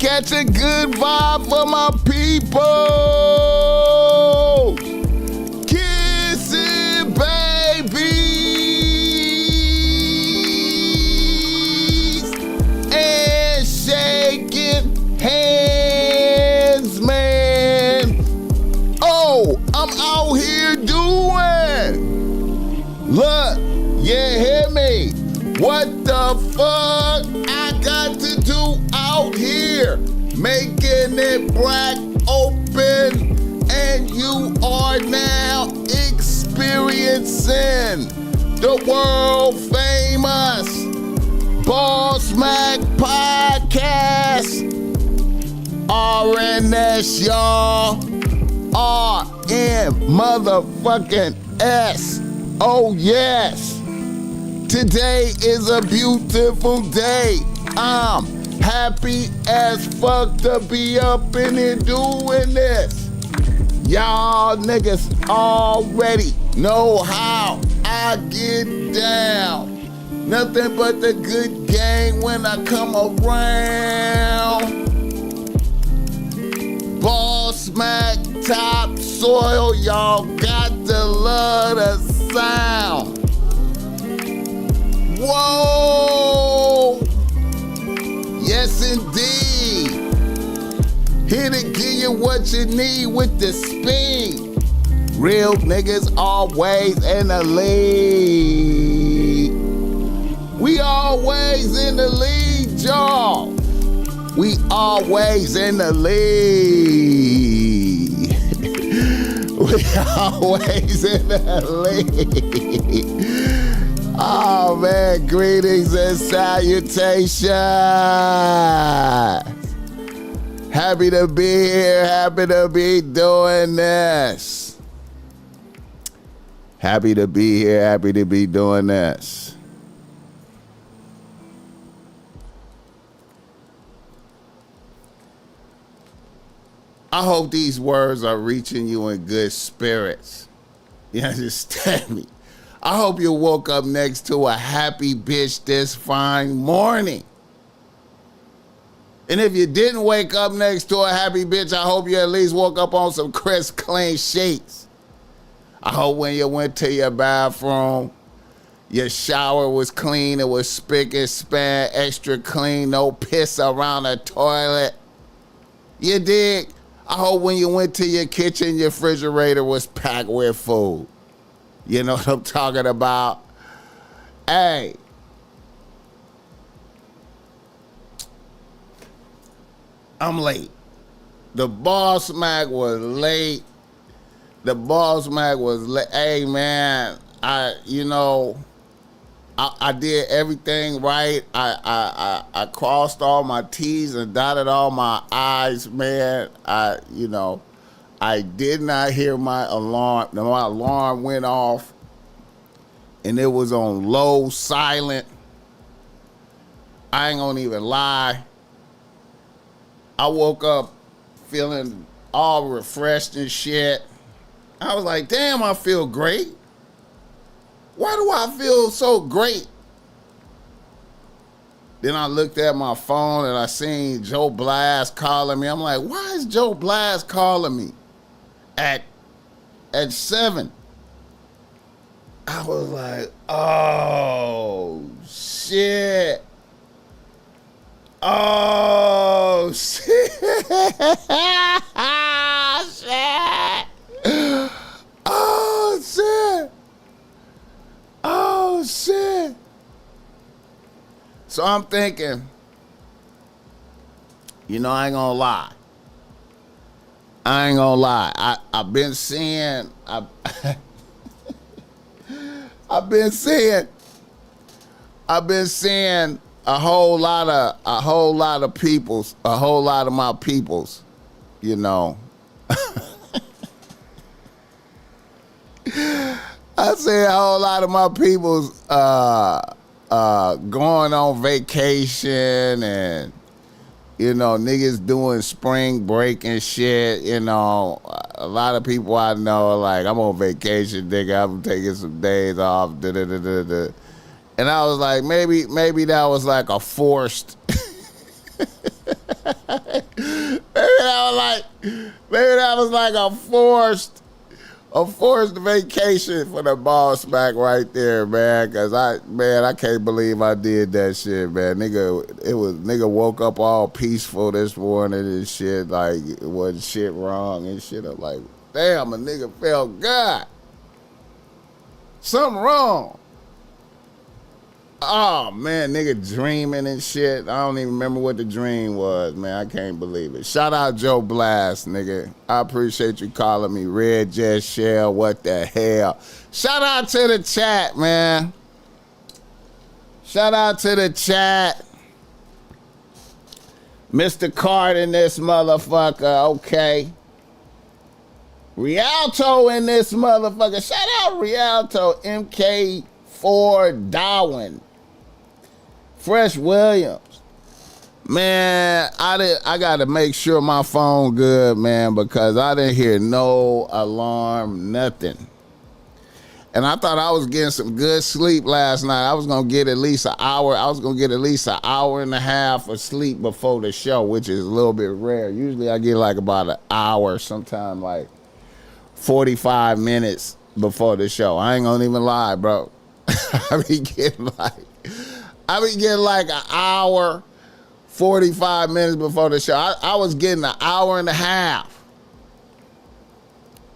catch a good vibe for my people. Kiss it, babies, and shaking hands, man. Oh, I'm out here doing. Look, you hear me? What the fuck I got to do out here? Making it black open, and you are now experiencing the world famous BossMack podcast. RNS, y'all. RN motherfucking S. Oh, yes. Today is a beautiful day. I'm happy as fuck to be up in here doing this. Y'all niggas already know how I get down. Nothing but the good game when I come around. BossMack topsoil, y'all got to love the sound. Whoa! Yes, indeed. Here to give you what you need with the speed. Real niggas always in the lead. We always in the lead, y'all. We always in the lead. We always in the lead. Oh man, greetings and salutations. Happy to be here, happy to be doing this. Happy to be here, happy to be doing this. I hope these words are reaching you in good spirits. You understand me? I hope you woke up next to a happy bitch this fine morning. And if you didn't wake up next to a happy bitch, I hope you at least woke up on some crisp, clean sheets. I hope when you went to your bathroom, your shower was clean, it was spick and span, extra clean, no piss around the toilet. You dig? I hope when you went to your kitchen, your refrigerator was packed with food. You know what I'm talking about? Hey. I'm late. The BossMack was late. The BossMack was late. Hey, man, I did everything right. I crossed all my T's and dotted all my I's, man. I did not hear my alarm. My alarm went off, and it was on low silent. I ain't gonna even lie. I woke up feeling all refreshed and shit. I was like, damn, I feel great. Why do I feel so great? Then I looked at my phone and I seen Joe Blast calling me. I'm like, why is Joe Blast calling me at 7? I was like, oh, shit. Oh, shit. Shit. Oh, shit. Oh, shit. So I'm thinking, I ain't gonna lie. I've been seeing a whole lot of my peoples, I see a whole lot of my people's going on vacation and, niggas doing spring break and shit. A lot of people I know are like, I'm on vacation, nigga. I'm taking some days off. Da-da-da-da-da. And I was like, maybe that was like a forced Maybe that was like a forced vacation for the BossMack right there, man. Cause I can't believe I did that shit, man. Nigga woke up all peaceful this morning and shit, like it wasn't shit wrong and shit. I'm like, damn, a nigga felt good. Something wrong. Oh man, nigga dreaming and shit. I don't even remember what the dream was, man. I can't believe it. Shout out Joe Blast, nigga. I appreciate you calling me Red Jet Shell. What the hell? Shout out to the chat, man. Shout out to the chat. Mr. Card in this motherfucker, okay. Rialto in this motherfucker. Shout out Rialto, MK4 Darwin. Fresh Williams. Man, I gotta make sure my phone good, man, because I didn't hear no alarm, nothing. And I thought I was getting some good sleep last night. I was gonna get at least an hour. I was gonna get at least an hour and a half of sleep before the show, which is a little bit rare. Usually I get like about an hour, sometime like 45 minutes before the show. I ain't gonna even lie, bro. I be getting like an hour, 45 minutes before the show. I was getting an hour and a half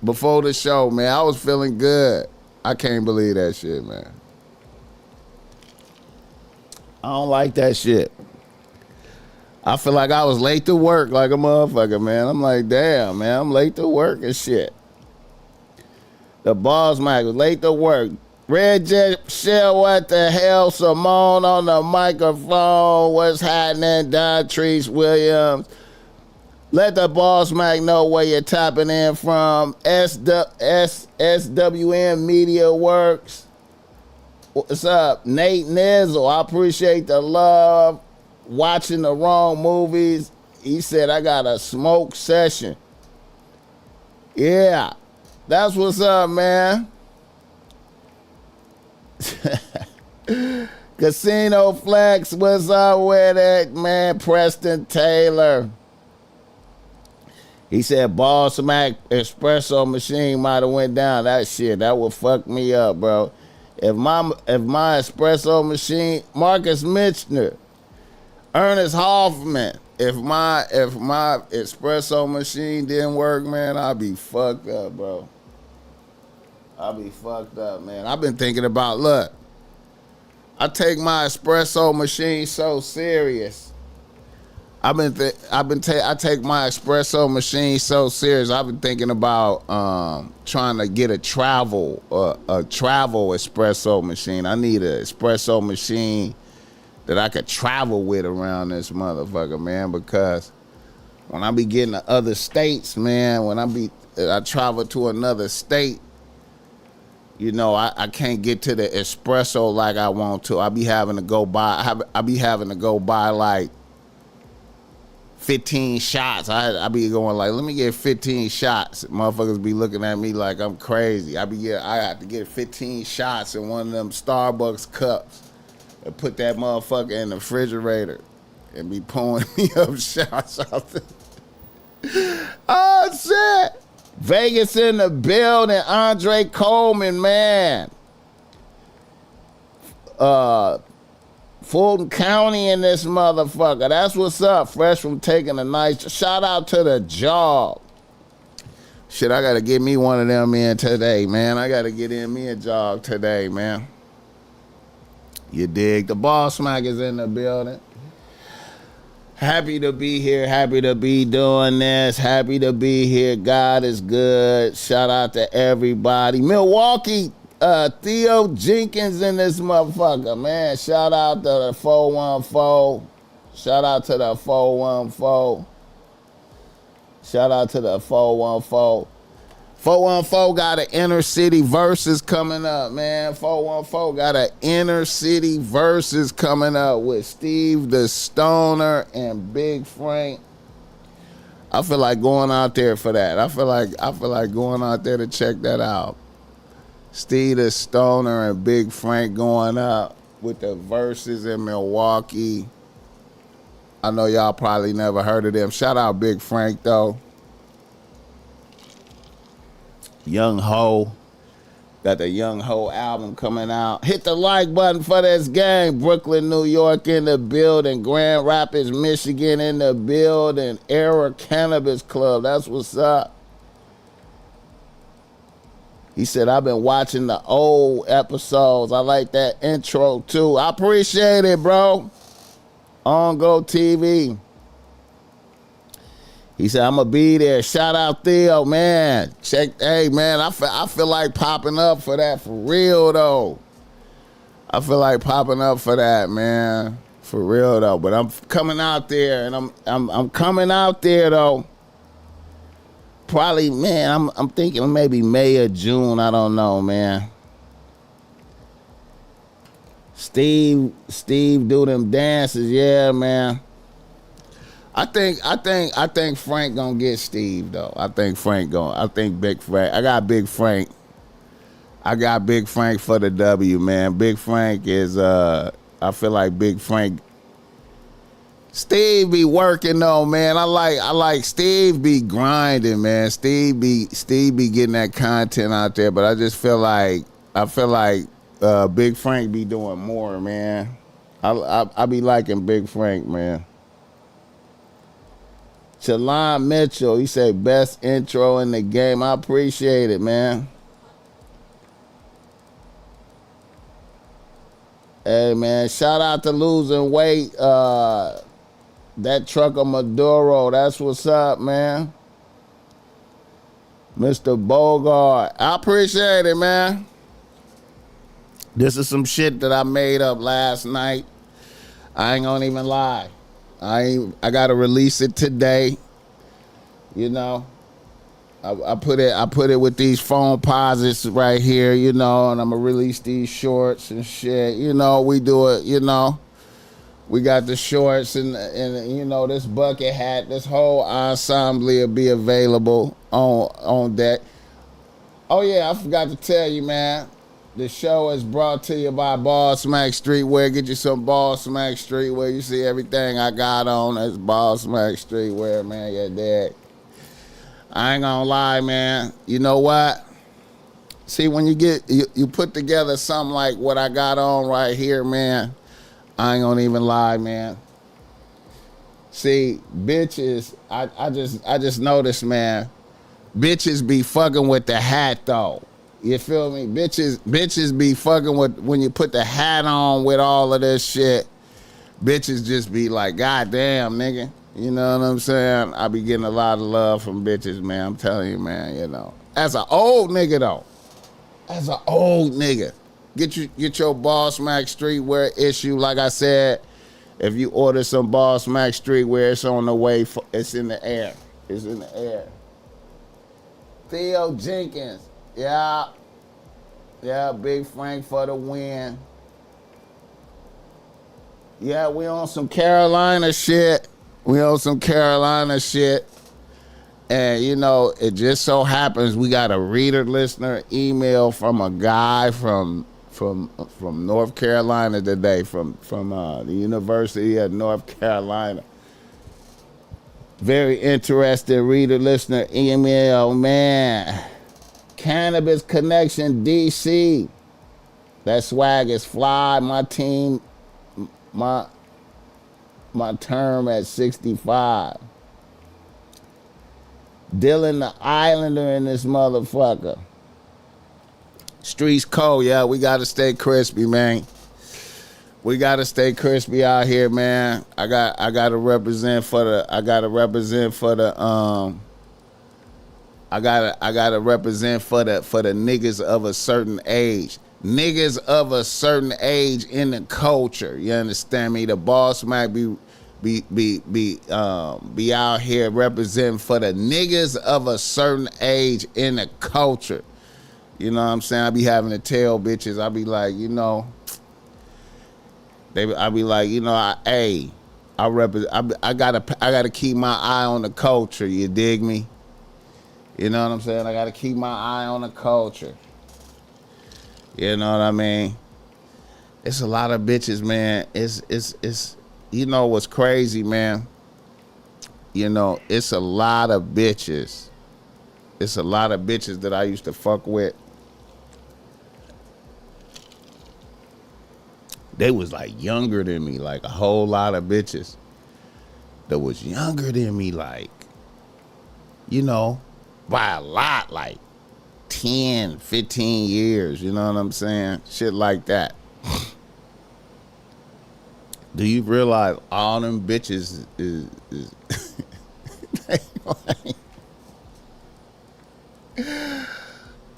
before the show, man. I was feeling good. I can't believe that shit, man. I don't like that shit. I feel like I was late to work like a motherfucker, man. I'm like, damn, man, I'm late to work and shit. The BossMack was late to work. Red Jet Shell, what the hell? Simone on the microphone. What's happening? Don Treese Williams. Let the BossMack know where you're tapping in from. SWM Media Works. What's up? Nate Nizzle. I appreciate the love. Watching the wrong movies. He said, I got a smoke session. Yeah. That's what's up, man. Casino Flex, what's up with it, man? Preston Taylor. He said BossMack espresso machine might have went down. That shit, that would fuck me up, bro. If my espresso machine, Marcus Mitchner, Ernest Hoffman, if my espresso machine didn't work, man, I'd be fucked up, bro. I'll be fucked up, man. I've been thinking about, look, I take my espresso machine so serious. I take my espresso machine so serious. I've been thinking about trying to get a travel espresso machine. I need an espresso machine that I could travel with around this motherfucker, man, because when I be getting to other states, man, I travel to another state, you know, I can't get to the espresso like I want to. I be having to go buy like 15 shots. I be going like, let me get 15 shots. Motherfuckers be looking at me like I'm crazy. I have to get 15 shots in one of them Starbucks cups and put that motherfucker in the refrigerator and be pouring me up shots out there. Oh, shit. Vegas in the building. Andre Coleman, man. Fulton County in this motherfucker. That's what's up. Fresh from taking a nice shout out to the jog. Shit, I gotta get me one of them in today, man. I gotta get in me a jog today, man. You dig? The BossMack is in the building. Happy to be here. Happy to be doing this. Happy to be here. God is good. Shout out to everybody. Milwaukee, Theo Jenkins in this motherfucker, man. Shout out to the 414. Shout out to the 414. Shout out to the 414. 414 got an inner city versus coming up, man. 414 got an inner city versus coming up with Steve the Stoner and Big Frank. I feel like going out there for that. I feel like going out there to check that out. Steve the Stoner and Big Frank going up with the verses in Milwaukee. I know y'all probably never heard of them. Shout out Big Frank though. Young Ho. Got the Young Ho album coming out. Hit the like button for this gang. Brooklyn, New York in the building. Grand Rapids, Michigan in the building. Era Cannabis Club. That's what's up. He said, I've been watching the old episodes. I like that intro too. I appreciate it, bro. On Go TV. He said, I'm going to be there. Shout out Theo, man. Hey, man, I feel like popping up for that for real, though. I feel like popping up for that, man. For real, though. But I'm coming out there, and I'm coming out there, though. Probably, man, I'm thinking maybe May or June. I don't know, man. Steve do them dances. Yeah, man. I think Frank gonna get Steve though. I think Big Frank. I got Big Frank for the W, man. Big Frank is I feel like Big Frank. Steve be working though, man. I like Steve be grinding, man. Steve be getting that content out there, but I just feel like Big Frank be doing more, man. I be liking Big Frank, man. Shalon Mitchell, he said best intro in the game. I appreciate it, man. Hey, man, shout out to losing weight. That trucker Maduro, that's what's up, man. Mr. Bogart, I appreciate it, man. This is some shit that I made up last night. I ain't gonna even lie. I gotta release it today. You know, I put it with these phone posits right here. You know, and I'm gonna release these shorts and shit. You know, we do it. You know, we got the shorts and you know this bucket hat. This whole ensemble will be available on deck. Oh yeah, I forgot to tell you, man. The show is brought to you by BossMack Streetwear. Get you some BossMack Streetwear. You see everything I got on. That's BossMack Streetwear, man. Yeah, Dad. I ain't gonna lie, man. You know what? See, when you put together something like what I got on right here, man, I ain't gonna even lie, man. See, bitches, I just noticed, man, bitches be fucking with the hat though. You feel me? Bitches be fucking with when you put the hat on with all of this shit. Bitches just be like, God damn, nigga. You know what I'm saying? I be getting a lot of love from bitches, man. I'm telling you, man, you know. As an old nigga, though. As an old nigga. Get your BossMack Streetwear issue. Like I said, if you order some BossMack Streetwear, it's on the way. It's in the air. It's in the air. Theo Jenkins. Yeah, Big Frank for the win. Yeah, we on some Carolina shit. And, you know, it just so happens we got a reader listener email from a guy from North Carolina today, from the University of North Carolina. Very interested reader listener email, man. Cannabis Connection DC. That swag is fly. My team, my term at 65. Dylan the Islander in this motherfucker. Streets cold, yeah. We gotta stay crispy, man. We gotta stay crispy out here, man. I gotta represent for the niggas of a certain age. Niggas of a certain age in the culture. You understand me? The BossMack be out here representing for the niggas of a certain age in the culture. You know what I'm saying? I be having to tell bitches, I be like, you know, I be like, you know, I gotta keep my eye on the culture. You dig me? You know what I'm saying? I gotta keep my eye on the culture. You know what I mean? It's a lot of bitches, man. you know what's crazy, man? You know, it's a lot of bitches. It's a lot of bitches that I used to fuck with. They was like younger than me, like a whole lot of bitches that was younger than me, like, you know, by a lot, like 10, 15 years, you know what I'm saying? Shit like that. Do you realize all them bitches is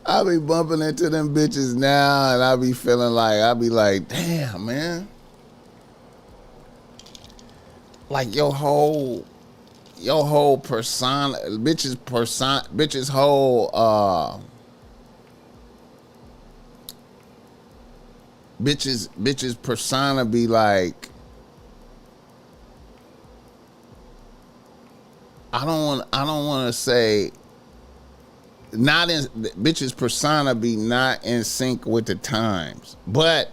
I be bumping into them bitches now, and I be feeling like, I be like, damn, man. Like your whole persona, bitches whole, bitches persona be like, I don't want to say, not in, bitches persona be not in sync with the times, but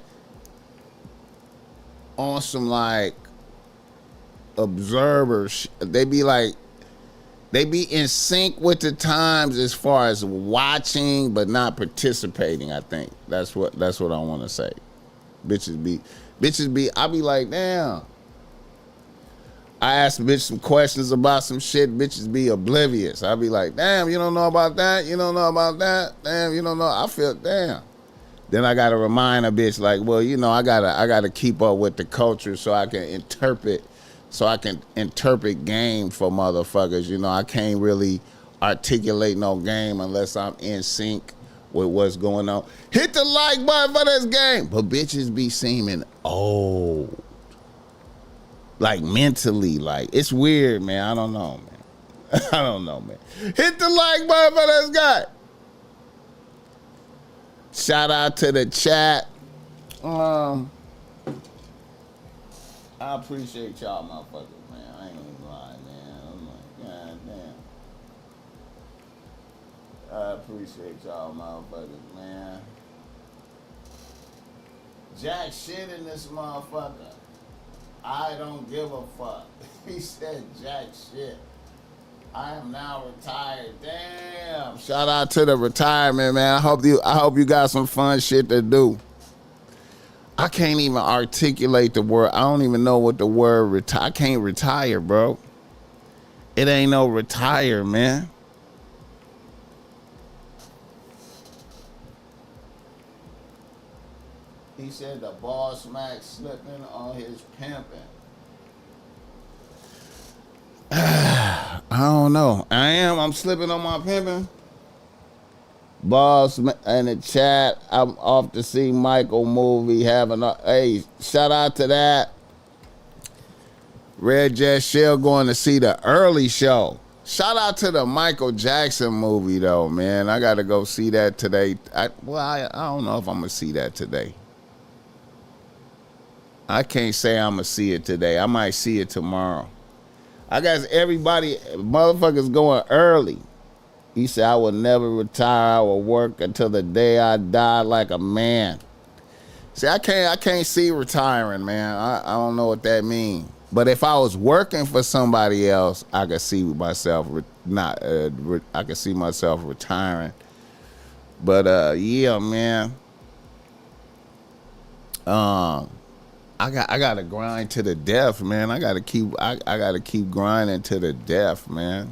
on some like observers, they be in sync with the times as far as watching but not participating. I think that's what I want to say. Bitches be I be like, damn. I ask bitch some questions about some shit, bitches be oblivious. I be like, damn, you don't know about that? You don't know about that? Damn, you don't know. I feel, damn. Then I gotta remind a bitch like, well, you know, I gotta keep up with the culture so I can interpret game for motherfuckers. You know, I can't really articulate no game unless I'm in sync with what's going on. Hit the like button for this game. But bitches be seeming old. Like mentally, like it's weird, man. I don't know, man. I don't know, man. Hit the like button for this guy. Shout out to the chat. I appreciate y'all motherfuckers, man. I ain't gonna lie, man. I'm like, god damn. I appreciate y'all motherfuckers, man. Jack shit in this motherfucker. I don't give a fuck. He said jack shit. I am now retired. Damn. Shout out to the retirement, man. I hope you got some fun shit to do. I can't even articulate the word. I don't even know what the word retire. I can't retire, bro. It ain't no retire, man. He said the BossMack slipping on his pimping. I don't know. I'm slipping on my pimping. Boss in the chat, I'm off to see Michael movie having a, hey, shout out to that. Red Jet Shell going to see the early show. Shout out to the Michael Jackson movie though, man. I gotta go see that today. I don't know if I'm gonna see that today. I can't say I'm going to see it today. I might see it tomorrow. I guess everybody, motherfuckers going early. He said, I will never retire. I will work until the day I die like a man. See, I can't see retiring, man. I don't know what that means. But if I was working for somebody else, I could see myself I could see myself retiring. But yeah, man. I gotta grind to the death, man. I gotta keep grinding to the death, man.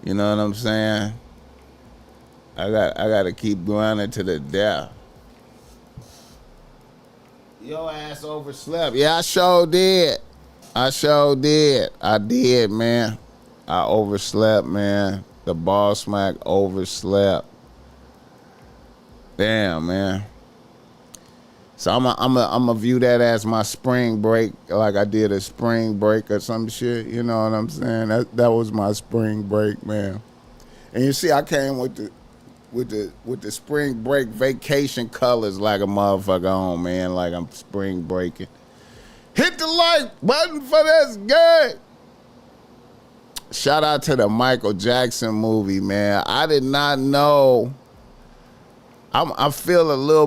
You know what I'm saying? I gotta keep grinding to the death. Your ass overslept. Yeah, I sure did. I did, man. I overslept, man. The BossMack overslept. Damn, man. So I'm a view that as my spring break, like I did a spring break or some shit. You know what I'm saying? That was my spring break, man. And you see, I came with the spring break vacation colors like a motherfucker on, man. Like I'm spring breaking. Hit the like button for this guy. Shout out to the Michael Jackson movie, man. I did not know I feel a little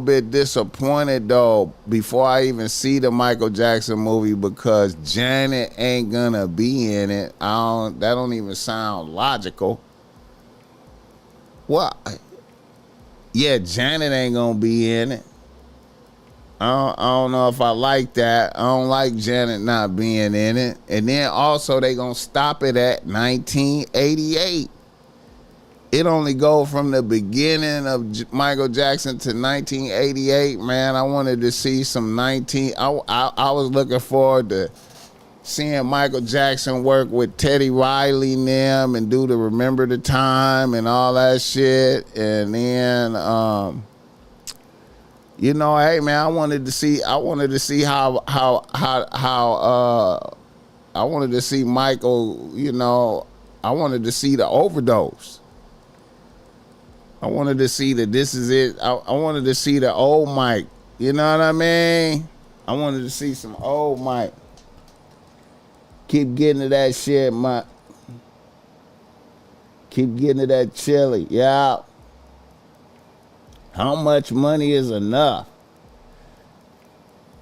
bit disappointed though before I even see the Michael Jackson movie because Janet ain't gonna be in it. That don't even sound logical. What? Yeah, Janet ain't gonna be in it. I don't know if I like that. I don't like Janet not being in it. And then also they gonna stop it at 1988. It only go from the beginning of Michael Jackson to 1988, man. I wanted to see some I was looking forward to seeing Michael Jackson work with Teddy Riley and them and do the Remember the Time and all that shit. And then, hey man, I wanted to see how I wanted to see Michael, I wanted to see the overdose. I wanted to see that this is it. I wanted to see the old Mike. You know what I mean? I wanted to see some old Mike. Keep getting to that shit, Mike. Keep getting to that chili. Yeah. How much money is enough?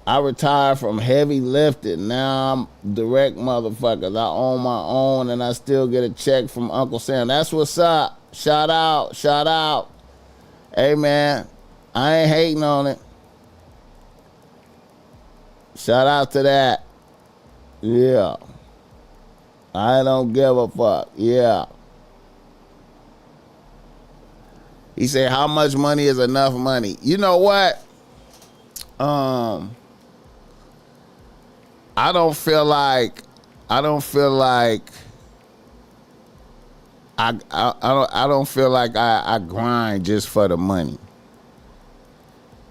I retired from heavy lifting. Now I'm direct motherfuckers. I own my own and I still get a check from Uncle Sam. That's what's up. Shout out. Hey, man, I ain't hating on it. Shout out to that. Yeah. I don't give a fuck. Yeah. He said, how much money is enough money? You know what? I don't feel like I don't feel like I grind just for the money.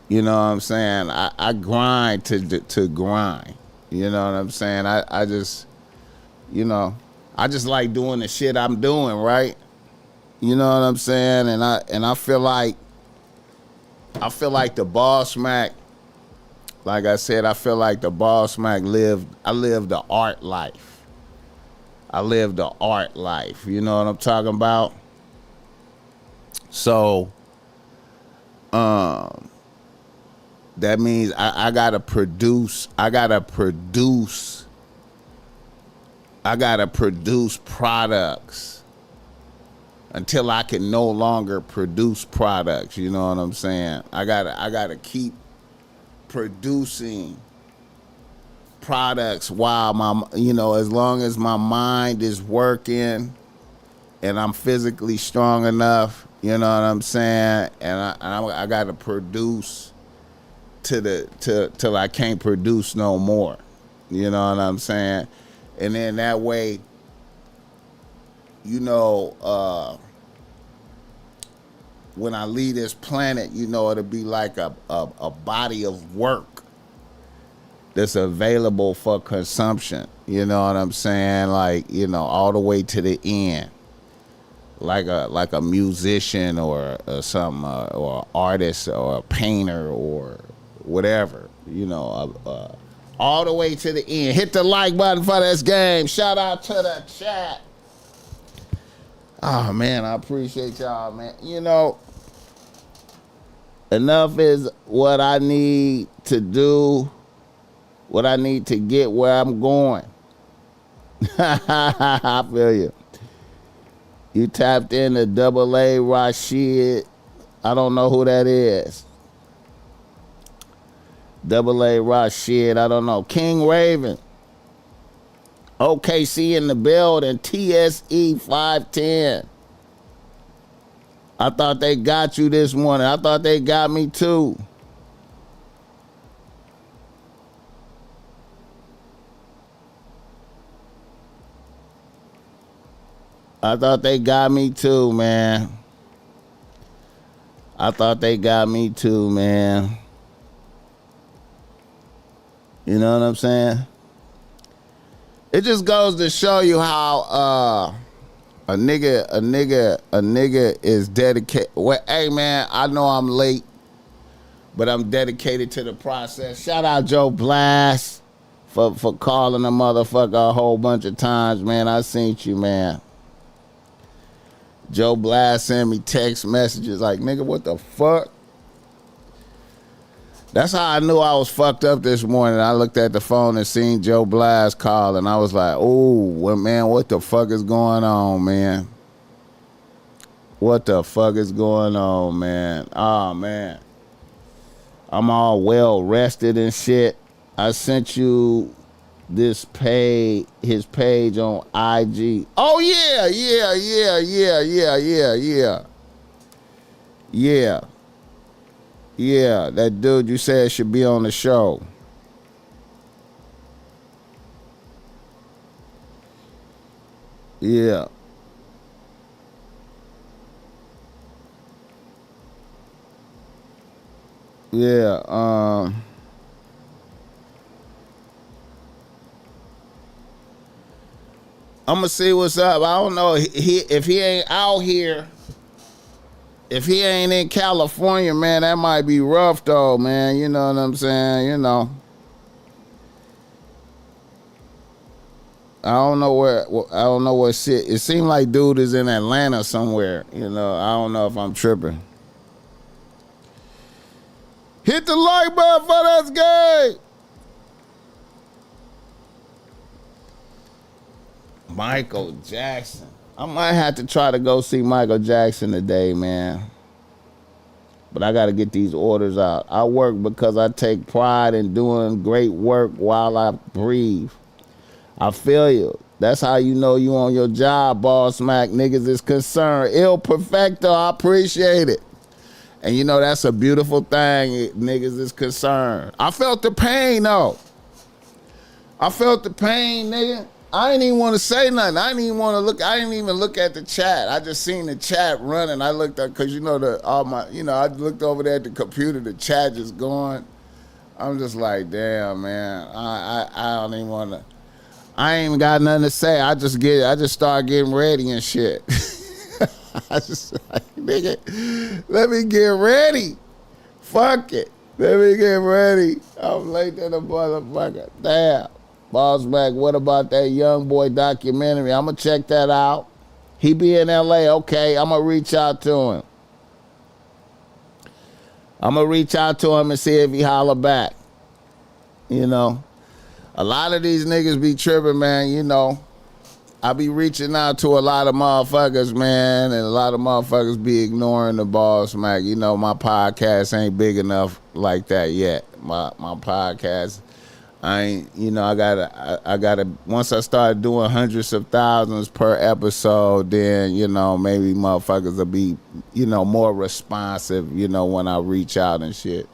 You know what I'm saying? I grind to grind. You know what I'm saying? I just like doing the shit I'm doing, right? You know what I'm saying? And I feel like the BossMack, like I said, I feel like the BossMack lived the art life. I live the art life. You know what I'm talking about? So, that means I gotta produce products until I can no longer produce products. You know what I'm saying? I gotta keep producing products while as long as my mind is working and I'm physically strong enough, you know what I'm saying? And I got to produce till I can't produce no more. You know what I'm saying? And then that way, when I leave this planet, it'll be like a body of work that's available for consumption. You know what I'm saying? Like, all the way to the end. Like a musician or something, or an artist or a painter or whatever. All the way to the end. Hit the like button for this game. Shout out to the chat. Oh, man, I appreciate y'all, man. Enough is what I need to do. What I need to get where I'm going. I feel you. You tapped into Double A Rashid. I don't know who that is. Double A Rashid, I don't know. King Raven. OKC in the building. TSE 510. I thought they got you this morning. I thought they got me too. I thought they got me too, man. You know what I'm saying? It just goes to show you how a nigga is dedicated. Well, hey man, I know I'm late, but I'm dedicated to the process. Shout out Joe Blast for calling a motherfucker a whole bunch of times, man. I seen you, man. Joe Blast sent me text messages like, nigga, what the fuck? That's how I knew I was fucked up this morning. I looked at the phone and seen Joe Blast call, and I was like, oh, well, man, what the fuck is going on, man? What the fuck is going on, man? Oh, man. I'm all well rested and shit. I sent you his page on IG. Oh, yeah. Yeah, that dude you said should be on the show. Yeah. Yeah, I'm gonna see what's up. I don't know if he ain't out here. If he ain't in California, man, that might be rough though, man. You know what I'm saying? You know. I don't know where shit. It seemed like dude is in Atlanta somewhere. You know, I don't know if I'm tripping. Hit the like button for this game. Michael Jackson. I might have to try to go see Michael Jackson today, man. But I got to get these orders out. I work because I take pride in doing great work while I breathe. I feel you. That's how you know you on your job, BossMack. Niggas is concerned. Il perfecto. I appreciate it. And you know that's a beautiful thing. Niggas is concerned. I felt the pain though. I felt the pain, nigga. I didn't even want to say nothing. I didn't even want to look. I didn't even look at the chat. I just seen the chat running. I looked up because you know I looked over there at the computer. The chat just going. I'm just like, damn, man. I don't even want to. I ain't even got nothing to say. I just start getting ready and shit. I just like, nigga, let me get ready. Fuck it. Let me get ready. I'm late to the motherfucker. Damn. BossMack, what about that young boy documentary? I'm going to check that out. He be in L.A. Okay, I'm going to reach out to him. I'm going to reach out to him and see if he holler back. You know, a lot of these niggas be tripping, man, you know. I be reaching out to a lot of motherfuckers, man, and a lot of motherfuckers be ignoring the BossMack. You know, my podcast ain't big enough like that yet. My podcast, I ain't, you know, I gotta, once I start doing hundreds of thousands per episode, then, you know, maybe motherfuckers will be, you know, more responsive, you know, when I reach out and shit.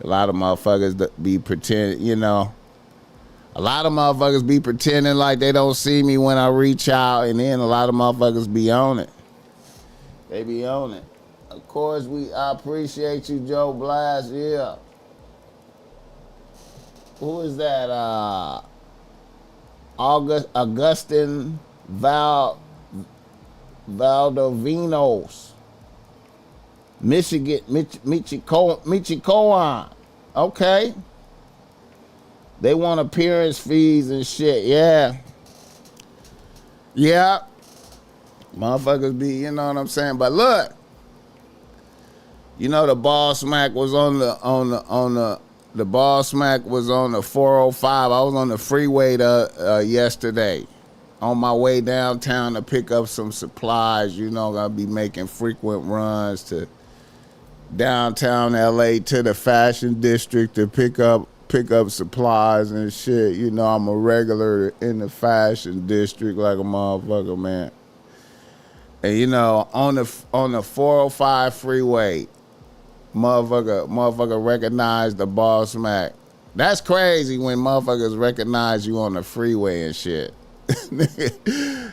A lot of motherfuckers that be pretending, you know. A lot of motherfuckers be pretending like they don't see me when I reach out, and then a lot of motherfuckers be on it. They be on it. Of course, I appreciate you, Joe Blast, yeah. Who is that? Augustin Valdovinos. Michikoan. Okay. They want appearance fees and shit. Yeah. Yeah. Motherfuckers be, you know what I'm saying? But look, you know the BossMack was on the BossMack was on the 405. I was on the freeway yesterday on my way downtown to pick up some supplies. You know, I'll be making frequent runs to downtown LA to the fashion district to pick up supplies and shit. You know, I'm a regular in the fashion district like a motherfucker, man. And you know, on the 405 freeway, motherfucker recognize the BossMack. That's crazy when motherfuckers recognize you on the freeway and shit. nigga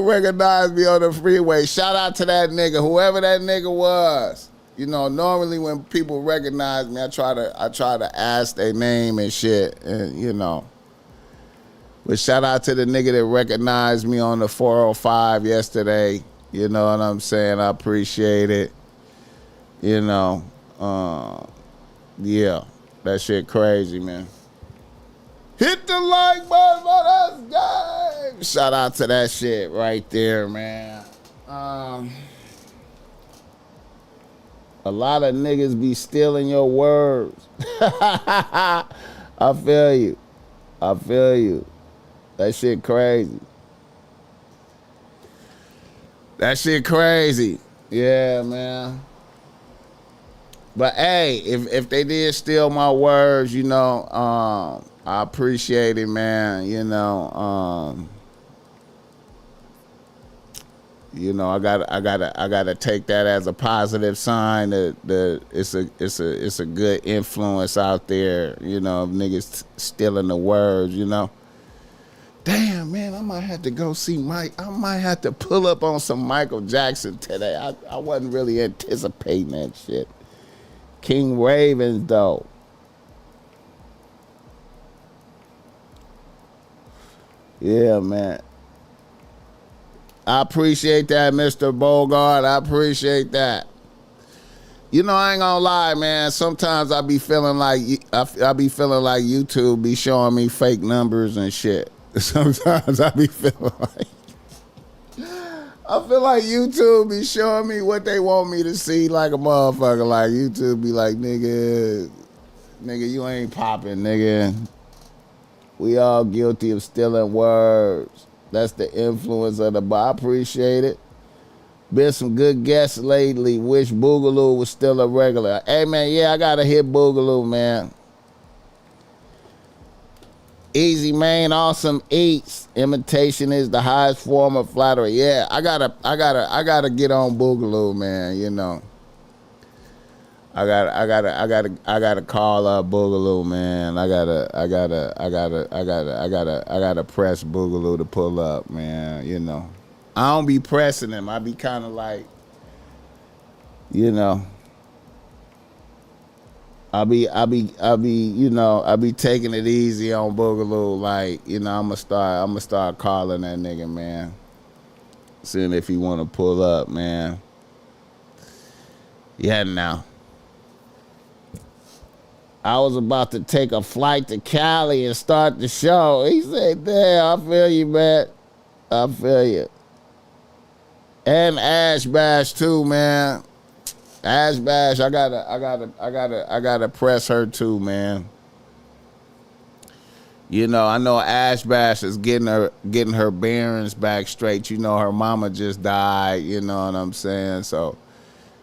recognize me on the freeway. Shout out to that nigga, whoever that nigga was. You know, normally when people recognize me, I try to ask their name and shit, and you know. But shout out to the nigga that recognized me on the 405 yesterday. You know what I'm saying? I appreciate it. You know, yeah, that shit crazy, man. Hit the like button for this game. Shout out to that shit right there, man. Um, a lot of niggas be stealing your words. I feel you. I feel you. That shit crazy. That shit crazy. Yeah, man. But hey, if they did steal my words, I appreciate it, man. I gotta take that as a positive sign that it's a good influence out there. Of niggas stealing the words. Damn, man, I might have to go see Mike. I might have to pull up on some Michael Jackson today. I wasn't really anticipating that shit. King Ravens, though. Yeah, man. I appreciate that, Mr. Bogart. I appreciate that. I ain't gonna lie, man. Sometimes I be feeling like I be feeling like YouTube be showing me fake numbers and shit. Sometimes I be feeling like I feel like YouTube be showing me what they want me to see, like a motherfucker. Like YouTube be like, nigga, you ain't popping, nigga. We all guilty of stealing words. That's the influence of I appreciate it. Been some good guests lately. Wish Boogaloo was still a regular. Hey, man, yeah, I gotta hit Boogaloo, man. Easy, man. Awesome eats. Imitation is the highest form of flattery. Yeah, I gotta get on Boogaloo, man. I gotta call up Boogaloo, man. I gotta press Boogaloo to pull up, man. I don't be pressing him. I be kind of like, you know, I be taking it easy on Boogaloo. Like, I'ma start calling that nigga, man. Seeing if he wanna pull up, man. Yeah, now. I was about to take a flight to Cali and start the show. He said, damn, I feel you, man. I feel you. And Ash Bash too, man. Ash Bash, I gotta press her too, man. I know Ash Bash is getting her bearings back straight. Her mama just died. You know what I'm saying? So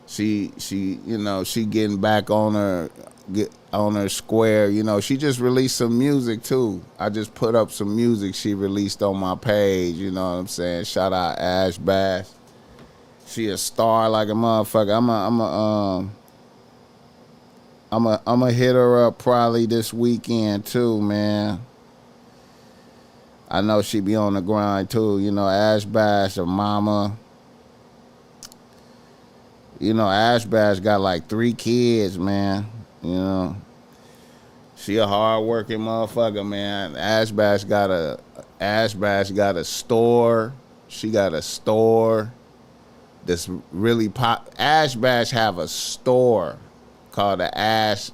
she getting back on her square. She just released some music too. I just put up some music she released on my page. You know what I'm saying? Shout out Ash Bash. She a star like a motherfucker. I'ma hit her up probably this weekend too, man. I know she be on the grind too. Ash Bash, her mama. Ash Bash got like 3 kids, man. She a hard working motherfucker, man. Ash Bash got a store. She got a store that's really pop. Ash Bash have a store called the Ash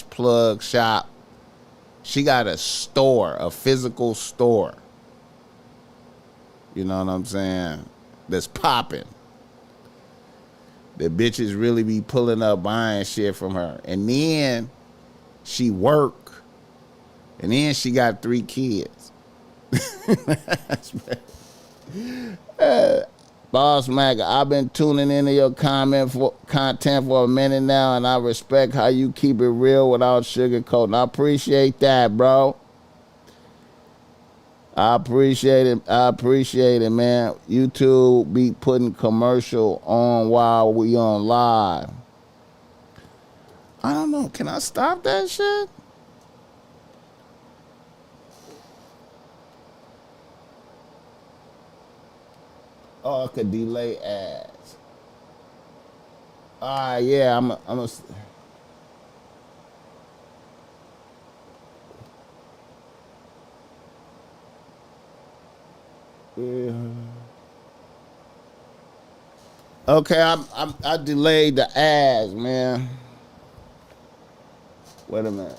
Plug Shop. She got a store, a physical store. You know what I'm saying? That's popping. The bitches really be pulling up buying shit from her. And then she work. And then she got 3 kids. BossMack, I've been tuning into your content for a minute now, and I respect how you keep it real without sugarcoating. I appreciate that, bro. I appreciate it, man. YouTube be putting commercial on while we on live. I don't know. Can I stop that shit? Oh, I could delay ads. All right, yeah, I'm a yeah. Okay, I delayed the ads, man. Wait a minute.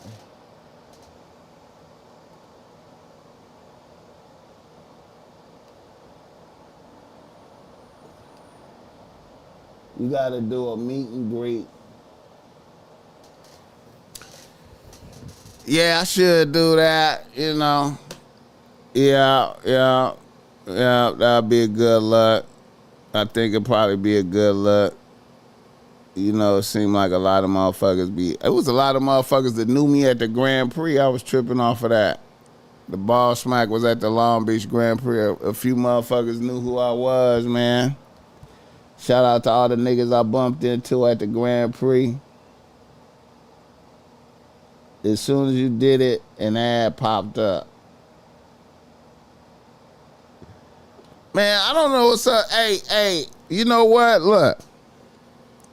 You got to do a meet and greet. Yeah, I should do that, you know. Yeah, yeah, yeah, that'd be a good look. I think it'd probably be a good look. You know, it seemed like a lot of motherfuckers it was a lot of motherfuckers that knew me at the Grand Prix. I was tripping off of that. The BossMack was at the Long Beach Grand Prix. A few motherfuckers knew who I was, man. Shout out to all the niggas I bumped into at the Grand Prix. As soon as you did it, an ad popped up. Man, I don't know what's up. Hey, you know what? Look.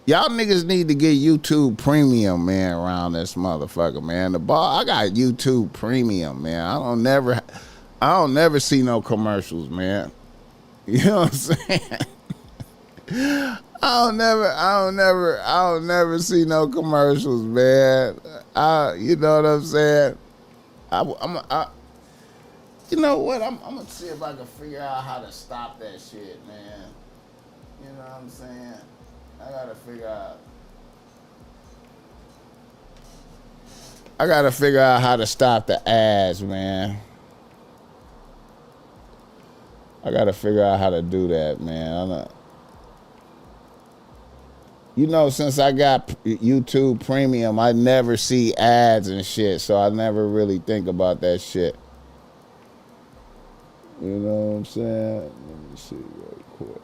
Y'all niggas need to get YouTube Premium, man, around this motherfucker, man. I got YouTube Premium, man. I don't never see no commercials, man. You know what I'm saying? I don't never see no commercials, man. You know what I'm saying? You know what? I'm gonna see if I can figure out how to stop that shit, man. You know what I'm saying? I gotta figure out how to stop the ads, man. I gotta figure out how to do that, man. You know, since I got YouTube Premium, I never see ads and shit, so I never really think about that shit. You know what I'm saying? Let me see real quick.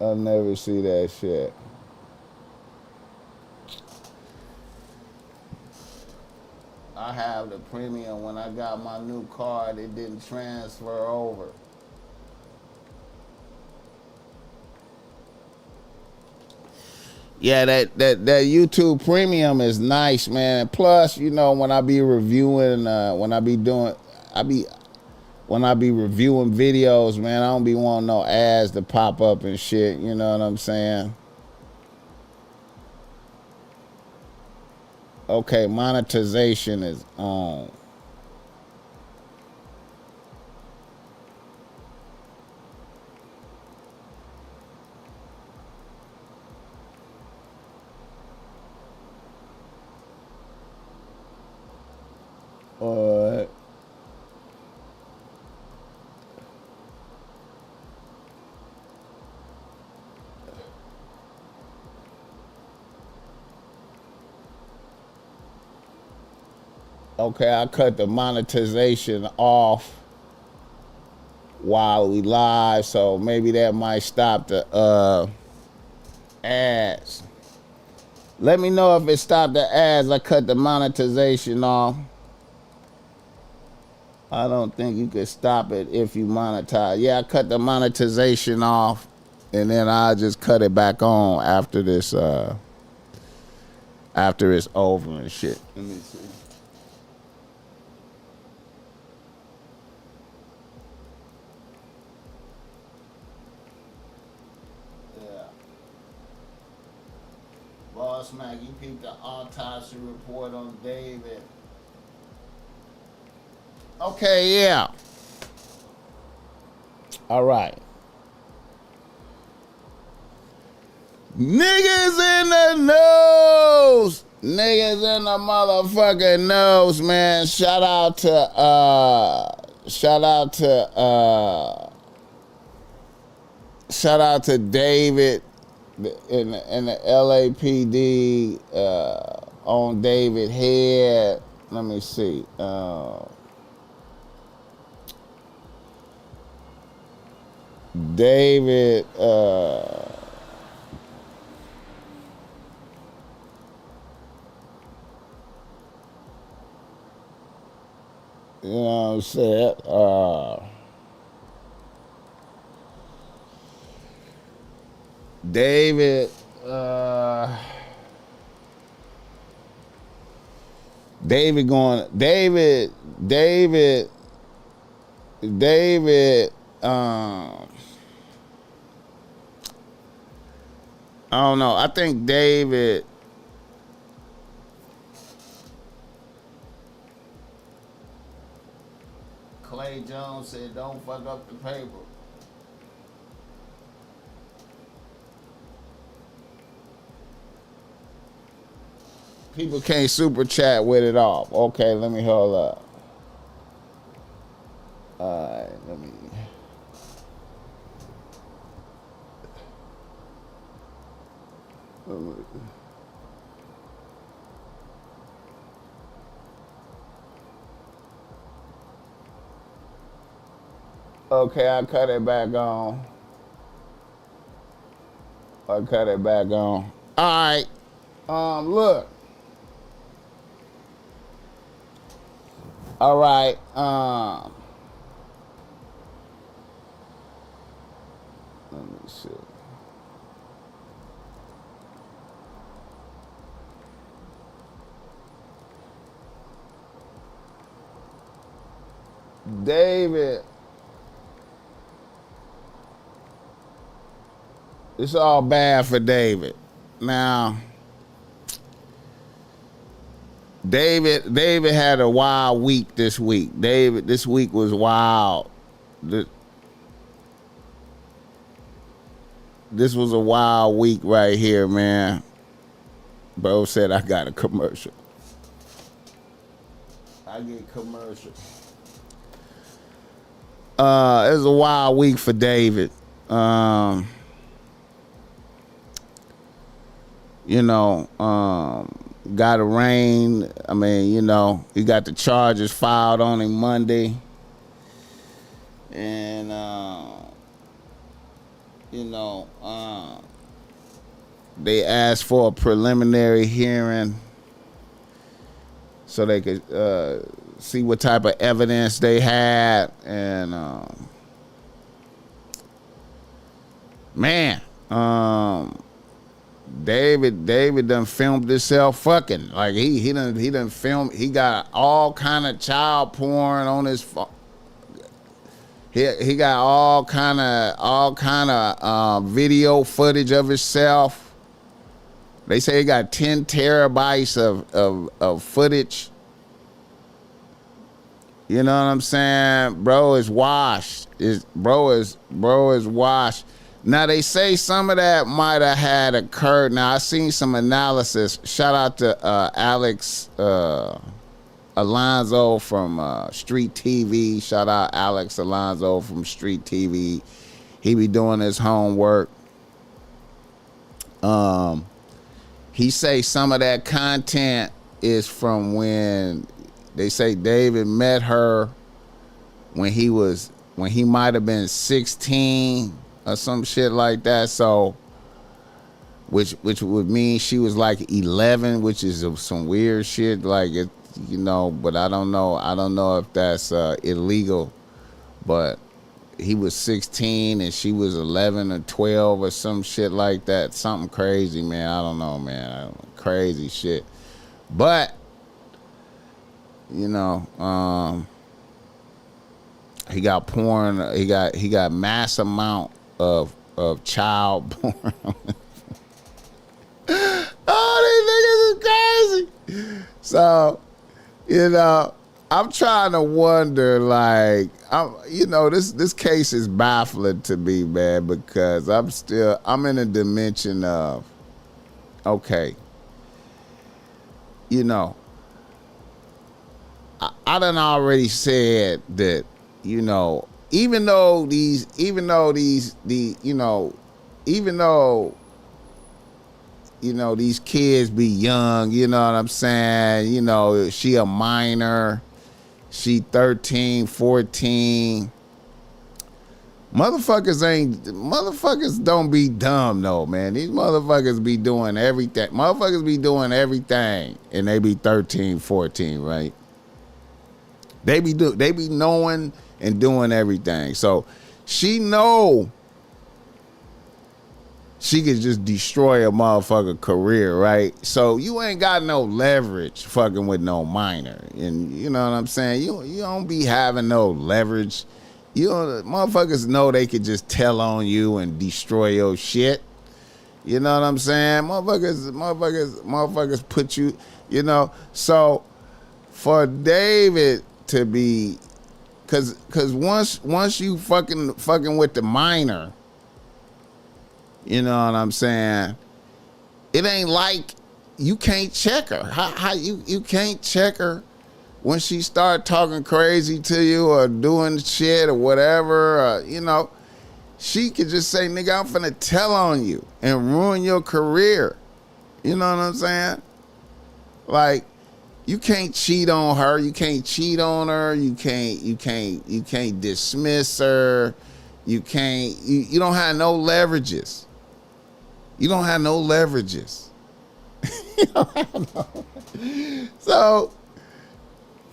I never see that shit. I have the premium. When I got my new card, it didn't transfer over. Yeah, that YouTube Premium is nice, man. Plus, you know, when I be reviewing, when I be reviewing videos, man, I don't be wanting no ads to pop up and shit. You know what I'm saying? Okay, monetization is on. Alright. Okay, I cut the monetization off while we live, so maybe that might stop the ads. Let me know if it stopped the ads. I cut the monetization off. I don't think you could stop it if you monetize. Yeah, I cut the monetization off, and then I'll just cut it back on after this. After it's over and shit. Let me see. Yeah. BossMack, you peeped the autopsy report on David. Okay, yeah. All right. Niggas in the nose. Niggas in the motherfucking nose, man. Shout out to David in the LAPD on David head. Let me see. David you know what I'm saying? David I don't know. I think David Clay J. Jones said, don't fuck up the paper. People can't super chat with it off. Okay, let me hold up. Alright, let me. Okay, I cut it back on. I cut it back on. Alright. Look. Alright. Let me see. David. It's all bad for David. Now, David had a wild week this week. This week was wild. This was a wild week right here, man. Bro said I got a commercial. I get commercial. It was a wild week for David. Got a rain. I mean, he got the charges filed on him Monday. And, they asked for a preliminary hearing so they could see what type of evidence they had. And, David done filmed himself fucking. Like he done filmed. He got all kind of child porn on his phone. He got all kind of video footage of himself. They say he got 10 terabytes of footage. You know what I'm saying? Bro is washed. Bro is washed. Now, they say some of that might have had occurred. Now, I seen some analysis. Shout out to Alex Alonzo from Street TV. Shout out Alex Alonzo from Street TV. He be doing his homework. He say some of that content is from when they say David met her when he might have been 16 or some shit like that. So, which would mean she was like 11, which is some weird shit. Like it, but I don't know if that's illegal. But he was 16 and she was 11 or 12 or some shit like that. Something crazy, man. I don't know, man. Crazy shit. But he got porn. He got mass amount of child porn. Oh, these niggas is crazy. So, I'm trying to wonder, like, this case is baffling to me, man, because I'm in a dimension of, okay, I done already said that, even though these kids be young, you know what I'm saying? She a minor, she 13, 14. Motherfuckers don't be dumb though, man. These motherfuckers be doing everything. Motherfuckers be doing everything and they be 13, 14, right? They be knowing and doing everything. So she know she could just destroy a motherfucker career, right? So you ain't got no leverage fucking with no minor. And you know what I'm saying? You don't be having no leverage. Motherfuckers know they could just tell on you and destroy your shit. You know what I'm saying? Motherfuckers put you, So for David to be cause once you fucking with the minor, you know what I'm saying? It ain't like you can't check her. How you can't check her when she start talking crazy to you or doing shit or whatever, you know. She could just say, nigga, I'm finna tell on you and ruin your career. You know what I'm saying? Like, you can't cheat on her. You can't cheat on her. You can't dismiss her. You don't have no leverages. You don't have no leverages. So,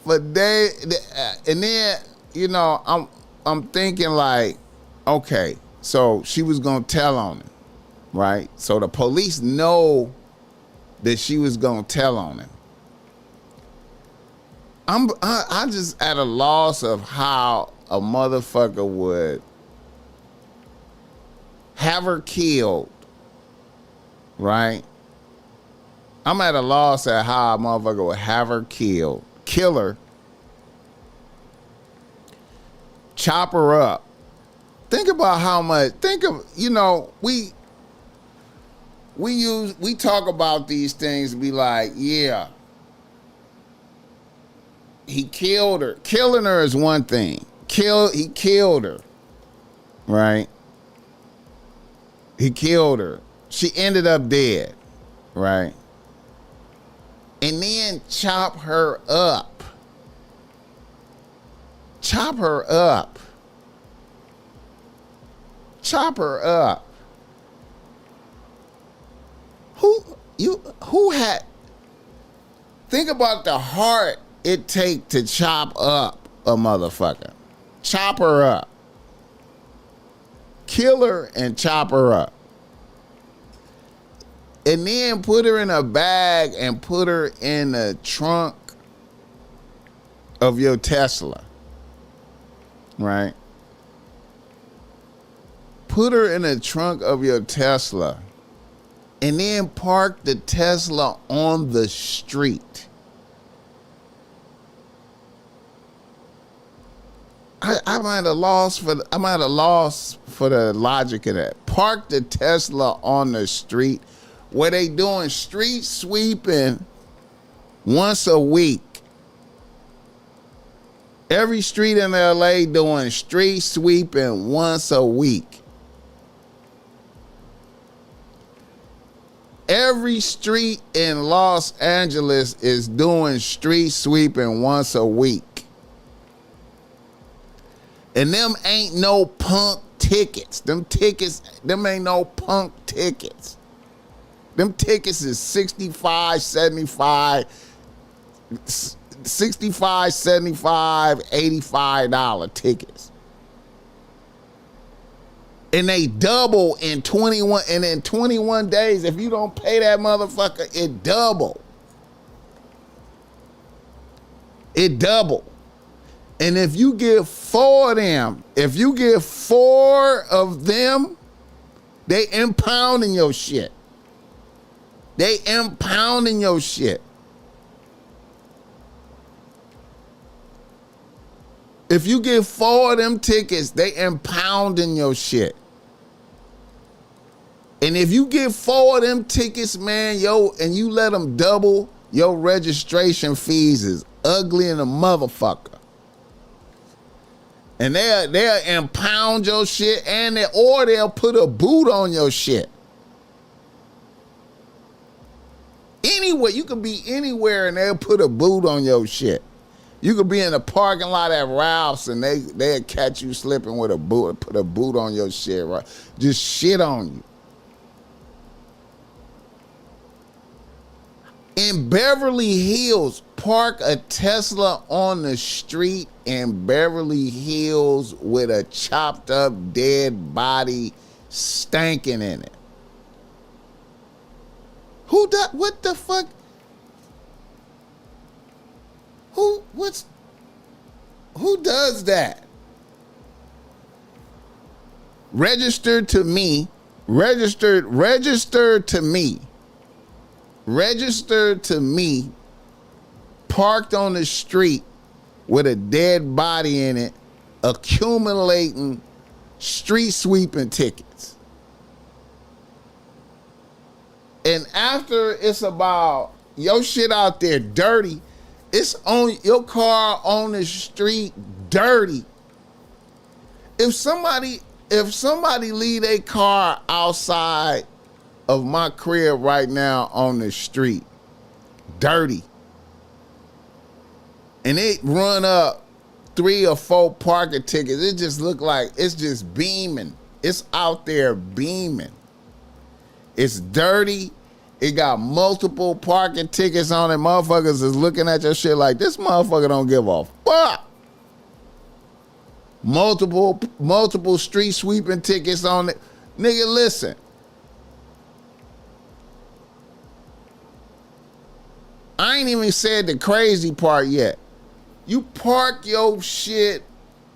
and then, you know, I'm thinking like, okay, so she was gonna tell on him, right? So the police know that she was gonna tell on him. I just at a loss of how a motherfucker would have her killed, right? I'm at a loss at how a motherfucker would have her killed, kill her, chop her up. Think about how much. You know, we talk about these things and be like, yeah, he killed her. Killing her is one thing. He killed her, right? He killed her. She ended up dead, right? And then chop her up. Chop her up. Chop her up. Who had, think about the heart it take to chop up a motherfucker. Chop her up. Kill her and chop her up. And then put her in a bag and put her in the trunk of your Tesla. Right? Put her in the trunk of your Tesla and then park the Tesla on the street. I'm at a loss for the logic of that. Park the Tesla on the street where they doing street sweeping once a week. Every street in LA doing street sweeping once a week. Every street in Los Angeles is doing street sweeping once a week. And them ain't no punk tickets. Them ain't no punk tickets. Them tickets is $65, $75, $85 tickets. And they double in 21, and in 21 days, if you don't pay that motherfucker, it double. It double. And if you get 4 of them, they impounding your shit. They impounding your shit. If you get 4 of them tickets, they impounding your shit. And if you get 4 of them tickets, man, and you let them double, your registration fees is ugly in a motherfucker. And they'll impound your shit, or they'll put a boot on your shit. Anywhere, you could be anywhere and they'll put a boot on your shit. You could be in the parking lot at Ralph's and they'll catch you slipping with a boot, put a boot on your shit, right? Just shit on you. In Beverly Hills, park a Tesla on the street in Beverly Hills with a chopped up dead body stanking in it. What the fuck? Who does that? Register to me, parked on the street with a dead body in it accumulating street sweeping tickets. And after it's about your shit out there dirty, it's on your car on the street dirty. If somebody leave a car outside of my crib right now on the street, dirty, and it run up 3 or 4 parking tickets, it just look like it's just beaming. It's out there beaming. It's dirty. It got multiple parking tickets on it. Motherfuckers is looking at your shit like, this motherfucker don't give a fuck. Multiple street sweeping tickets on it. Nigga, listen. I ain't even said the crazy part yet. You park your shit,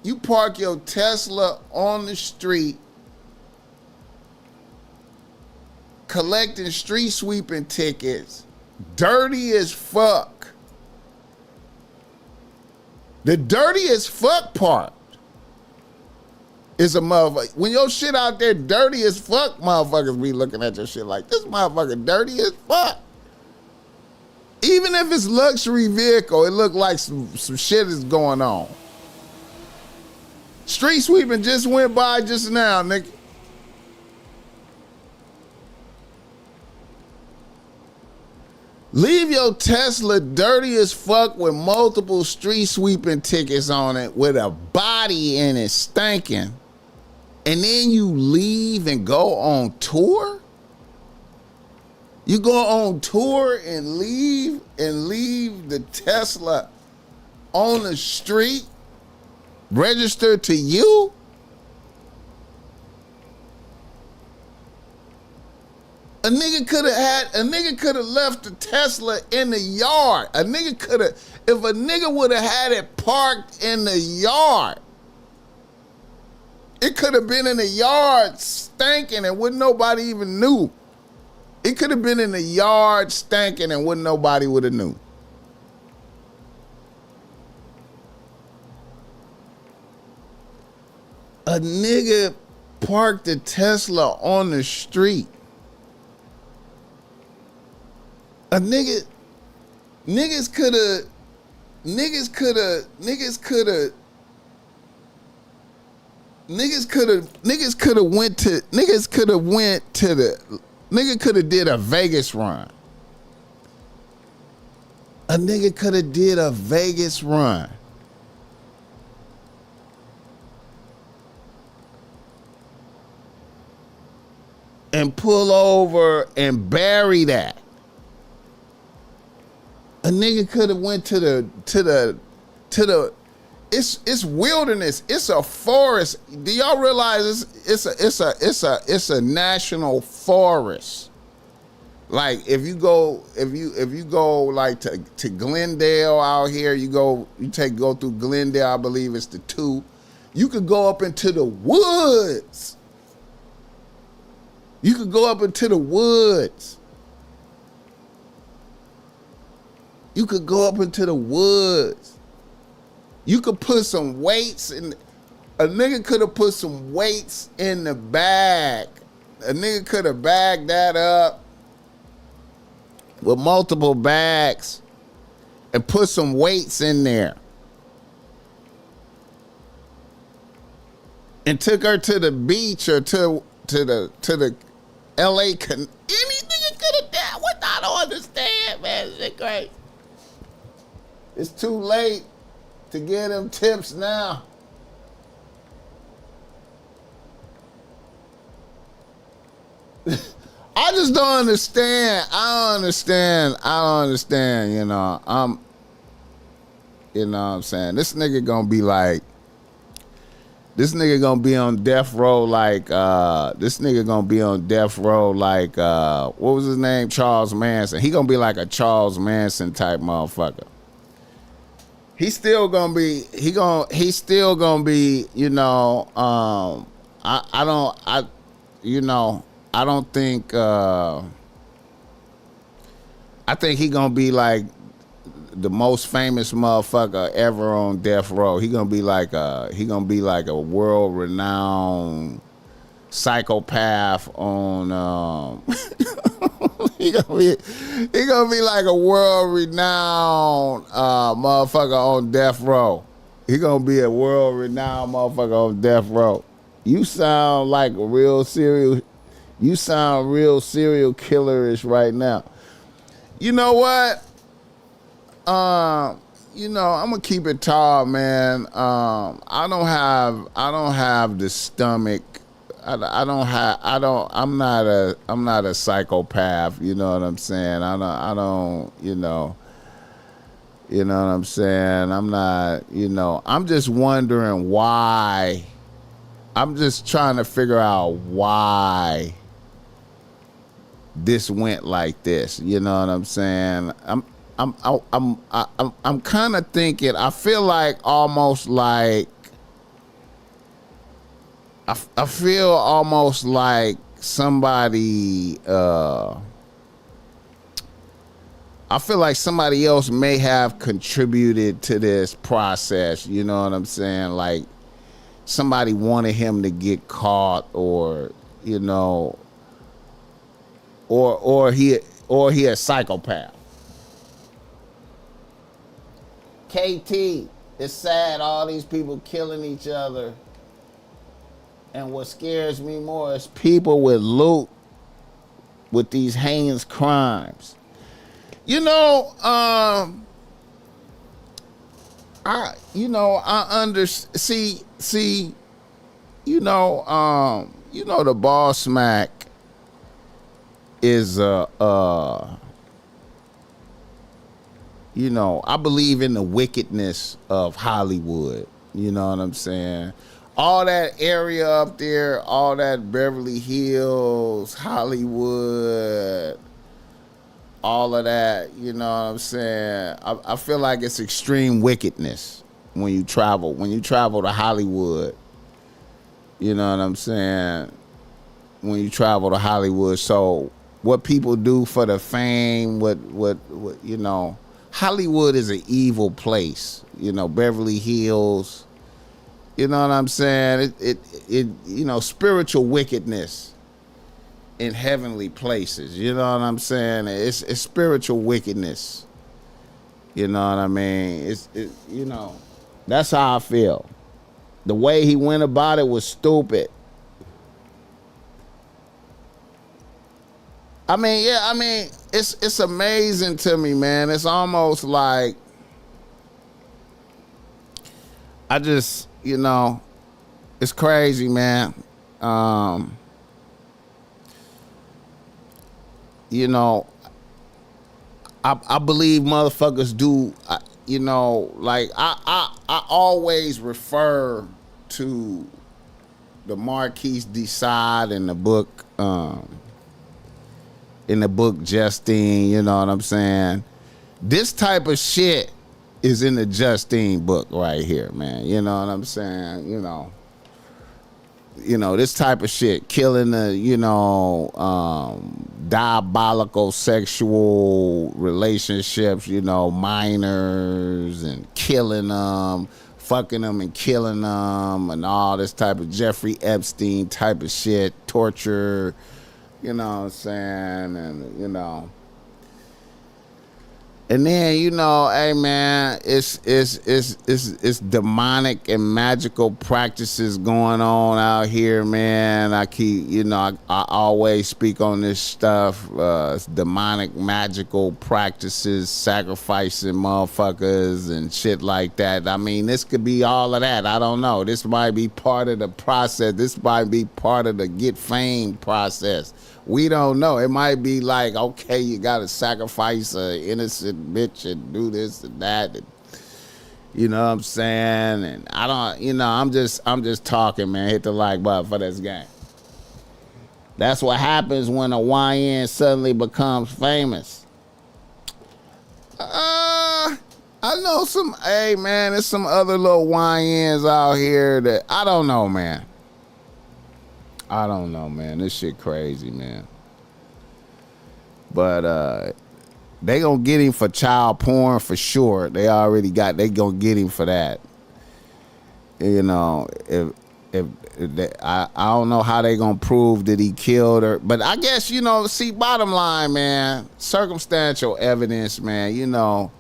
you park your Tesla on the street, collecting street sweeping tickets, dirty as fuck. The dirty as fuck part is a motherfucker. When your shit out there dirty as fuck, motherfuckers be looking at your shit like, this motherfucker dirty as fuck. Even if it's luxury vehicle, it look like some shit is going on. Street sweeping just went by just now, nigga. Leave your Tesla dirty as fuck with multiple street sweeping tickets on it with a body in it stinking, and then you leave and go on tour? You go on tour and leave the Tesla on the street registered to you? A nigga could have left the Tesla in the yard. If a nigga would have had it parked in the yard, it could have been in the yard stinking and wouldn't nobody even knew. It could have been in the yard stinking and wouldn't nobody would have knew. A nigga parked the Tesla on the street. Niggas could have did a Vegas run. A nigga could have did a Vegas run. And pull over and bury that. A nigga could have went to the it's wilderness. It's a forest. Do y'all realize it's a national forest? Like if you go like to Glendale out here, you go through Glendale, I believe it's the 2. You could go up into the woods. You could go up into the woods. You could go up into the woods. You could put some weights in. A nigga could have put some weights in the bag. A nigga could have bagged that up with multiple bags and put some weights in there. And took her to the beach or to the LA. Any nigga could have done. What I don't understand, man. This shit great. It's too late to get them tips now. I just don't understand. I don't understand, you know. You know what I'm saying? This nigga gonna be on death row like, what was his name? Charles Manson. He gonna be like a Charles Manson type motherfucker. He's still gonna be, you know, I think he gonna be like the most famous motherfucker ever on death row. He gonna be like a world renowned psychopath on he gonna be like a world renowned motherfucker on death row. He gonna be a world renowned motherfucker on death row. You sound like a real serial killerish right now. You know what? I'm gonna keep it tall, man. I don't have the stomach. I'm not a psychopath. You know what I'm saying? I don't. You know what I'm saying? I'm not. I'm just wondering why. I'm just trying to figure out why this went like this. You know what I'm saying? I'm kind of thinking. I feel like almost like I feel almost like somebody. I feel like somebody else may have contributed to this process. You know what I'm saying? Like somebody wanted him to get caught, or or he a psychopath. KT, it's sad all these people killing each other. And what scares me more is people with loot with these heinous crimes. I see, the BossMack is I believe in the wickedness of Hollywood. You know what I'm saying? All that area up there, all that Beverly Hills, Hollywood, all of that, you know what I'm saying? I feel like it's extreme wickedness when you travel to Hollywood. You know what I'm saying? When you travel to Hollywood. So what people do for the fame, what Hollywood is an evil place. Beverly Hills. You know what I'm saying? It spiritual wickedness in heavenly places. You know what I'm saying? It's spiritual wickedness. You know what I mean? That's how I feel. The way he went about it was stupid. It's amazing to me, man. It's almost like I just, it's crazy, man. I believe motherfuckers do, I always refer to the Marquise de Sade in the book, Justine, you know what I'm saying? This type of shit is in the Justine book right here, man. You know what I'm saying? This type of shit, killing the, diabolical sexual relationships, minors, and killing them, fucking them and killing them, and all this type of Jeffrey Epstein type of shit, torture, you know what I'm saying, and, and then, hey man, it's demonic and magical practices going on out here, man. I keep, I always speak on this stuff. It's demonic, magical practices, sacrificing motherfuckers and shit like that. This could be all of that. I don't know. This might be part of the process. This might be part of the get fame process. We don't know. It might be like, okay, you gotta sacrifice an innocent bitch and do this and that. And, you know what I'm saying? And I don't, I'm just talking, man. Hit the like button for this game. That's what happens when a YN suddenly becomes famous. I know hey man, there's some other little YNs out here that I don't know, man. I don't know, man. This shit crazy, man. But They gonna get him for child porn for sure. They gonna get him for that. You know, if I don't know how they gonna prove that he killed her, but I guess, you know, see, bottom line, man, circumstantial evidence, man, you know,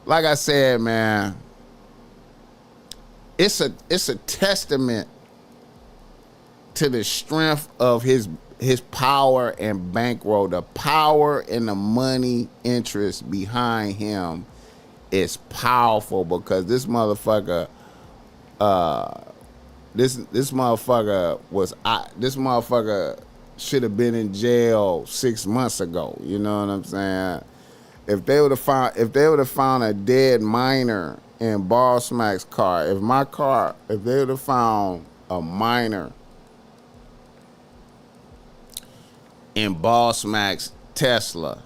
like I said, man, it's a testament to the strength of his power and bankroll. The power and the money interest behind him is powerful, because this motherfucker, this motherfucker should have been in jail 6 months ago. You know what I'm saying? If they would have found a dead minor in BossMack's car, if they would have found a minor in BossMack's Tesla,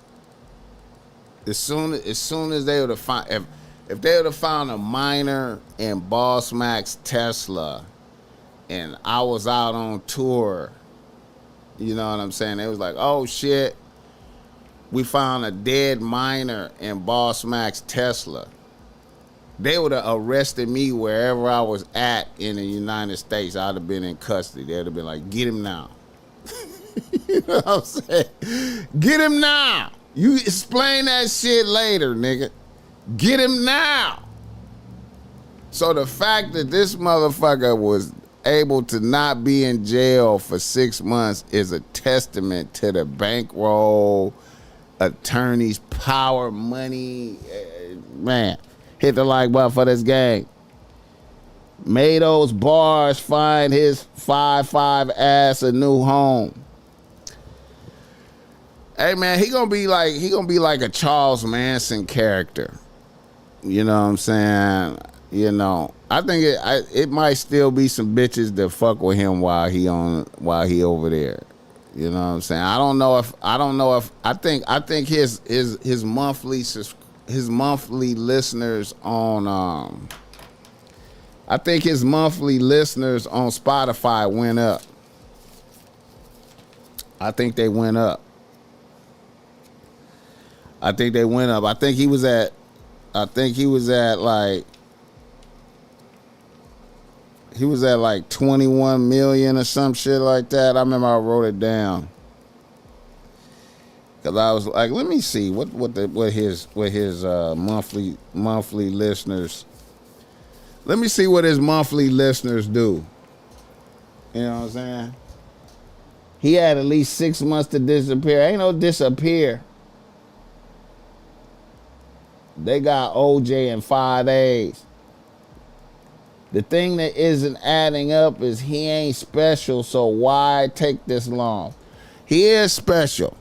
as soon as they would have found, if they would have found a minor in BossMack's Tesla, and I was out on tour, you know what I'm saying? They was like, oh shit, we found a dead minor in BossMack's Tesla. They would have arrested me wherever I was at in the United States. I'd have been in custody. They'd have been like, get him now. You know what I'm saying? Get him now. You explain that shit later, nigga. Get him now. So the fact that this motherfucker was able to not be in jail for 6 months is a testament to the bankroll, attorneys, power, money. Man, hit the like button for this game. May those bars find his 5'5" ass a new home. Hey man, he gonna be like a Charles Manson character. You know what I'm saying? You know, I think it might still be some bitches that fuck with him while he over there. You know what I'm saying? I don't know if I think his monthly listeners on I think his monthly listeners on Spotify went up. I think they went up. I think he was at like 21 million or some shit like that. I remember I wrote it down, cause I was like, let me see what his monthly listeners. Let me see what his monthly listeners do. You know what I'm saying? He had at least 6 months to disappear. Ain't no disappear. They got OJ in 5 days. The thing that isn't adding up is he ain't special, so why take this long? He is special.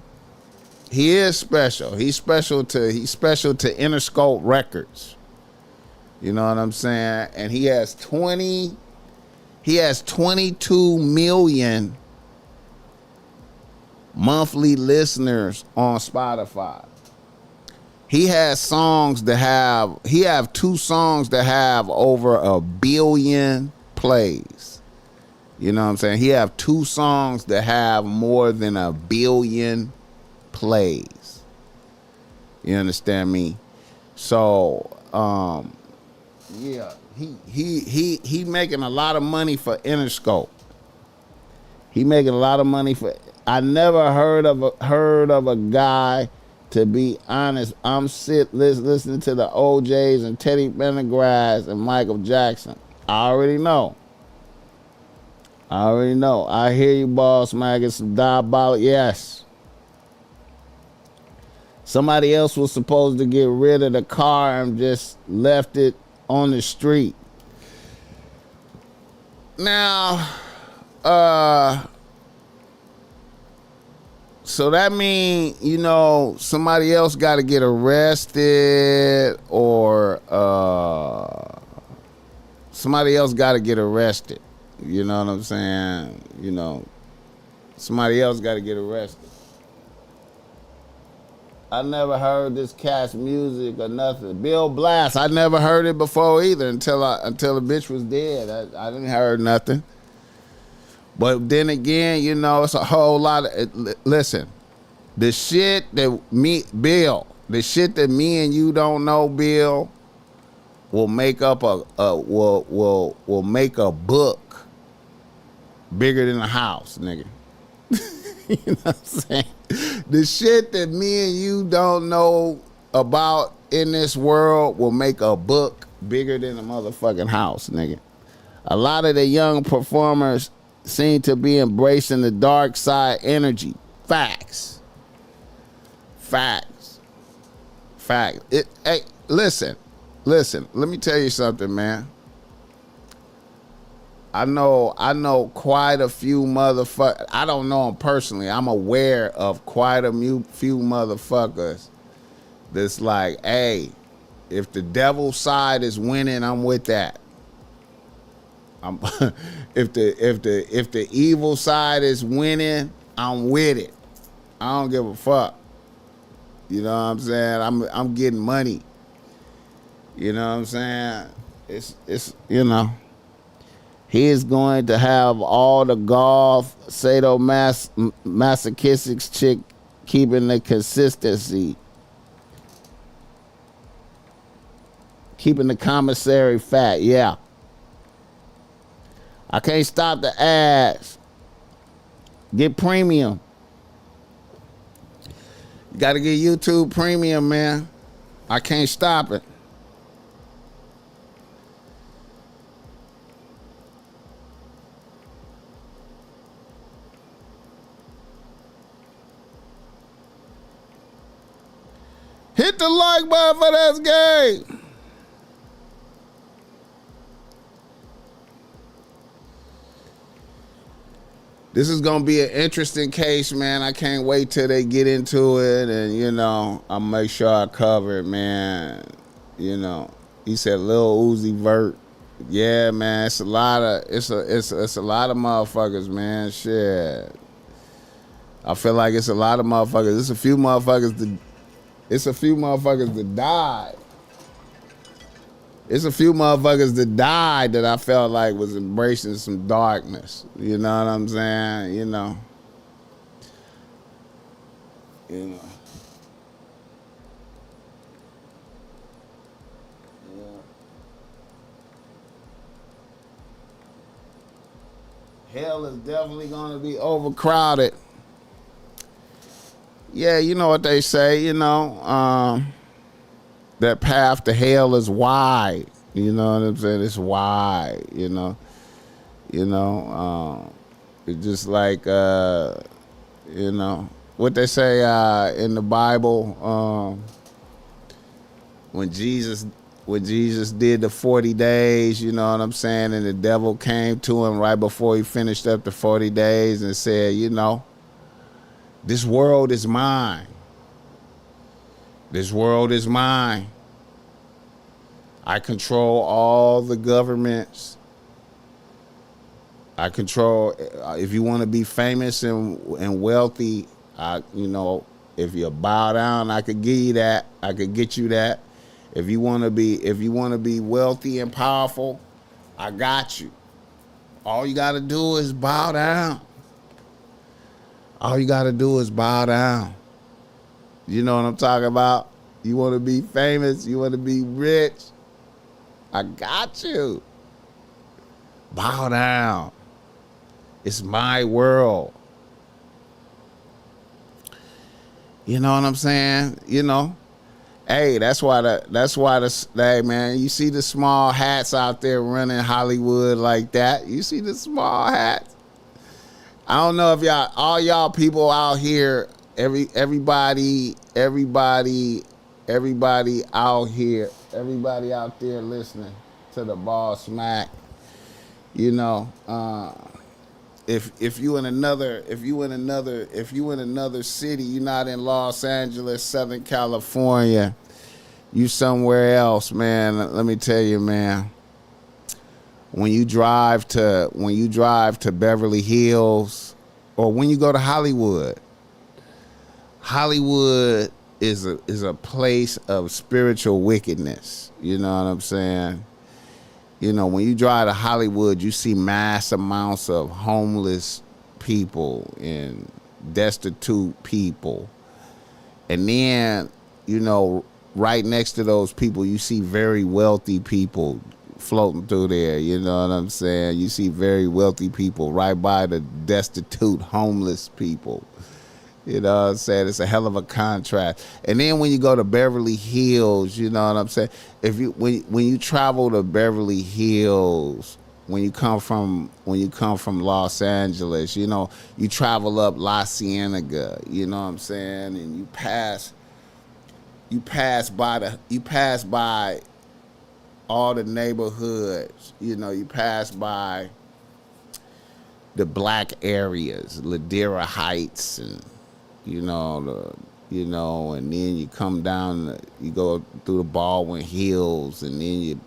He's special to Interscope Records. You know what I'm saying? And he has 22 million monthly listeners on Spotify. He have 2 songs that have over 1 billion plays. You know what I'm saying? He have 2 songs that have more than 1 billion plays. You understand me? So, yeah, he making a lot of money for Interscope. He making a lot of money for. I never heard of a guy. To be honest, I'm listening to the OJs and Teddy Pendergrass and Michael Jackson. I already know. I hear you, BossMack. It's some diabolical. Yes. Somebody else was supposed to get rid of the car and just left it on the street. Now, so that means, you know, somebody else got to get arrested, or somebody else got to get arrested. You know what I'm saying? You know, somebody else got to get arrested. I never heard this cat's music or nothing. Bill Blast, I never heard it before either until the bitch was dead. I didn't heard nothing. But then again, you know, it's a whole lot of. Listen, the shit that Bill, The shit that me and you don't know, Bill, will make up will make a book bigger than a house, nigga. You know what I'm saying? The shit that me and you don't know about in this world will make a book bigger than a motherfucking house, nigga. A lot of the young performers seem to be embracing the dark side energy. Facts. Facts. Facts. Hey, listen. Let me tell you something, man. I know quite a few motherfuckers. I don't know them personally. I'm aware of quite a few motherfuckers that's like, hey, if the devil's side is winning, I'm with that. If the evil side is winning, I'm with it. I don't give a fuck. You know what I'm saying? I'm getting money. You know what I'm saying? It's you know. He is going to have all the golf, sadomasochistic chick keeping the consistency. Keeping the commissary fat, yeah. I can't stop the ads. Get premium. You got to get YouTube premium, man. I can't stop it. Hit the like button for That's Gay. This is going to be an interesting case, man. I can't wait till they get into it. And, you know, I'll make sure I cover it, man. You know, he said Lil Uzi Vert. Yeah, man, it's a lot of motherfuckers, man. Shit. I feel like it's a lot of motherfuckers. It's a few motherfuckers that died. It's a few motherfuckers that died that I felt like was embracing some darkness. You know what I'm saying? You know. Yeah. Hell is definitely going to be overcrowded. Yeah, you know what they say, you know. That path to hell is wide. You know what I'm saying? It's wide, you know. It's just like, you know, what they say in the Bible, when Jesus did the 40 days, you know what I'm saying, and the devil came to him right before he finished up the 40 days and said, you know, this world is mine. This world is mine. I control all the governments. I control, if you want to be famous and wealthy, you know, if you bow down, I could give you that. I could get you that. If you want to be wealthy and powerful, I got you. All you got to do is bow down. All you got to do is bow down. You know what I'm talking about? You want to be famous? You want to be rich? I got you. Bow down. It's my world. You know what I'm saying? You know. Hey, that's why hey man, you see the small hats out there running Hollywood like that. You see the small hats. I don't know if all y'all people out here, everybody out here, everybody out there listening to the BossMack, you know, if you in another city, you're not in Los Angeles, Southern California, you somewhere else, man. Let me tell you, man. When you drive to Beverly Hills, or when you go to Hollywood is a place of spiritual wickedness. You know what I'm saying? You know, when you drive to Hollywood, you see mass amounts of homeless people and destitute people. And then, you know, right next to those people, you see very wealthy people floating through there. You know what I'm saying? You see very wealthy people right by the destitute, homeless people. You know what I'm saying? It's a hell of a contrast. And then when you go to Beverly Hills, you know what I'm saying? If you when you travel to Beverly Hills, when you come from Los Angeles, you know, you travel up La Cienega, you know what I'm saying? And you pass by all the neighborhoods, you know, you pass by the black areas, Ladera Heights, and and then you come down, you go through the Baldwin Hills, and then you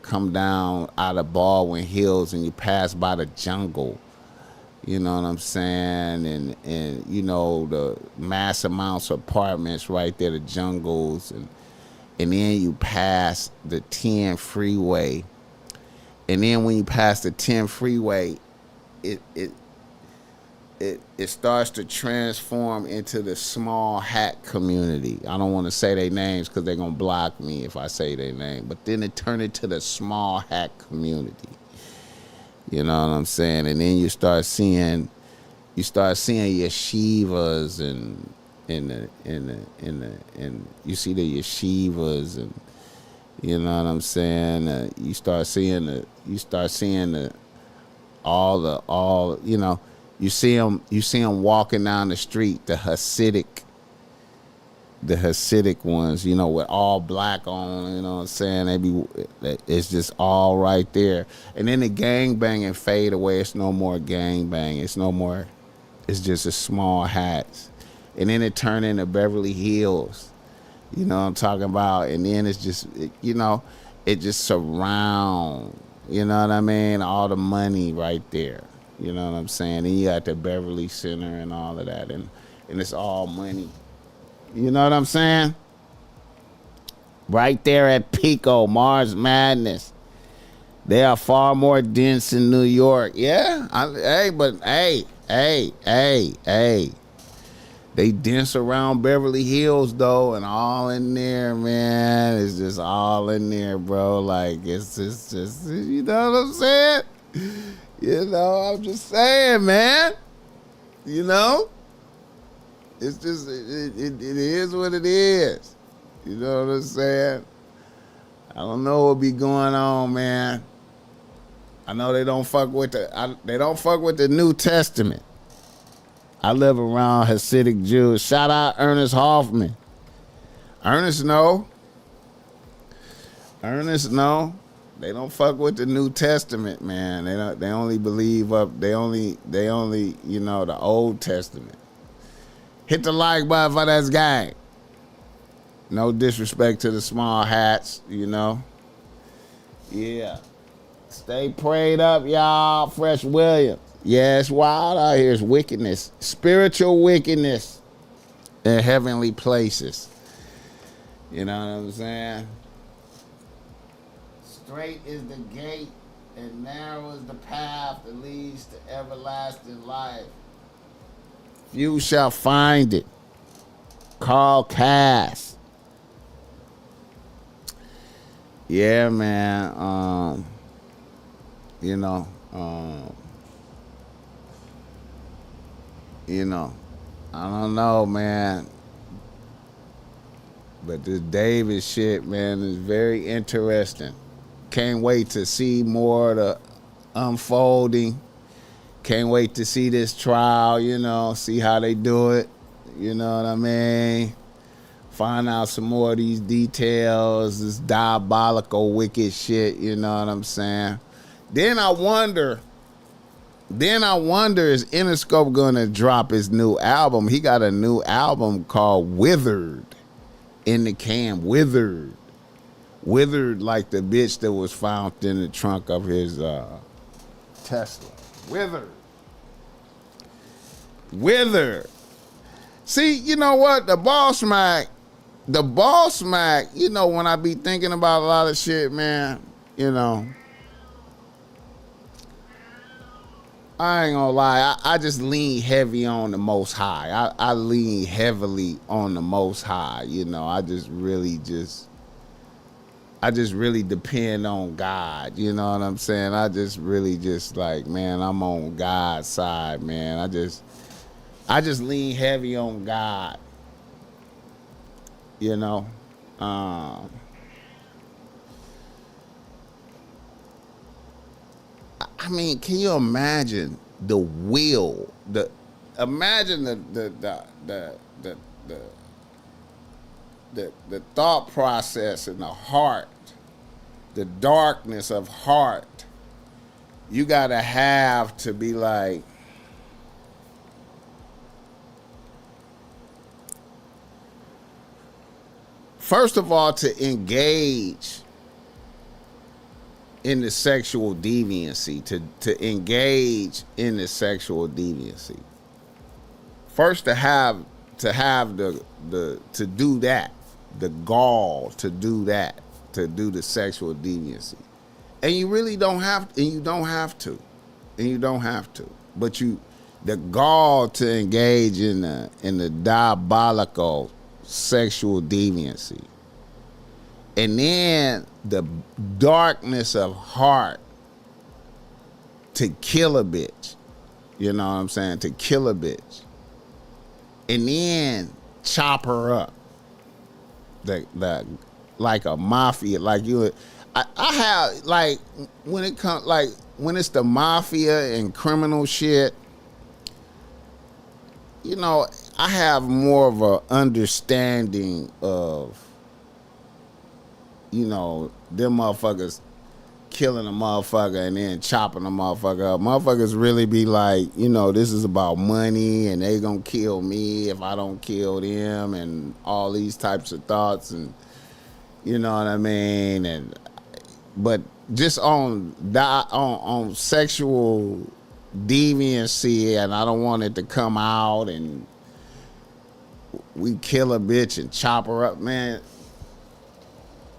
come down out of Baldwin Hills and you pass by the jungle. You know what I'm saying? And you know, the mass amounts of apartments right there, the jungles, and then you pass the 10 freeway. And then when you pass the 10 freeway, it starts to transform into the small hat community. I don't want to say their names because they're going to block me if I say their name. But then it turned into the small hat community. You know what I'm saying? And then you start seeing yeshivas and you see the yeshivas, and you know what I'm saying? You start seeing all you know. You see them walking down the street, the Hasidic ones, you know, with all black on, you know what I'm saying? It's just all right there. And then the gang banging fade away. It's no more gang banging. It's just a small hats. And then it turned into Beverly Hills. You know what I'm talking about? And then it's just, it just surround, you know what I mean? All the money right there. You know what I'm saying? And you got the Beverly Center and all of that. And it's all money. You know what I'm saying? Right there at Pico, Mars Madness. They are far more dense in New York. Yeah? Hey. They dense around Beverly Hills, though, and all in there, man. It's just all in there, bro. Like, it's just you know what I'm saying? You know, I'm just saying, man. You know? It's just, it is what it is. You know what I'm saying? I don't know what be going on, man. I know they don't fuck with the New Testament. I live around Hasidic Jews. Shout out Ernest Hoffman. Ernest know. They don't fuck with the New Testament, man. They only believe they only, the Old Testament. Hit the like button for that gang. No disrespect to the small hats, you know. Yeah. Stay prayed up, y'all. Fresh Williams. Yeah, it's wild out here. It's wickedness. Spiritual wickedness in heavenly places. You know what I'm saying? Straight is the gate and narrow is the path that leads to everlasting life. Few shall find it. Carl Cass. Yeah, man. I don't know, man. But this David shit, man, is very interesting. Can't wait to see more of the unfolding. Can't wait to see this trial, see how they do it. You know what I mean? Find out some more of these details, this diabolical, wicked shit, you know what I'm saying? Then I wonder, is Interscope gonna drop his new album? He got a new album called Withered in the can. Withered like the bitch that was found in the trunk of his Tesla. Withered. See, you know what? The BossMack, when I be thinking about a lot of shit, man, I ain't gonna lie. I just lean heavy on the Most High. I lean heavily on the Most High. You know, I just really depend on God. You know what I'm saying? I just really just like, man, I'm on God's side, man. I just lean heavy on God. You know, um, I mean, can you imagine the will? Imagine the the thought process in the heart, the darkness of heart. You gotta have to be like, first of all, to engage in the sexual deviancy, to engage in the sexual deviancy. First, to have to do that, the gall to do that, to do the sexual deviancy, and you really don't have, and you don't have to, and you don't have to, but the gall to engage in the diabolical sexual deviancy, and then the darkness of heart to kill a bitch. You know what I'm saying? To kill a bitch. And then chop her up. Like a mafia. Like I have, like, when it comes, like, when it's the mafia and criminal shit, you know, I have more of a understanding of, you know, them motherfuckers killing a motherfucker and then chopping a motherfucker up. Motherfuckers really be like, you know, this is about money and they gonna kill me if I don't kill them, and all these types of thoughts, and you know what I mean. And but just on sexual deviancy, and I don't want it to come out, and we kill a bitch and chop her up, man.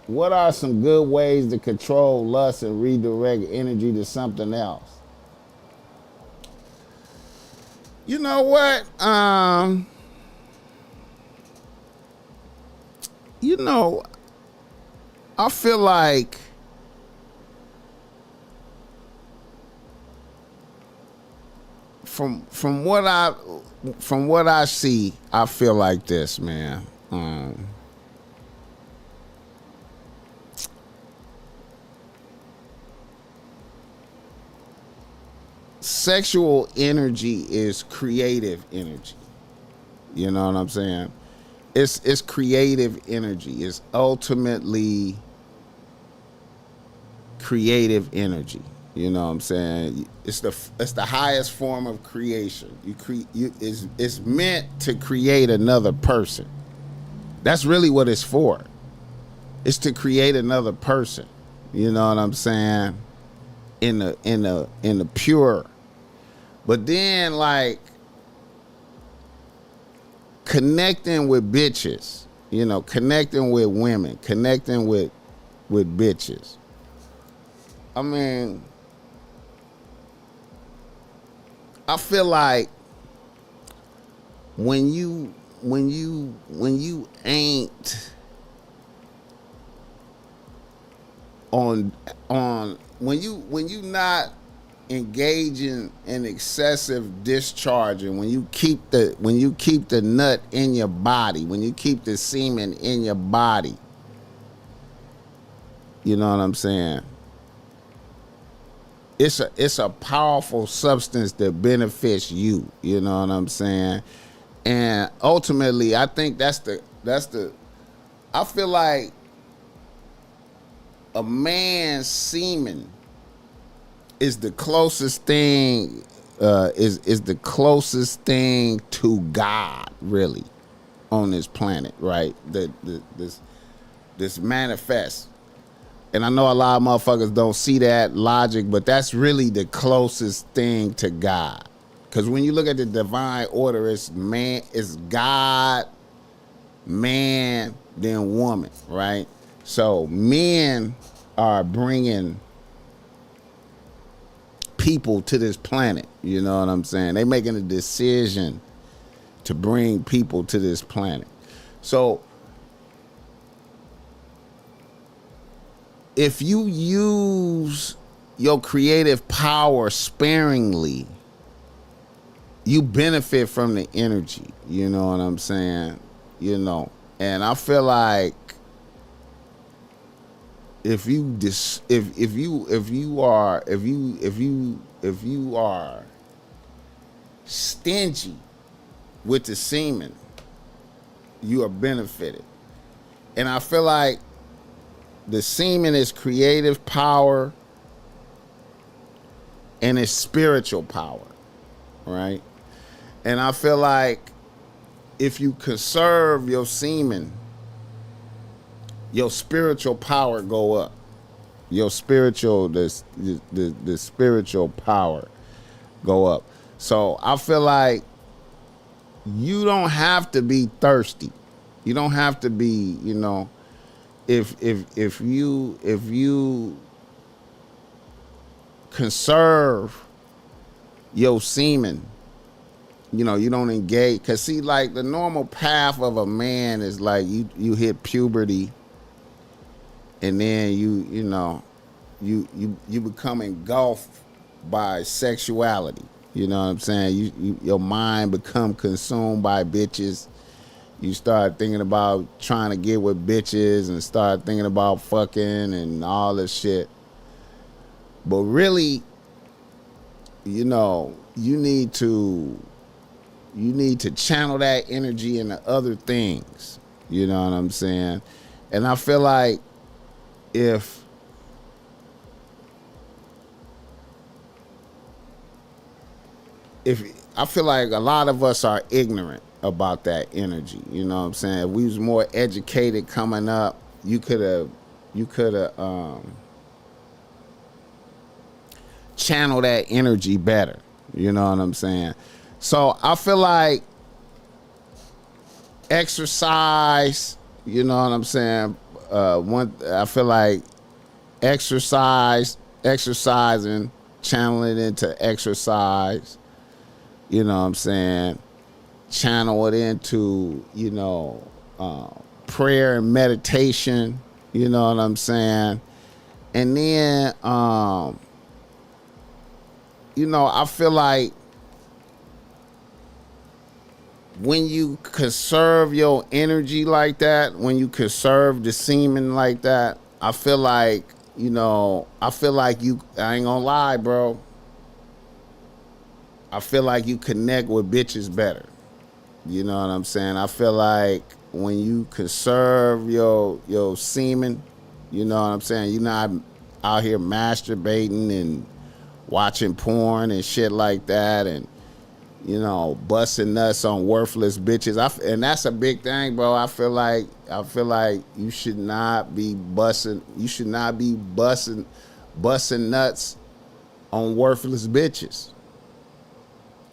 What are some good ways to control lust and redirect energy to something else? You know what? You know, I feel like from what I see, I feel like this, man. Sexual energy is creative energy. You know what I'm saying? It's creative energy. It's ultimately creative energy. You know what I'm saying? It's the highest form of creation. It's meant to create another person. That's really what it's for. It's to create another person. You know what I'm saying? In the pure. But then, like, connecting with bitches, you know, connecting with women, connecting with bitches. I mean, I feel like when you ain't on when you not engaging in excessive discharging, when you keep the nut in your body, when you keep the semen in your body, you know what I'm saying? It's a powerful substance that benefits you, you know what I'm saying? And ultimately, I think that's the I feel like a man's semen is the closest thing is the closest thing to God, really, on this planet, right? This manifest. And I know a lot of motherfuckers don't see that logic, but that's really the closest thing to God. Because when you look at the divine order, it's God, man, then woman, right? So men are bringing people to this planet. You know what I'm saying? They making a decision to bring people to this planet. So if you use your creative power sparingly, you benefit from the energy. You know what I'm saying? You know, and I feel like if you are stingy with the semen, you are benefited. And I feel like the semen is creative power and it's spiritual power, right? And I feel like if you conserve your semen, your spiritual power go up. Your spiritual, the spiritual power go up. So I feel like you don't have to be thirsty. You don't have to be, you know, if you conserve your semen, you know, you don't engage. Cause see, like the normal path of a man is like you hit puberty, and then you become engulfed by sexuality. You know what I'm saying? Your mind become consumed by bitches. You start thinking about trying to get with bitches and start thinking about fucking and all this shit. But really, you know, you need to channel that energy into other things. You know what I'm saying? And I feel like if I feel like a lot of us are ignorant about that energy. You know what I'm saying? If we was more educated coming up, you could have channeled that energy better. You know what I'm saying? So I feel like exercise, you know what I'm saying? I feel like exercising, channeling into exercise, you know what I'm saying? Channel it into, you know, prayer and meditation, you know what I'm saying? And then, you know, I feel like when you conserve your energy like that, when you conserve the semen like that, I feel like, you know, I ain't gonna lie, bro. I feel like you connect with bitches better. You know what I'm saying? I feel like when you conserve your semen, you know what I'm saying? You're not out here masturbating and watching porn and shit like that, and you know, busting nuts on worthless bitches. And that's a big thing, bro. I feel like you should not be busting nuts on worthless bitches.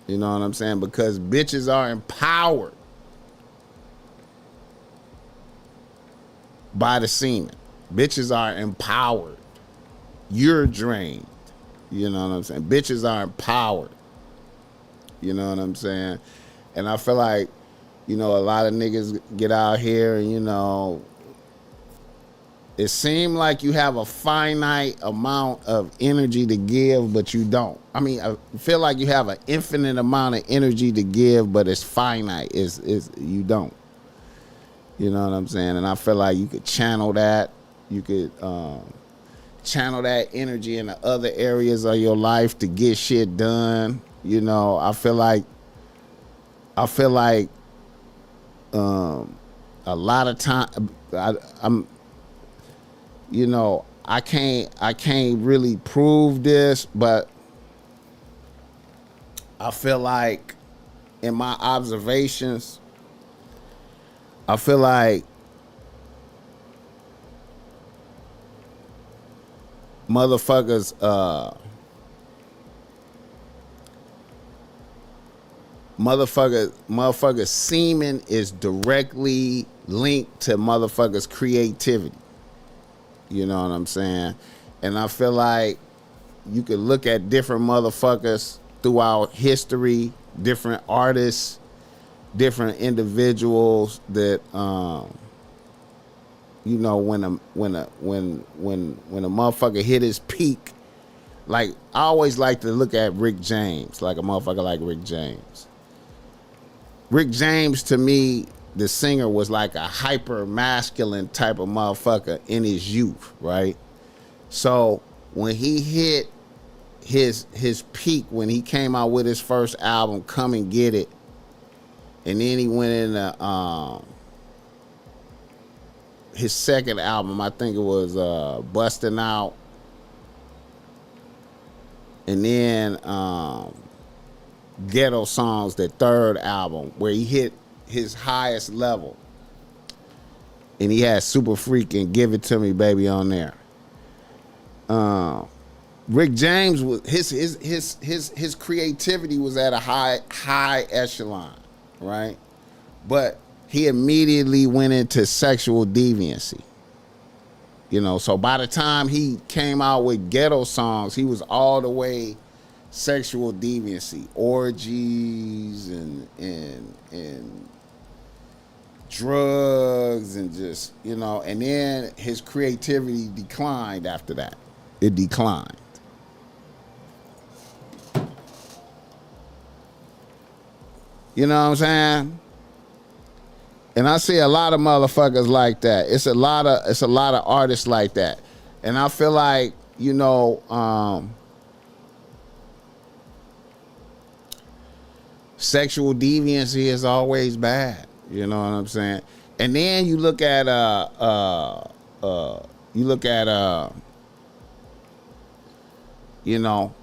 You know what I'm saying? Because bitches are empowered by the semen. Bitches are empowered. You're drained. You know what I'm saying? Bitches are empowered. You know what I'm saying? And I feel like, you know, a lot of niggas get out here and, you know, it seems like you have a finite amount of energy to give, but you don't. I mean, I feel like you have an infinite amount of energy to give, but it's finite. It's you don't. You know what I'm saying? And I feel like you could channel that. You could channel that energy into other areas of your life to get shit done. You know, I feel like a lot of time I'm you know, I can't really prove this, but I feel like in my observations, I feel like motherfuckers semen is directly linked to motherfuckers creativity. You know what I'm saying? And I feel like, you could look at different motherfuckers throughout history, different artists, different individuals that you know, when a motherfucker hit his peak. Like, I always like to look at Rick James, like a motherfucker like Rick James. Rick James, to me, the singer, was like a hyper masculine type of motherfucker in his youth, right? So when he hit his peak, when he came out with his first album, Come and Get It, and then he went into his second album, I think it was Bustin' Out, and then Ghetto Songs, the third album, where he hit his highest level, and he had Super Freak and Give It To Me Baby on there. Rick James was his creativity was at a high echelon, right? But he immediately went into sexual deviancy. You know, so by the time he came out with Ghetto Songs, he was all the way sexual deviancy, orgies and drugs, and just, you know, and then his creativity declined after that. It declined. You know what I'm saying? And I see a lot of motherfuckers like that. It's a lot of artists like that. And I feel like, you know, sexual deviancy is always bad. You know what I'm saying? And then you look at you know,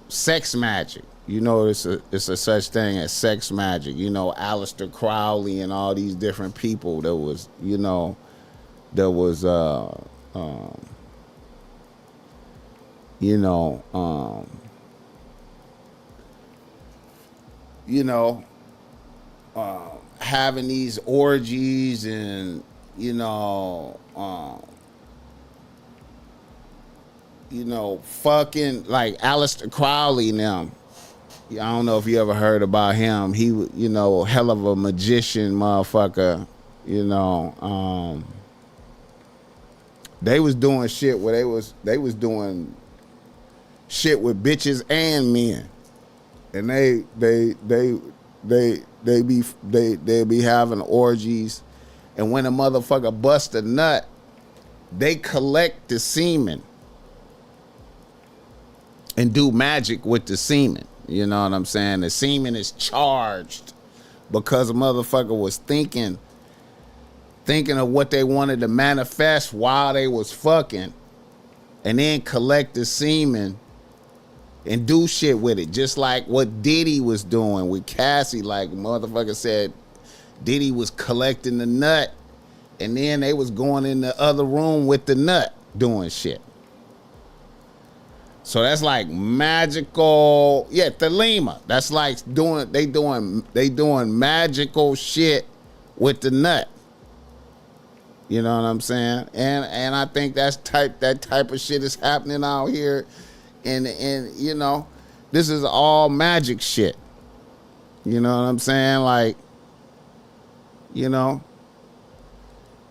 sex magic. You know, it's a such thing as sex magic. You know, Aleister Crowley and all these different people. There was, you know, you know, having these orgies and, you know, fucking, like Aleister Crowley now. I don't know if you ever heard about him. He, you know, hell of a magician motherfucker. You know, they was doing shit where they was doing shit with bitches and men, and they be having orgies, and when a motherfucker bust a nut, they collect the semen and do magic with the semen. You know what I'm saying? The semen is charged because a motherfucker was thinking of what they wanted to manifest while they was fucking, and then collect the semen and do shit with it. Just like what Diddy was doing with Cassie. Like, motherfucker said Diddy was collecting the nut, and then they was going in the other room with the nut doing shit. So that's like magical, yeah, Thelema. That's like they doing magical shit with the nut. You know what I'm saying? And I think that type of shit is happening out here, and you know, this is all magic shit. You know what I'm saying? Like, you know,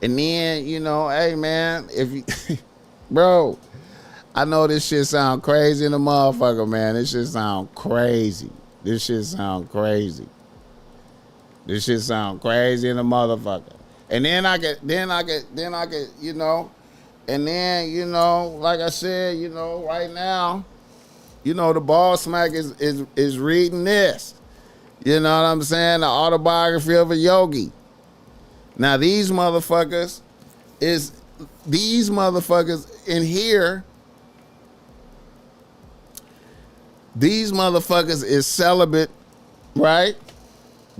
and then, you know, hey man, if you, bro. I know this shit sound crazy in the motherfucker, man. This shit sound crazy. This shit sound crazy in the motherfucker. And then I could, you know, and then, you know, like I said, you know, right now, you know, the BossMack is reading this. You know what I'm saying? The autobiography of a yogi. Now these motherfuckers in here. These motherfuckers is celibate, right?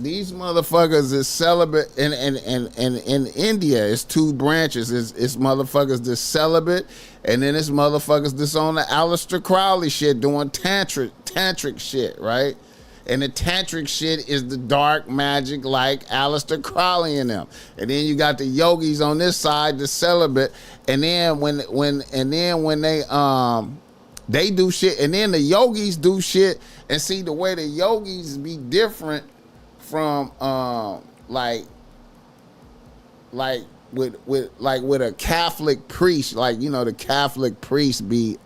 These motherfuckers is celibate. And in India, it's two branches. It's motherfuckers that's celibate, and then it's motherfuckers that's on the Aleister Crowley shit doing tantric shit, right? And the tantric shit is the dark magic like Aleister Crowley and them. And then you got the yogis on this side, the celibate. And then when they They do shit, and then the yogis do shit. And see, the way the yogis be different from like with a Catholic priest, like, you know, the Catholic priest be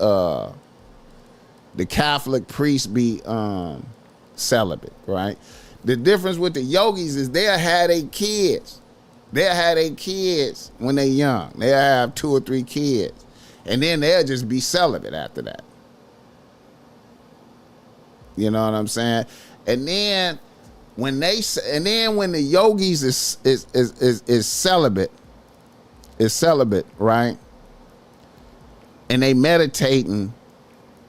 celibate, right? The difference with the yogis is they'll have their kids. They'll have their kids when they young. They'll have 2 or 3 kids. And then they'll just be celibate after that. You know what I'm saying? And then when the yogis is celibate, right? And they meditating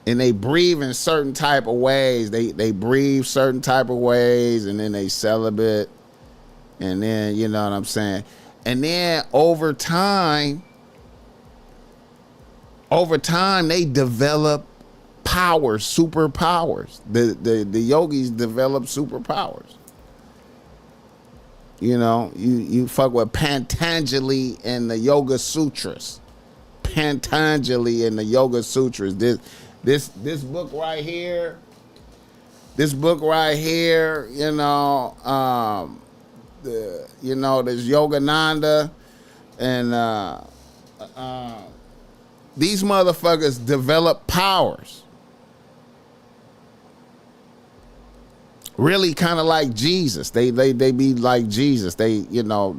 and they breathe in certain type of ways. They breathe certain type of ways, and then they celibate. And then, you know what I'm saying? And then over time they develop powers, superpowers. The yogis develop superpowers. You know, you fuck with Patanjali and the Yoga Sutras. Patanjali and the Yoga Sutras. This book right here. This book right here, you know, there's Yogananda, and these motherfuckers develop powers. Really kind of like Jesus. They be like Jesus. They know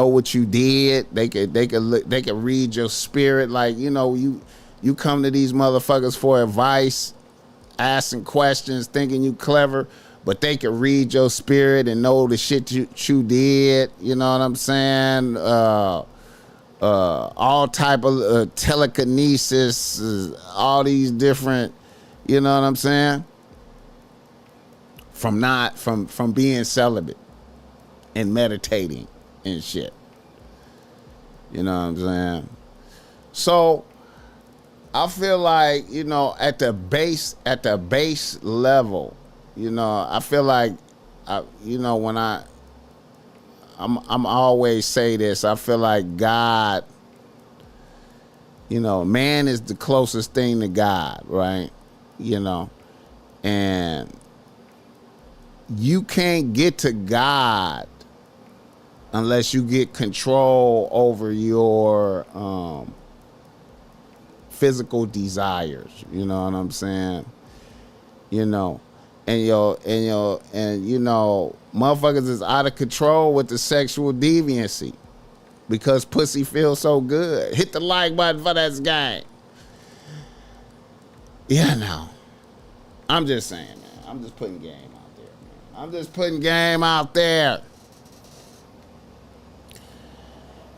what you did. They can read your spirit. Like, you know, you come to these motherfuckers for advice, asking questions, thinking you clever, but they can read your spirit and know the shit you did. You know what I'm saying? All type of telekinesis, all these different. You know what I'm saying? From being celibate and meditating and shit. You know what I'm saying? So I feel like, you know, at the base level, you know, I feel like, when I'm always say this, I feel like God, you know, man is the closest thing to God, right? You know, and you can't get to God unless you get control over your physical desires. You know what I'm saying? You know, and you know, motherfuckers is out of control with the sexual deviancy because pussy feels so good. Hit the like button for that guy. Yeah, no. I'm just saying, man. I'm just putting game out there, man. I'm just putting game out there.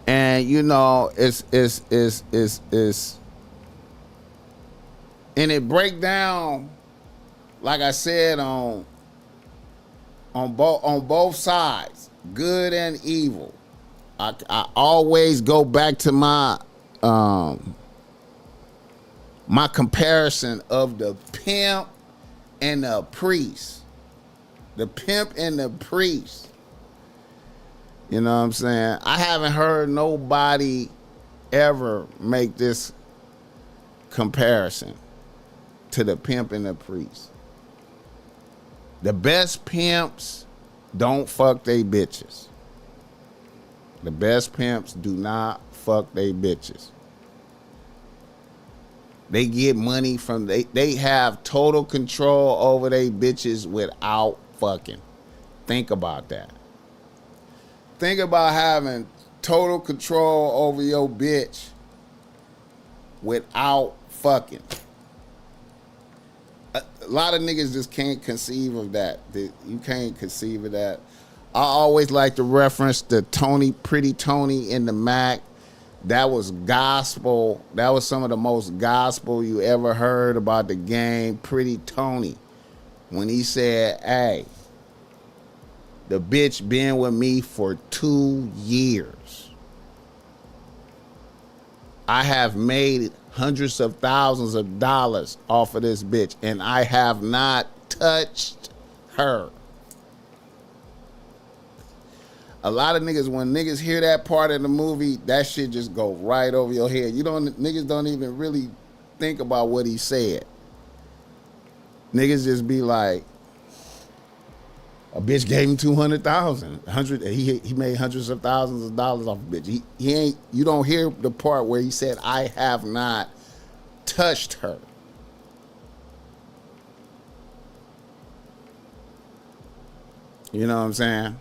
And you know, it's and it break down, like I said, on both sides, good and evil. I always go back to my my comparison of the pimp and the priest. The pimp and the priest. You know what I'm saying? I haven't heard nobody ever make this comparison to the pimp and the priest. The best pimps don't fuck they bitches. The best pimps do not fuck they bitches. They get money from, they have total control over they bitches without fucking. Think about that. Think about having total control over your bitch without fucking. A lot of niggas just can't conceive of that. You can't conceive of that. I always like to reference the Pretty Tony in the Mac. That was gospel. That was some of the most gospel you ever heard about the game. Pretty Tony. When he said, hey, the bitch been with me for 2 years. I have made hundreds of thousands of dollars off of this bitch, and I have not touched her. A lot of niggas, when niggas hear that part of the movie, that shit just go right over your head. Niggas don't even really think about what he said. Niggas just be like, a bitch gave him 200,000. He made hundreds of thousands of dollars off a bitch. He ain't. You don't hear the part where he said, "I have not touched her." You know what I'm saying?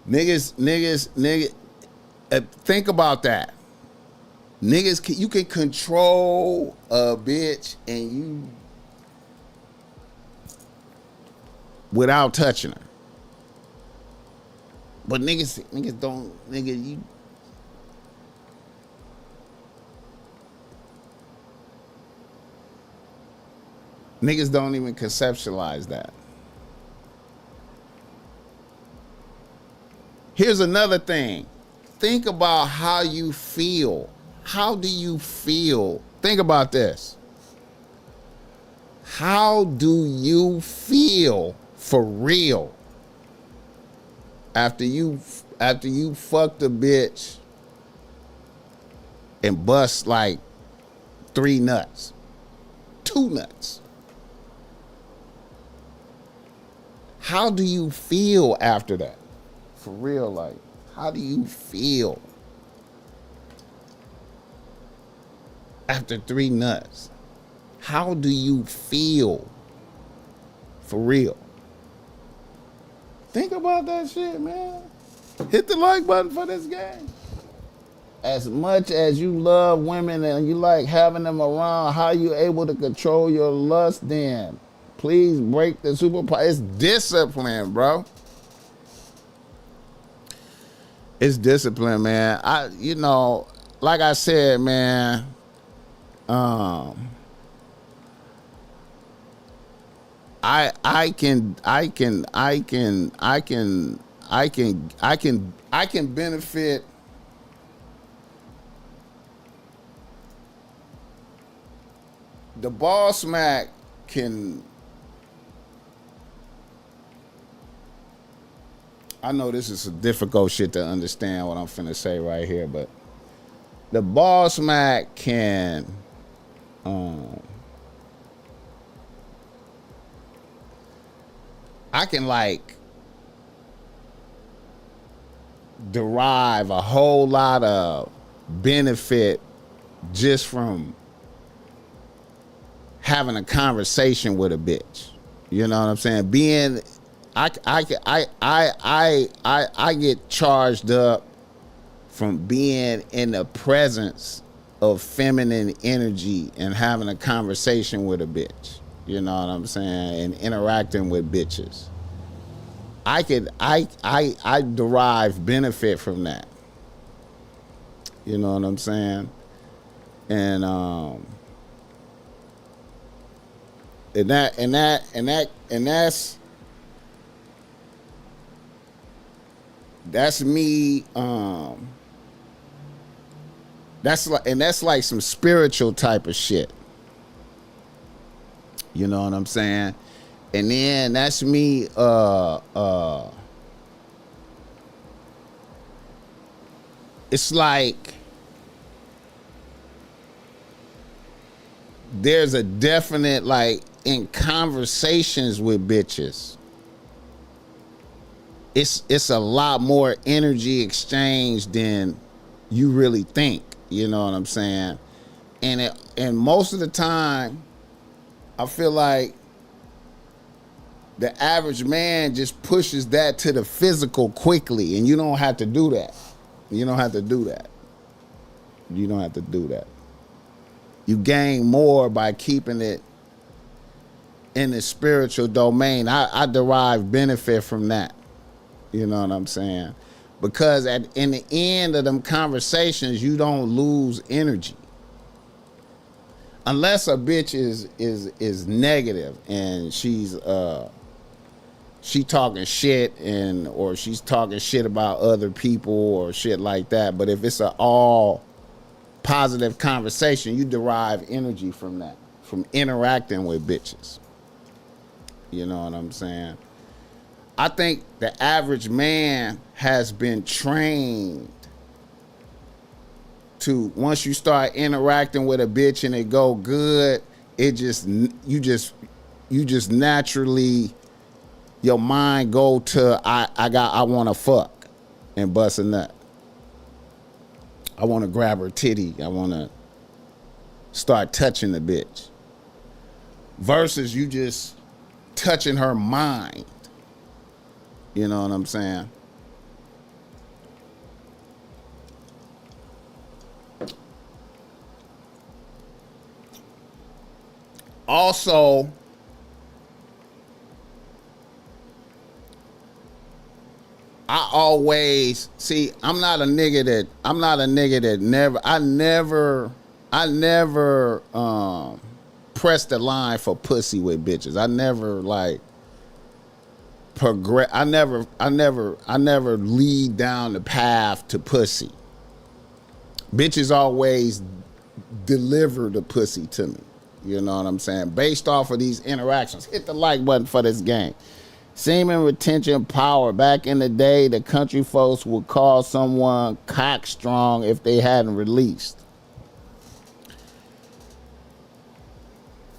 Niggas. Think about that. Niggas, you can control a bitch and you without touching her. But niggas don't, you. Niggas don't even conceptualize that. Here's another thing. Think about how you feel. How do you feel? Think about this. How do you feel for real after you fucked a bitch and bust like 3 nuts, 2 nuts? How do you feel after that? For real, like, how do you feel after 3 nuts? How do you feel for real? Think about that shit, man. Hit the like button for this game. As much as you love women and you like having them around, how you able to control your lust then? Please break the superpower. It's discipline, bro. It's discipline, man. Like I said, man, I can benefit the BossMack can. I know this is a difficult shit to understand what I'm finna say right here, but the BossMack can I can like derive a whole lot of benefit just from having a conversation with a bitch. You know what I'm saying? Being I get charged up from being in the presence of feminine energy and having a conversation with a bitch. You know what I'm saying? And interacting with bitches. I derive benefit from that. You know what I'm saying? And that's me. That's like some spiritual type of shit. You know what I'm saying? And then that's me. It's like there's a definite, like, in conversations with bitches, it's a lot more energy exchange than you really think. You know what I'm saying? And most of the time, I feel like the average man just pushes that to the physical quickly, and you don't have to do that. You don't have to do that. You don't have to do that. You gain more by keeping it in the spiritual domain. I derive benefit from that. You know what I'm saying? Because in the end of them conversations, you don't lose energy. Unless a bitch is negative and she talking shit or she's talking shit about other people or shit like that. But if it's an all positive conversation, you derive energy from that, from interacting with bitches. You know what I'm saying? I think the average man has been trained once you start interacting with a bitch and it go good, it just you just naturally your mind go to I want to fuck and bust a nut. I want to grab her titty. I want to start touching the bitch. Versus you just touching her mind. You know what I'm saying? Also, I always see. I'm not a nigga that never press the line for pussy with bitches. I never like progress. I never lead down the path to pussy. Bitches always deliver the pussy to me. You know what I'm saying? Based off of these interactions. Hit the like button for this game. Semen retention power. Back in the day, the country folks would call someone cock strong if they hadn't released.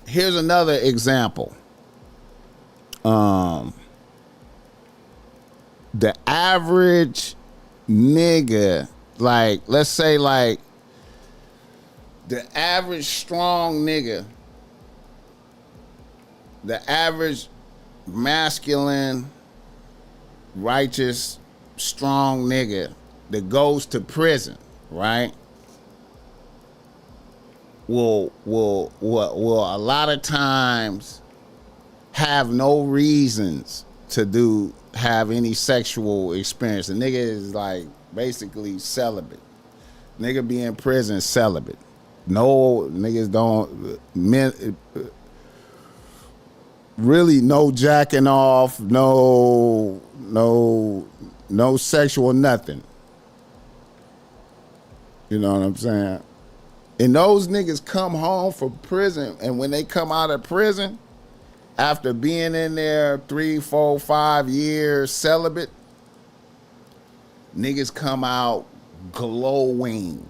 Here's another example. The average nigga, like, let's say like the average strong nigga, the average masculine, righteous, strong nigga that goes to prison, right? Will a lot of times have no reasons to have any sexual experience. The nigga is like basically celibate. Nigga be in prison celibate. No niggas don't really no jacking off, no sexual nothing. You know what I'm saying? And those niggas come home from prison, and when they come out of prison, after being in there 3, 4, 5 years celibate, niggas come out glowing.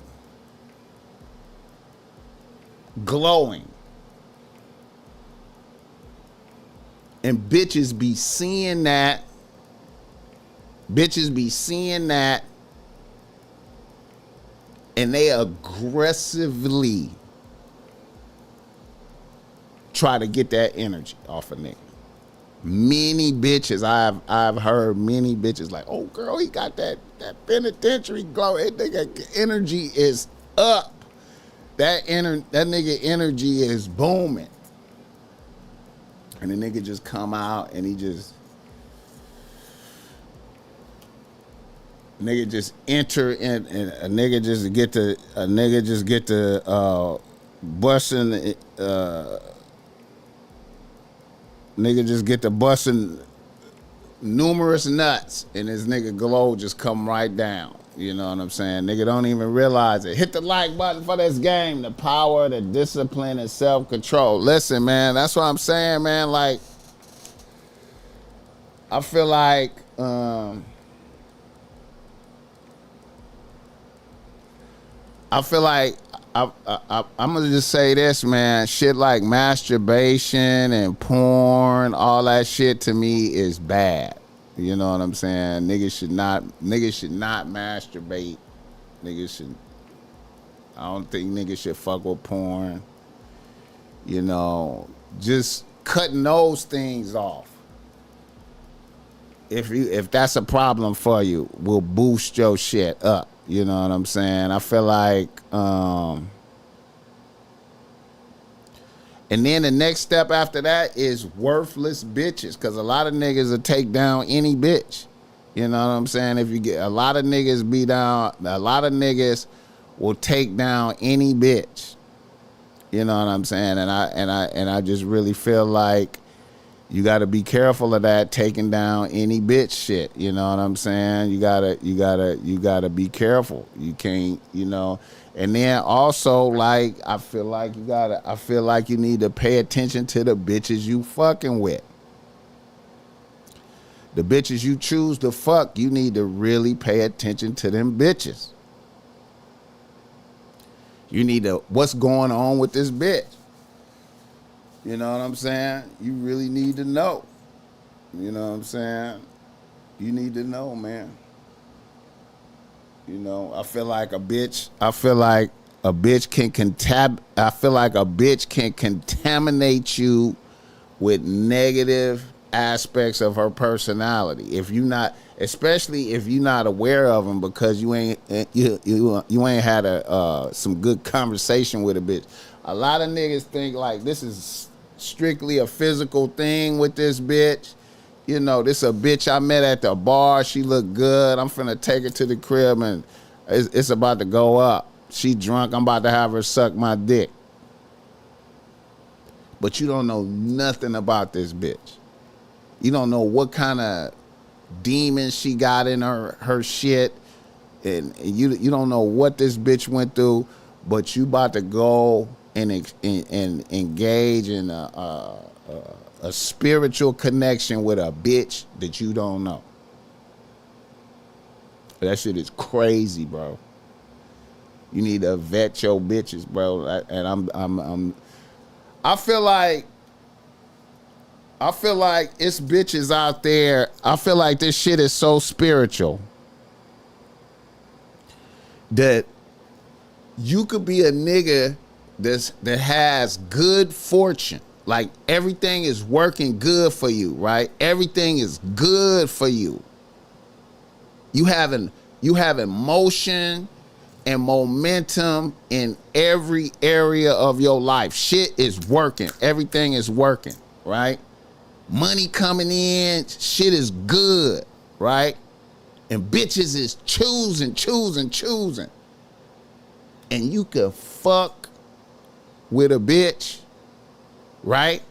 And bitches be seeing that. And they aggressively try to get that energy off a nigga. Many bitches, I've heard many bitches like, oh girl, he got that penitentiary glow. That nigga energy is up. That nigga energy is booming. And the nigga just come out and he just enter in, and a nigga just get to busting nigga just get to busting numerous nuts, and this nigga glow just come right down. You know what I'm saying? Nigga don't even realize it. Hit the like button for this game. The power, the discipline, and self-control. Listen, man, that's what I'm saying, man. Like, I feel like I'm gonna just say this, man. Shit like masturbation and porn, all that shit to me is bad. You know what I'm saying? Niggas should not masturbate. I don't think niggas should fuck with porn. You know, just cutting those things off. If that's a problem for you, will boost your shit up. You know what I'm saying? I feel like, and then the next step after that is worthless bitches, because a lot of niggas will take down any bitch. You know what I'm saying? If you get a lot of niggas will take down any bitch. You know what I'm saying? And I just really feel like you got to be careful of that, taking down any bitch shit. You know what I'm saying? You gotta be careful. You can't, you know. And then also, like, I feel like you need to pay attention to the bitches you fucking with. The bitches you choose to fuck, you need to really pay attention to them bitches. You need to, what's going on with this bitch? You know what I'm saying? You really need to know. You know what I'm saying? You need to know, man. You know, I feel like a bitch can contaminate you with negative aspects of her personality. If you not, especially if you're not aware of them, because you ain't had some good conversation with a bitch. A lot of niggas think like this is strictly a physical thing with this bitch. You know, this a bitch I met at the bar. She look good. I'm finna take her to the crib and it's about to go up. She drunk. I'm about to have her suck my dick. But you don't know nothing about this bitch. You don't know what kind of demons she got in her shit. And you don't know what this bitch went through. But you about to go and engage in a spiritual connection with a bitch that you don't know. That shit is crazy, bro. You need to vet your bitches, bro. And I feel like it's bitches out there. I feel like this shit is so spiritual that you could be a nigga that has good fortune. Like everything is working good for you, right? Everything is good for you. You having motion and momentum in every area of your life. Shit is working. Everything is working, right? Money coming in. Shit is good, right? And bitches is choosing. And you can fuck with a bitch, right?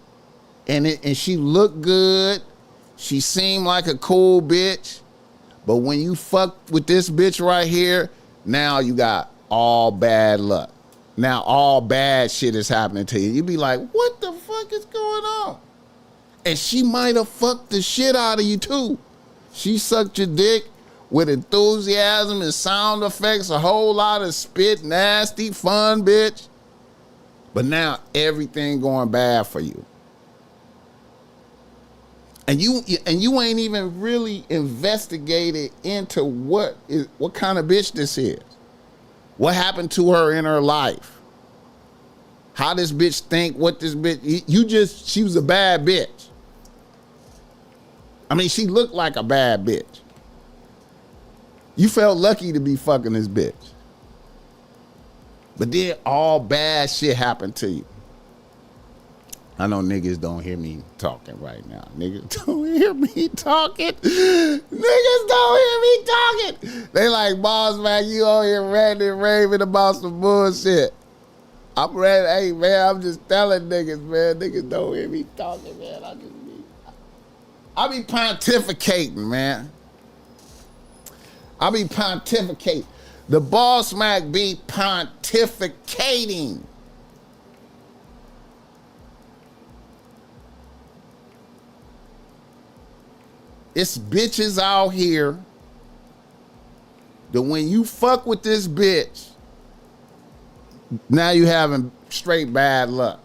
And she looked good. She seemed like a cool bitch. But when you fuck with this bitch right here, now you got all bad luck. Now all bad shit is happening to you. You be like, what the fuck is going on? And she might have fucked the shit out of you too. She sucked your dick with enthusiasm and sound effects, a whole lot of spit, nasty, fun bitch. But now everything going bad for you. And you ain't even really investigated into what kind of bitch this is. What happened to her in her life? How this bitch think, what this bitch, she was a bad bitch. I mean, she looked like a bad bitch. You felt lucky to be fucking this bitch. But then all bad shit happened to you. I know niggas don't hear me talking right now. Niggas don't hear me talking. Niggas don't hear me talking. They like, BossMack, you on here ranting and raving about some bullshit. I'm ready. Hey, man, I'm just telling niggas, man. Niggas don't hear me talking, man. I be pontificating, man. I be pontificating. The BossMack be pontificating. It's bitches out here that when you fuck with this bitch, now you having straight bad luck.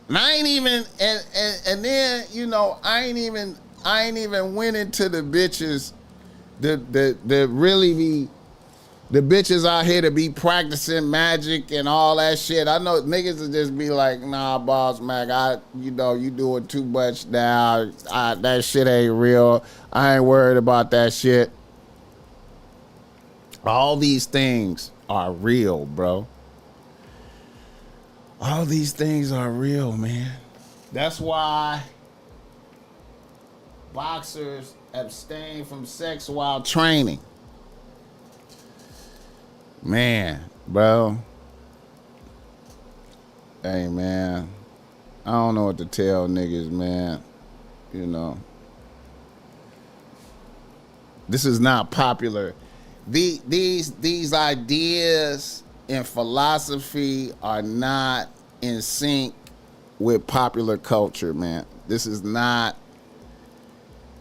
And I ain't even, and then, you know, I ain't even went into the bitches that really be, the bitches out here to be practicing magic and all that shit. I know niggas will just be like, nah, BossMack, you doing too much now. That shit ain't real. I ain't worried about that shit. All these things are real, bro. All these things are real, man. That's why boxers abstain from sex while training. Man, bro. Hey, man. I don't know what to tell niggas, man. You know. This is not popular. These ideas and philosophy are not in sync with popular culture, man. This is not.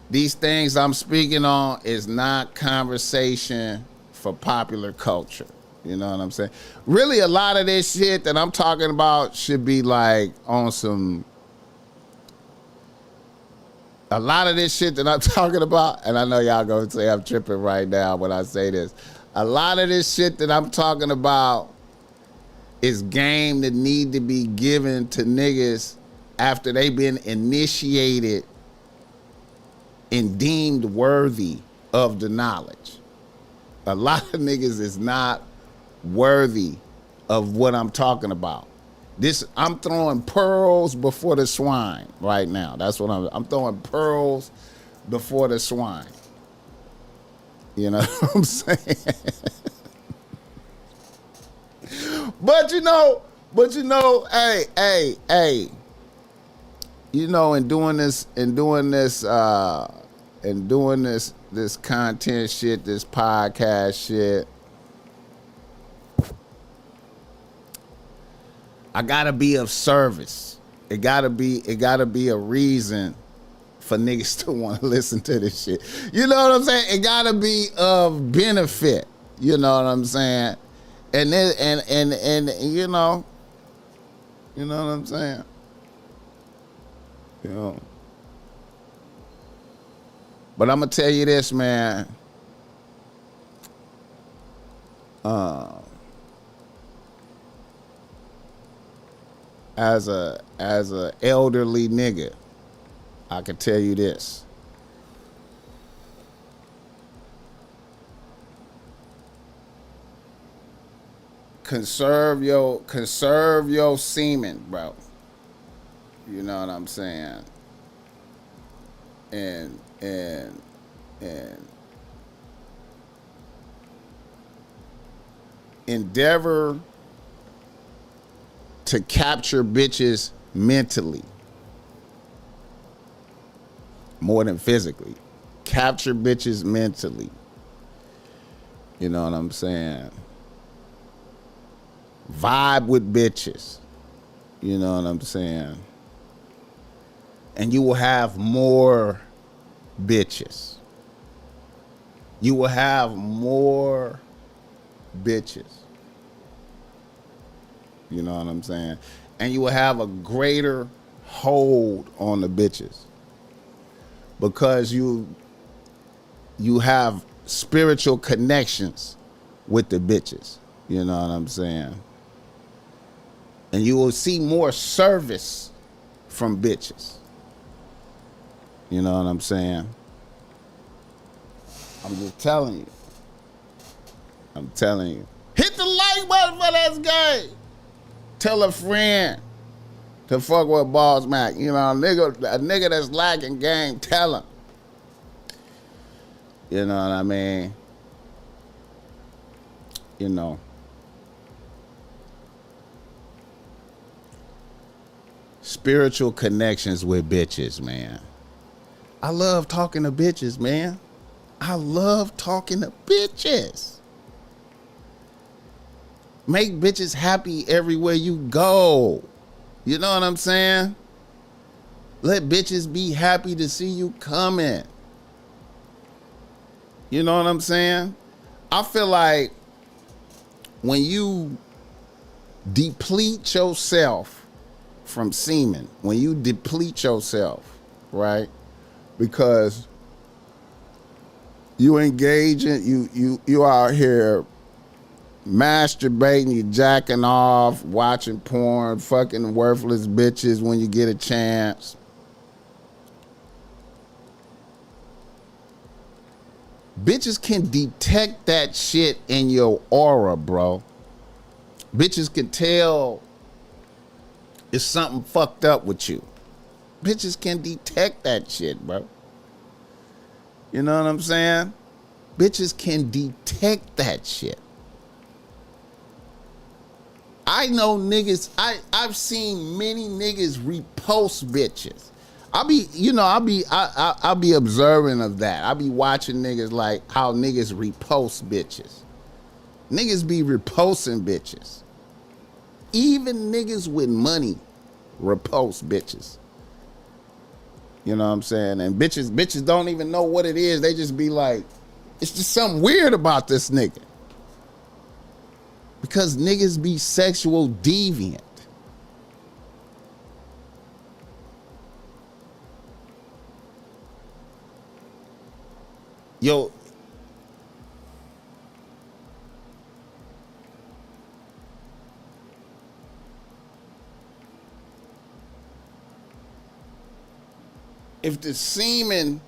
These things I'm speaking on is not conversation for popular culture. You know what I'm saying? Really, a lot of this shit that I'm talking about should be like on some. A lot of this shit that I'm talking about, and I know y'all gonna say I'm tripping right now when I say this. A lot of this shit that I'm talking about is game that need to be given to niggas after they been initiated and deemed worthy of the knowledge. A lot of niggas is not worthy of what I'm talking about. I'm throwing pearls before the swine right now. That's what I'm throwing pearls before the swine. You know what I'm saying? But you know, hey. You know, in doing this content shit, this podcast shit, I gotta be of service. It gotta be a reason for niggas to want to listen to this shit. You know what I'm saying? It gotta be of benefit. You know what I'm saying? And you know what I'm saying? You know. But I'm gonna tell you this, man. As a elderly nigga, I can tell you this. Conserve your semen, bro. You know what I'm saying? And endeavor to capture bitches mentally more than physically. Capture bitches mentally. You know what I'm saying? Vibe with bitches. You know what I'm saying? And you will have more bitches. You will have more bitches. You know what I'm saying? And you will have a greater hold on the bitches. Because you have spiritual connections with the bitches. You know what I'm saying? And you will see more service from bitches. You know what I'm saying? I'm just telling you. I'm telling you. Hit the like button for this game. Tell a friend to fuck with BossMack. You know, a nigga that's lacking game, tell him. You know what I mean? You know. Spiritual connections with bitches, man. I love talking to bitches, man. I love talking to bitches. Make bitches happy everywhere you go. You know what I'm saying? Let bitches be happy to see you coming. You know what I'm saying? I feel like when you deplete yourself from semen, when you deplete yourself, right? Because you engage in, you out here masturbating, you jacking off, watching porn, fucking worthless bitches when you get a chance. Bitches can detect that shit in your aura, bro. Bitches can tell if something fucked up with you. Bitches can detect that shit, bro. You know what I'm saying? Bitches can detect that shit. I know niggas, I've seen many niggas repost bitches. I'll be observing of that. I'll be watching niggas like how niggas repost bitches. Niggas be reposting bitches. Even niggas with money repost bitches. You know what I'm saying? And bitches don't even know what it is. They just be like, it's just something weird about this nigga. Because niggas be sexual deviant. Yo, if the semen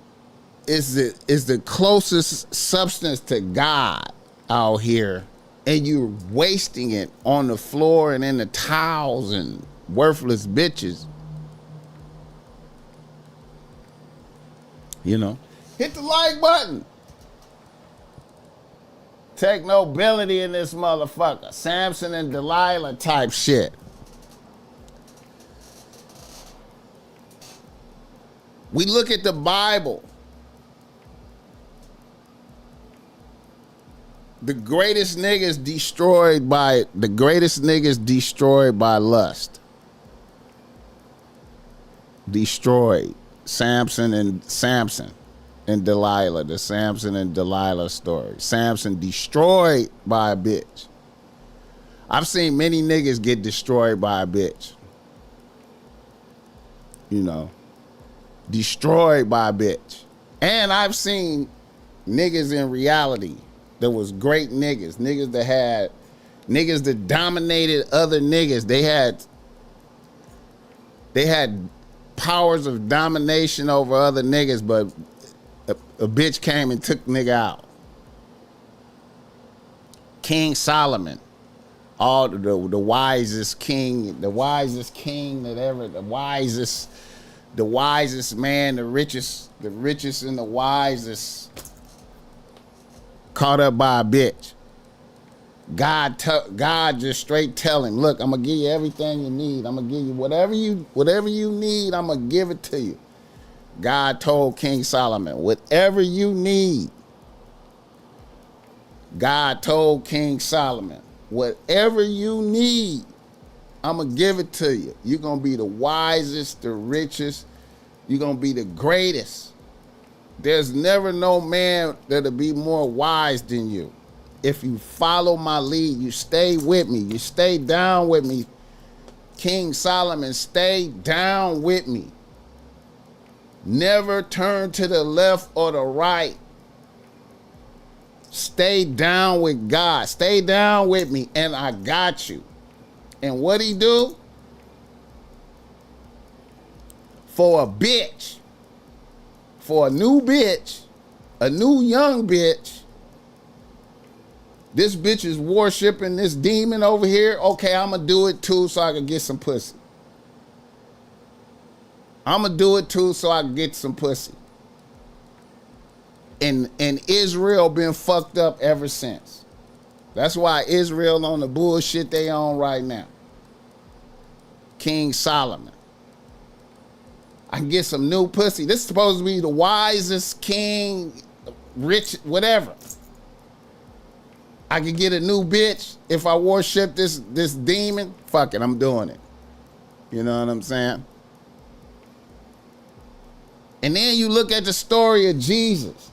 is the closest substance to God out here, and you're wasting it on the floor and in the towels and worthless bitches, you know, hit the like button. Technobility in this motherfucker. Samson and Delilah type shit. We look at the Bible. The greatest niggas destroyed by lust. Destroyed. Samson and Delilah, the Samson and Delilah story. Samson destroyed by a bitch. I've seen many niggas get destroyed by a bitch. You know, destroyed by a bitch. And I've seen niggas in reality that was great niggas. Niggas that dominated other niggas. They had powers of domination over other niggas, but a bitch came and took nigga out. King Solomon, all the wisest king that ever, the wisest man, the richest and the wisest, caught up by a bitch. God just straight tell him, look, I'm gonna give you everything you need. I'm gonna give you whatever you need. I'm gonna give it to you. God told King Solomon, whatever you need. God told King Solomon, whatever you need, I'm gonna give it to you. You're gonna be the wisest, the richest. You're gonna be the greatest. There's never no man that'll be more wise than you. If you follow my lead, you stay with me, you stay down with me. King Solomon, stay down with me. Never turn to the left or the right. Stay down with God. Stay down with me, and I got you. And what he do? For a bitch, for a new bitch, a new young bitch, this bitch is worshiping this demon over here. Okay, I'm going to do it too so I can get some pussy. I'm going to do it too so I can get some pussy. And Israel been fucked up ever since. That's why Israel on the bullshit they on right now. King Solomon. I can get some new pussy. This is supposed to be the wisest king, rich, whatever. I can get a new bitch if I worship this demon. Fuck it, I'm doing it. You know what I'm saying? And then you look at the story of Jesus.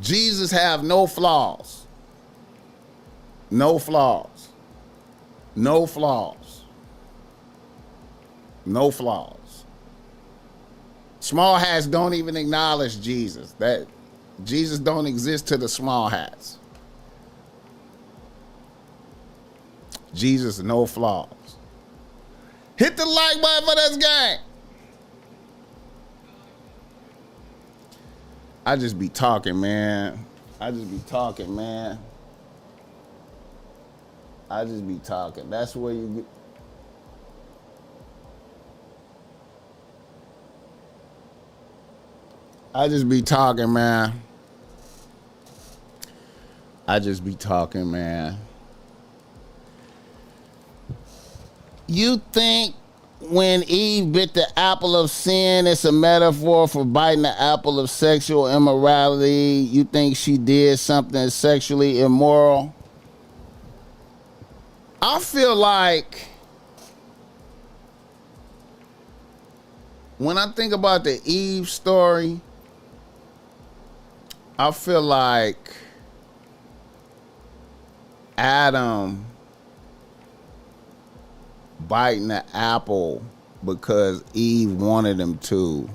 Jesus have no flaws. No flaws. No flaws. No flaws. Small hats don't even acknowledge Jesus. That Jesus don't exist to the small hats. Jesus, no flaws. Hit the like button for this game. I just be talking, man. I just be talking. That's where you get. I just be talking, man. You think when Eve bit the apple of sin, it's a metaphor for biting the apple of sexual immorality? You think she did something sexually immoral? I feel like when I think about the Eve story, I feel like Adam biting the apple because Eve wanted him to.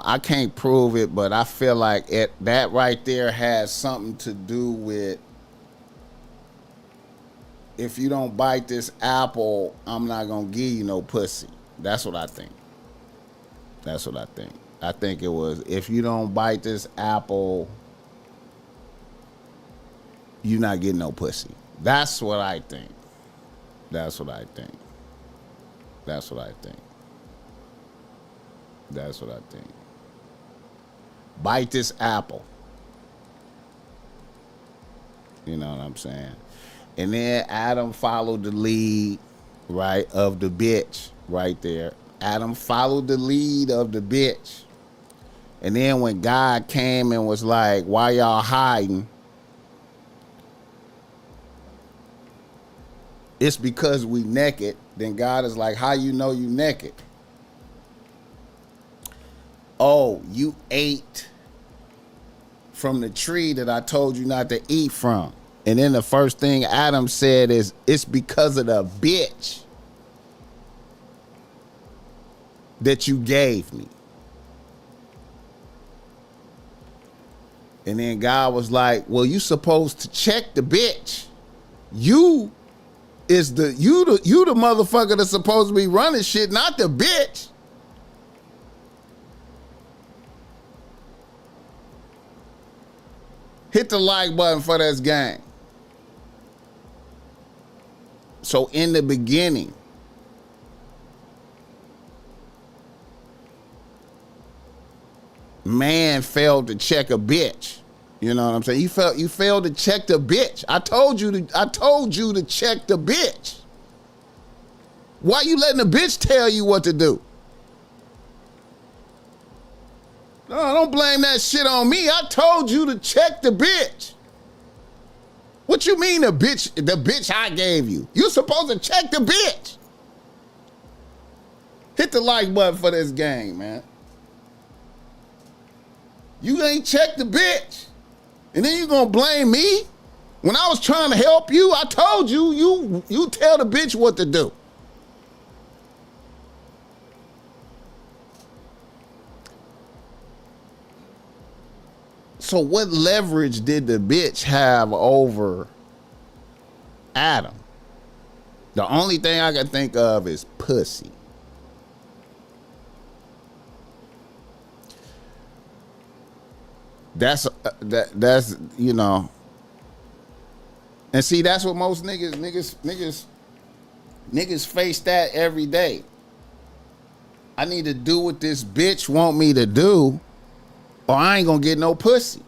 I can't prove it, but I feel like that right there has something to do with, if you don't bite this apple, I'm not gonna give you no pussy. That's what I think. That's what I think. I think it was, if you don't bite this apple, you're not getting no pussy. That's what I think. That's what I think. That's what I think. That's what I think. Bite this apple. You know what I'm saying? And then Adam followed the lead, right, of the bitch right there. Adam followed the lead of the bitch. And then when God came and was like, why y'all hiding? It's because we naked. Then God is like, how you know you naked? Oh, you ate from the tree that I told you not to eat from. And then the first thing Adam said is, it's because of the bitch that you gave me. And then God was like, well, you supposed to check the bitch. You the motherfucker that's supposed to be running shit, not the bitch. Hit the like button for this game. So in the beginning, man failed to check a bitch. You know what I'm saying? You failed to check the bitch. I told you to check the bitch. Why you letting the bitch tell you what to do? No, don't blame that shit on me. I told you to check the bitch. What you mean the bitch I gave you? You supposed to check the bitch. Hit the like button for this game, man. You ain't checked the bitch. And then you gonna blame me? When I was trying to help you, I told you, you tell the bitch what to do. So what leverage did the bitch have over Adam? The only thing I can think of is pussy. That's you know. And see, that's what most niggas face that every day. I need to do what this bitch want me to do, or I ain't gonna get no pussy.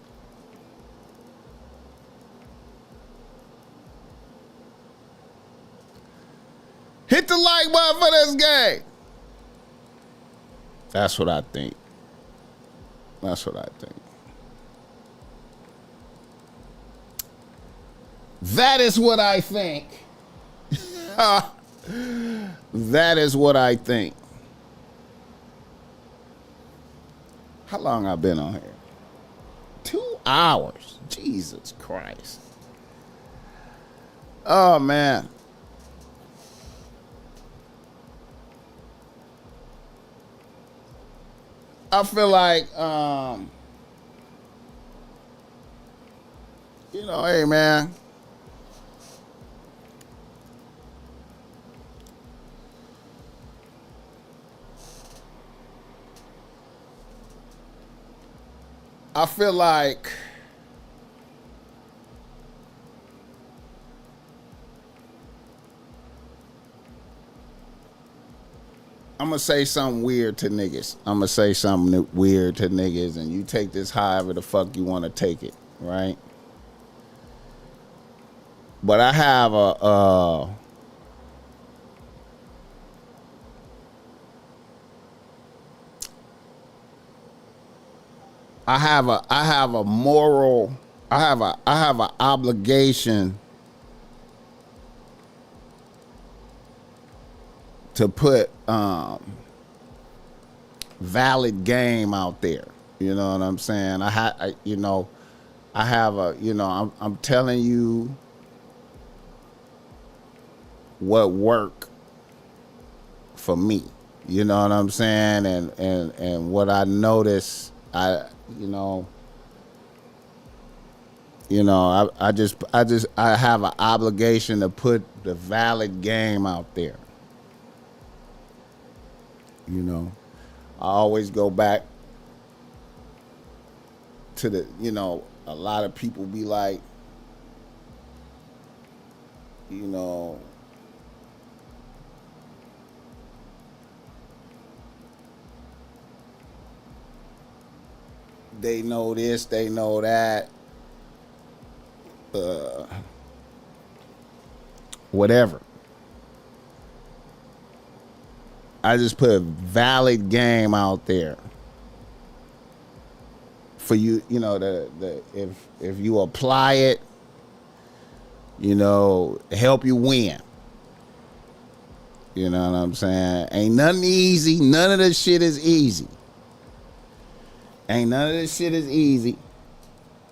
Hit the like button for this game. That's what I think. That's what I think. That is what I think. That is what I think. How long I been on here? 2 hours. Jesus Christ. Oh, man. I feel like, hey, man. I feel like I'm going to say something weird to niggas. And you take this however the fuck you want to take it, right? But I have I have a moral, I have an obligation to put valid game out there. You know what I'm saying? I have a, I'm telling you what worked for me. You know what I'm saying? And what I noticed, you know, I have an obligation to put the valid game out there. You know, I always go back to a lot of people be like, you know, they know this, they know that, uh, whatever. I just put a valid game out there for you. You know, if you apply it, help you win. You know what I'm saying? Ain't nothing easy. None of this shit is easy. Ain't none of this shit is easy.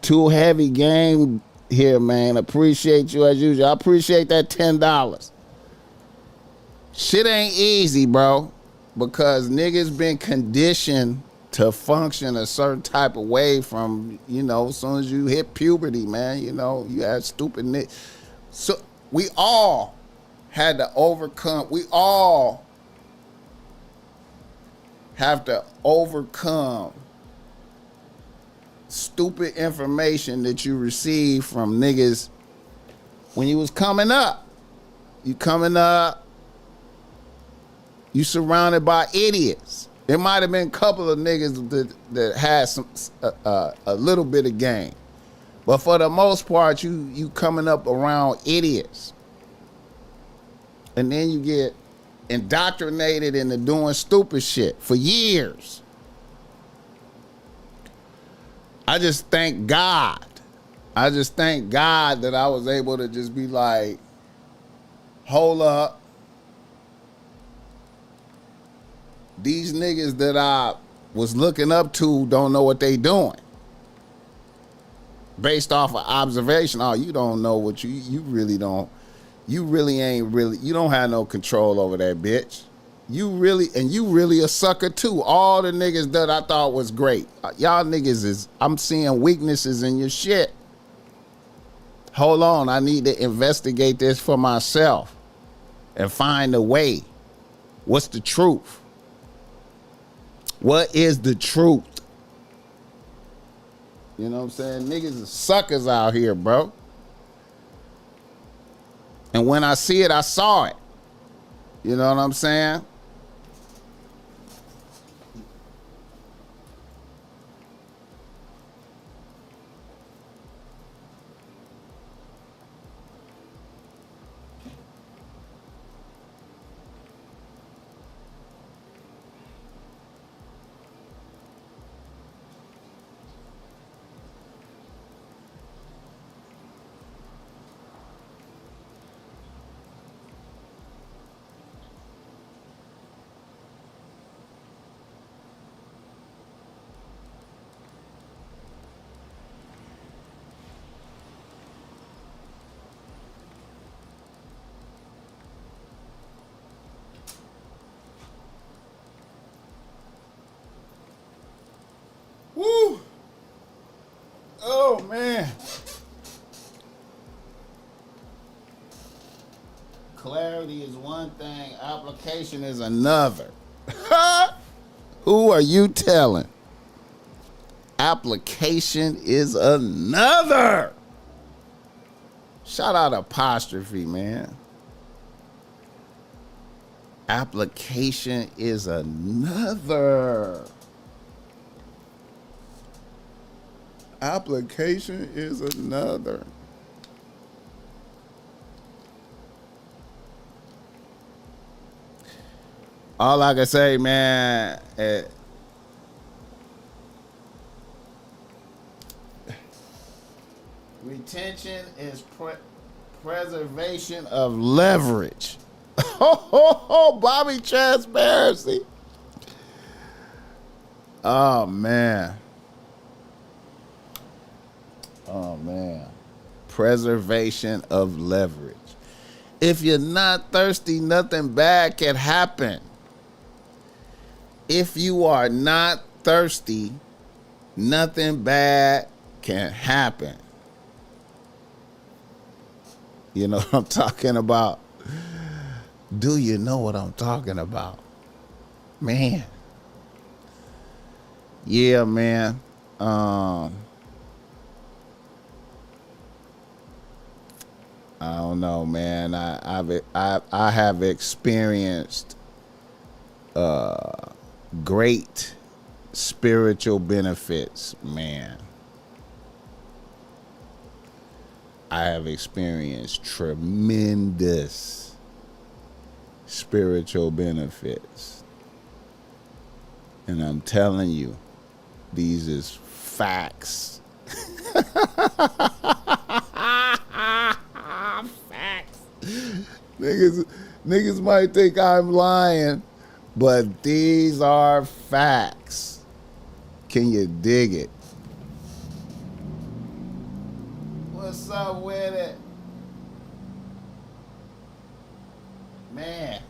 Too heavy game here, man. Appreciate you as usual. I appreciate that $10. Shit ain't easy, bro, because niggas been conditioned to function a certain type of way from, as soon as you hit puberty, man, you have stupid niggas. So we all had to overcome, we all have to overcome stupid information that you receive from niggas when you was coming up. You coming up, you surrounded by idiots. There might have been a couple of niggas that had some a little bit of game, but for the most part, you coming up around idiots, and then you get indoctrinated into doing stupid shit for years. I just thank God. I just thank God that I was able to just be like, hold up. These niggas that I was looking up to don't know what they doing. Based off of observation, oh, you don't know what you really don't. You really ain't really, you don't have no control over that bitch. You really a sucker too. All the niggas that I thought was great. Y'all niggas I'm seeing weaknesses in your shit. Hold on, I need to investigate this for myself and find a way. What's the truth? What is the truth? You know what I'm saying? Niggas are suckers out here, bro. And when I see it, I saw it. You know what I'm saying? Woo! Oh, man. Clarity is one thing, application is another. Who are you telling? Application is another. Shout out apostrophe, man. Application is another. Application is another. All I can say, man, retention is preservation of leverage. Bobby Transparency. Oh, man. Oh man. Preservation of leverage. If you're not thirsty, nothing bad can happen. If you are not thirsty, nothing bad can happen. You know what I'm talking about? Do you know what I'm talking about? Man. Yeah, man. I don't know, man. I have experienced great spiritual benefits, man. I have experienced tremendous spiritual benefits. And I'm telling you, these is facts. Facts. Niggas might think I'm lying, but these are facts. Can you dig it? What's up with it? Man.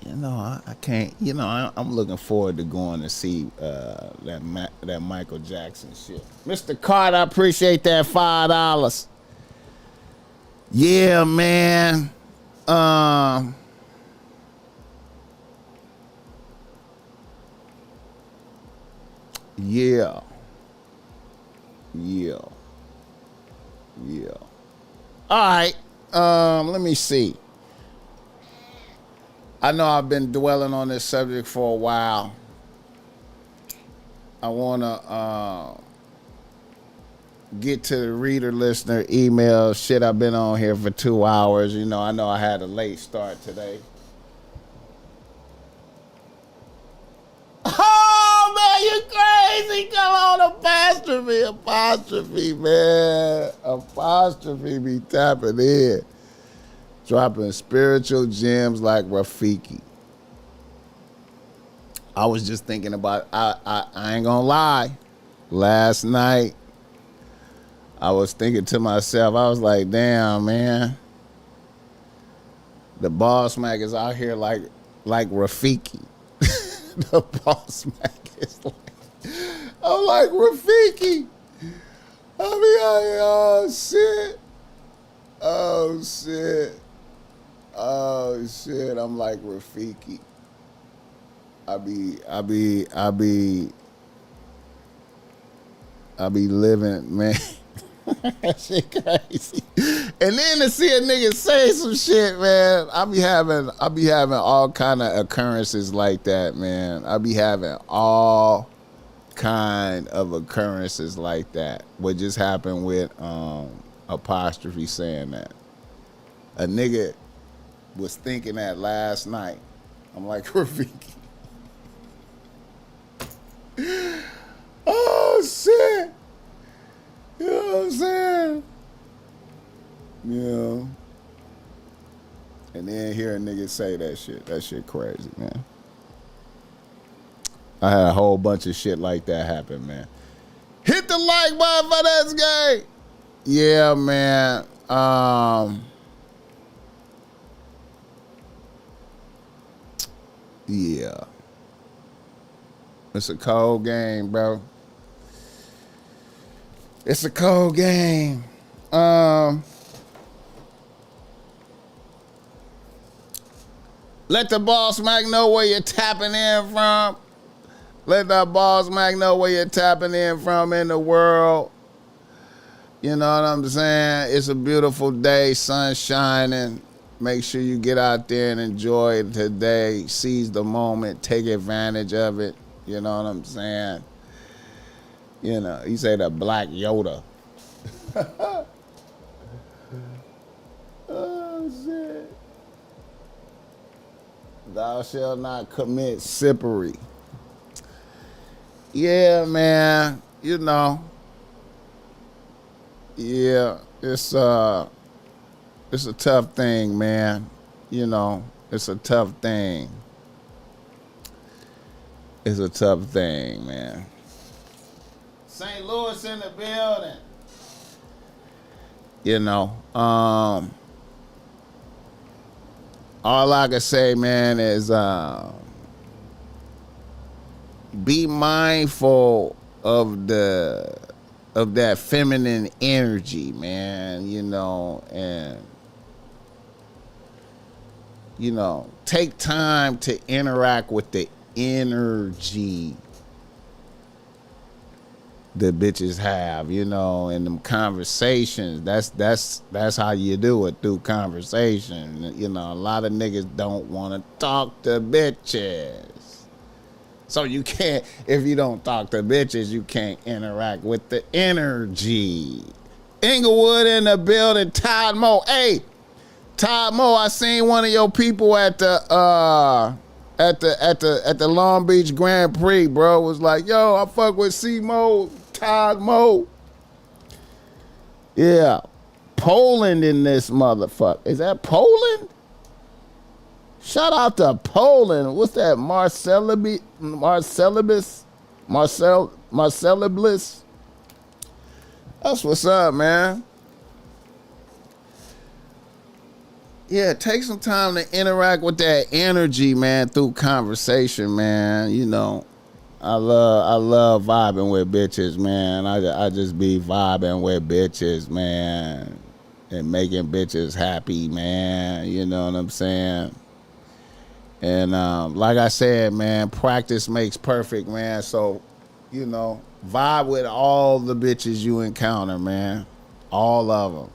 You know, I can't, you know, I'm looking forward to going to see that Michael Jackson shit. Mr. Carter, I appreciate that $5. Yeah, man. Yeah. All right. Let me see. I know I've been dwelling on this subject for a while. I want to get to the reader listener email. Shit, I've been on here for 2 hours. You know I had a late start today. Oh, man, you crazy. Come on, apostrophe, man. Apostrophe be tapping in. Dropping spiritual gems like Rafiki. I was just thinking about, I ain't gonna lie. Last night, I was thinking to myself, I was like, damn, man. The BossMack is out here like Rafiki. The BossMack is like, I'm like Rafiki. I be out here, oh shit, I'm like Rafiki. I be living, man. That shit crazy. And then to see a nigga say some shit, man, I be having all kind of occurrences like that, man. I be having all kind of occurrences like that. What just happened with apostrophe saying that. A nigga was thinking that last night. I'm like, Rafiki. Oh shit. You know what I'm saying? Yeah. And then hear a nigga say that shit. That shit crazy, man. I had a whole bunch of shit like that happen, man. Hit the like button for this game. Yeah, man. Yeah. It's a cold game, bro. It's a cold game. Let the BossMack know where you're tapping in from. Let that BossMack know where you're tapping in from in the world. You know what I'm saying? It's a beautiful day, sun shining. Make sure you get out there and enjoy it today. Seize the moment. Take advantage of it. You know what I'm saying? You know, he say the Black Yoda. Oh, shit. Thou shalt not commit sippery. Yeah, man. You know. Yeah, it's a tough thing, man. You know, it's a tough thing. It's a tough thing, man. St. Louis in the building. You know, all I can say, man, is be mindful of that feminine energy, man, you know, and you know, take time to interact with the energy that bitches have, you know, and them conversations. That's how you do it, through conversation. You know, a lot of niggas don't want to talk to bitches. So you can't, if you don't talk to bitches, you can't interact with the energy. Inglewood in the building, Todd Moe. Hey, Todd Moe, I seen one of your people at the Long Beach Grand Prix, bro. Was like, yo, I fuck with C-Mo, Todd Moe. Yeah. Poland in this motherfucker. Is that Poland? Shout out to Poland. What's that? Marcelibus? That's what's up, man. Yeah, take some time to interact with that energy, man, through conversation, man. You know, I love vibing with bitches, man. I just be vibing with bitches, man, and making bitches happy, man. You know what I'm saying? And like I said, man, practice makes perfect, man. So, you know, vibe with all the bitches you encounter, man. All of them.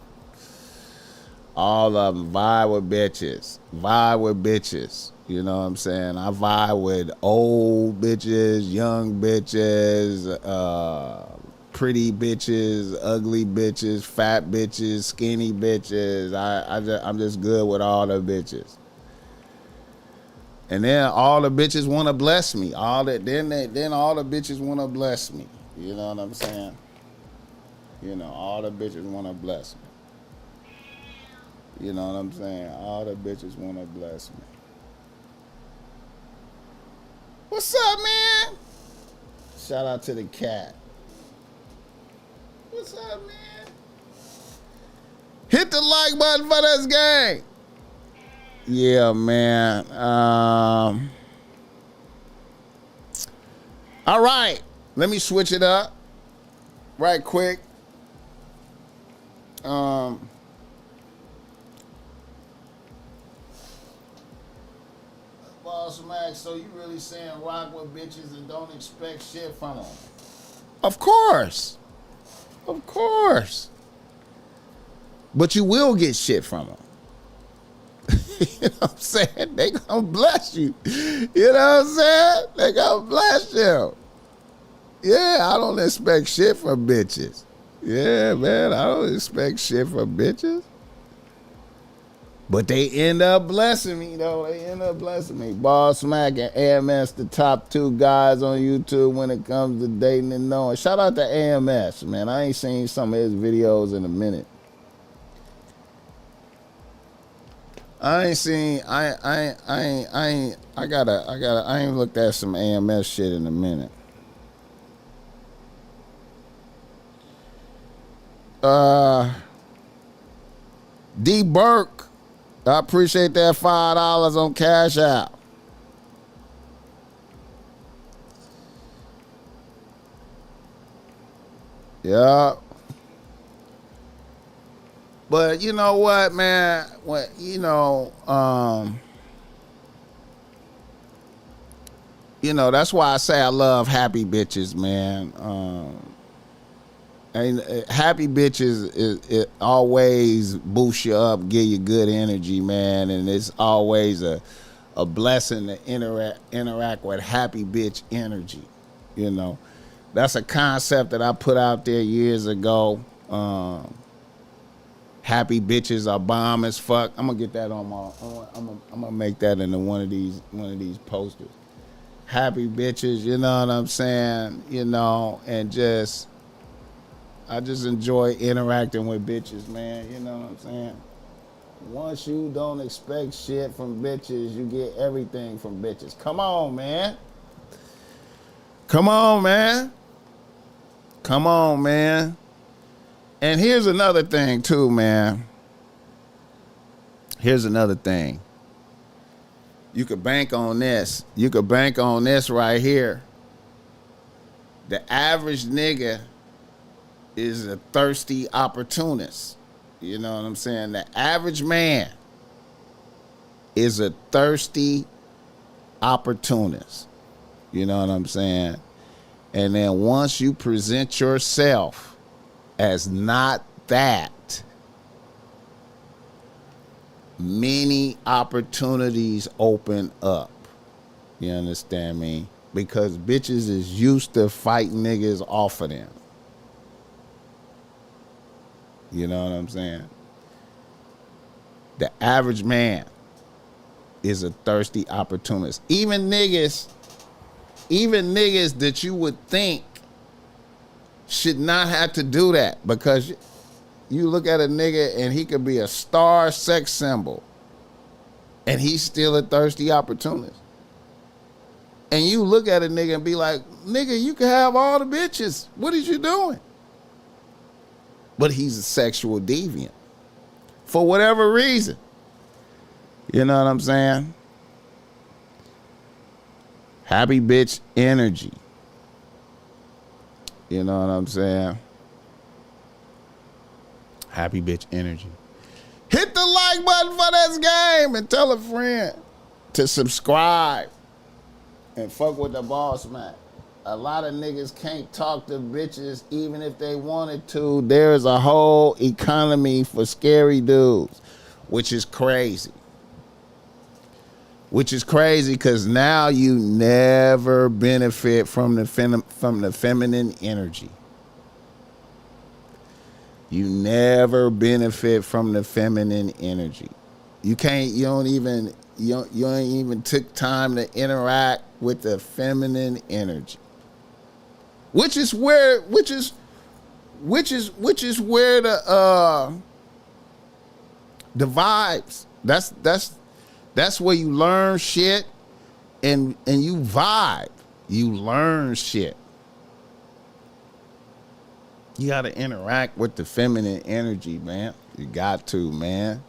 All of them. Vibe with bitches. Vibe with bitches. You know what I'm saying? I vibe with old bitches, young bitches, pretty bitches, ugly bitches, fat bitches, skinny bitches. I'm just good with all the bitches. And then all the bitches want to bless me. Then all the bitches want to bless me. You know what I'm saying? You know, all the bitches want to bless me. You know what I'm saying? All the bitches want to bless me. What's up, man? Shout out to the cat. What's up, man? Hit the like button for this gang. Yeah, man. All right. Let me switch it up right quick. BossMack, so you really saying rock with bitches and don't expect shit from them? Of course. Of course. But you will get shit from them. You know what I'm saying? They gonna bless you. You know what I'm saying? They gonna bless you. Yeah, I don't expect shit from bitches. Yeah, man, I don't expect shit from bitches. But they end up blessing me, though. They end up blessing me. BossMack and AMS, the top two guys on YouTube when it comes to dating and knowing. Shout out to AMS, man. I ain't seen some of his videos in a minute. I ain't looked at some AMS shit in a minute. D Burke, I appreciate that $5 on Cash App. Yeah. But you know what, man? You know, that's why I say I love happy bitches, man. And happy bitches, it always boosts you up, give you good energy, man. And it's always a blessing to interact with happy bitch energy. You know, that's a concept that I put out there years ago. Happy bitches are bomb as fuck. I'm gonna get that on my. I'm gonna make that into one of these posters. Happy bitches, you know what I'm saying? You know, and I just enjoy interacting with bitches, man. You know what I'm saying? Once you don't expect shit from bitches, you get everything from bitches. Come on, man. Come on, man. Come on, man. And here's another thing too, man. Here's another thing. You could bank on this. You could bank on this right here. The average nigga is a thirsty opportunist. You know what I'm saying? The average man is a thirsty opportunist. You know what I'm saying? And then once you present yourself as not that, many opportunities open up. You understand me? Because bitches is used to fighting niggas off of them. You know what I'm saying? The average man is a thirsty opportunist. Even niggas that you would think should not have to do that, because you look at a nigga and he could be a star sex symbol and he's still a thirsty opportunist. And you look at a nigga and be like, nigga, you can have all the bitches. What is you doing? But he's a sexual deviant for whatever reason. You know what I'm saying? Happy bitch energy. You know what I'm saying? Happy bitch energy. Hit the like button for this game and tell a friend to subscribe and fuck with the BossMack. A lot of niggas can't talk to bitches even if they wanted to. There's a whole economy for scary dudes, which is crazy. Which is crazy because now you never benefit from the feminine energy. You never benefit from the feminine energy. You ain't even took time to interact with the feminine energy. Which is where the vibes. That's where you learn shit and you vibe. You learn shit. You got to interact with the feminine energy, man. You got to, man.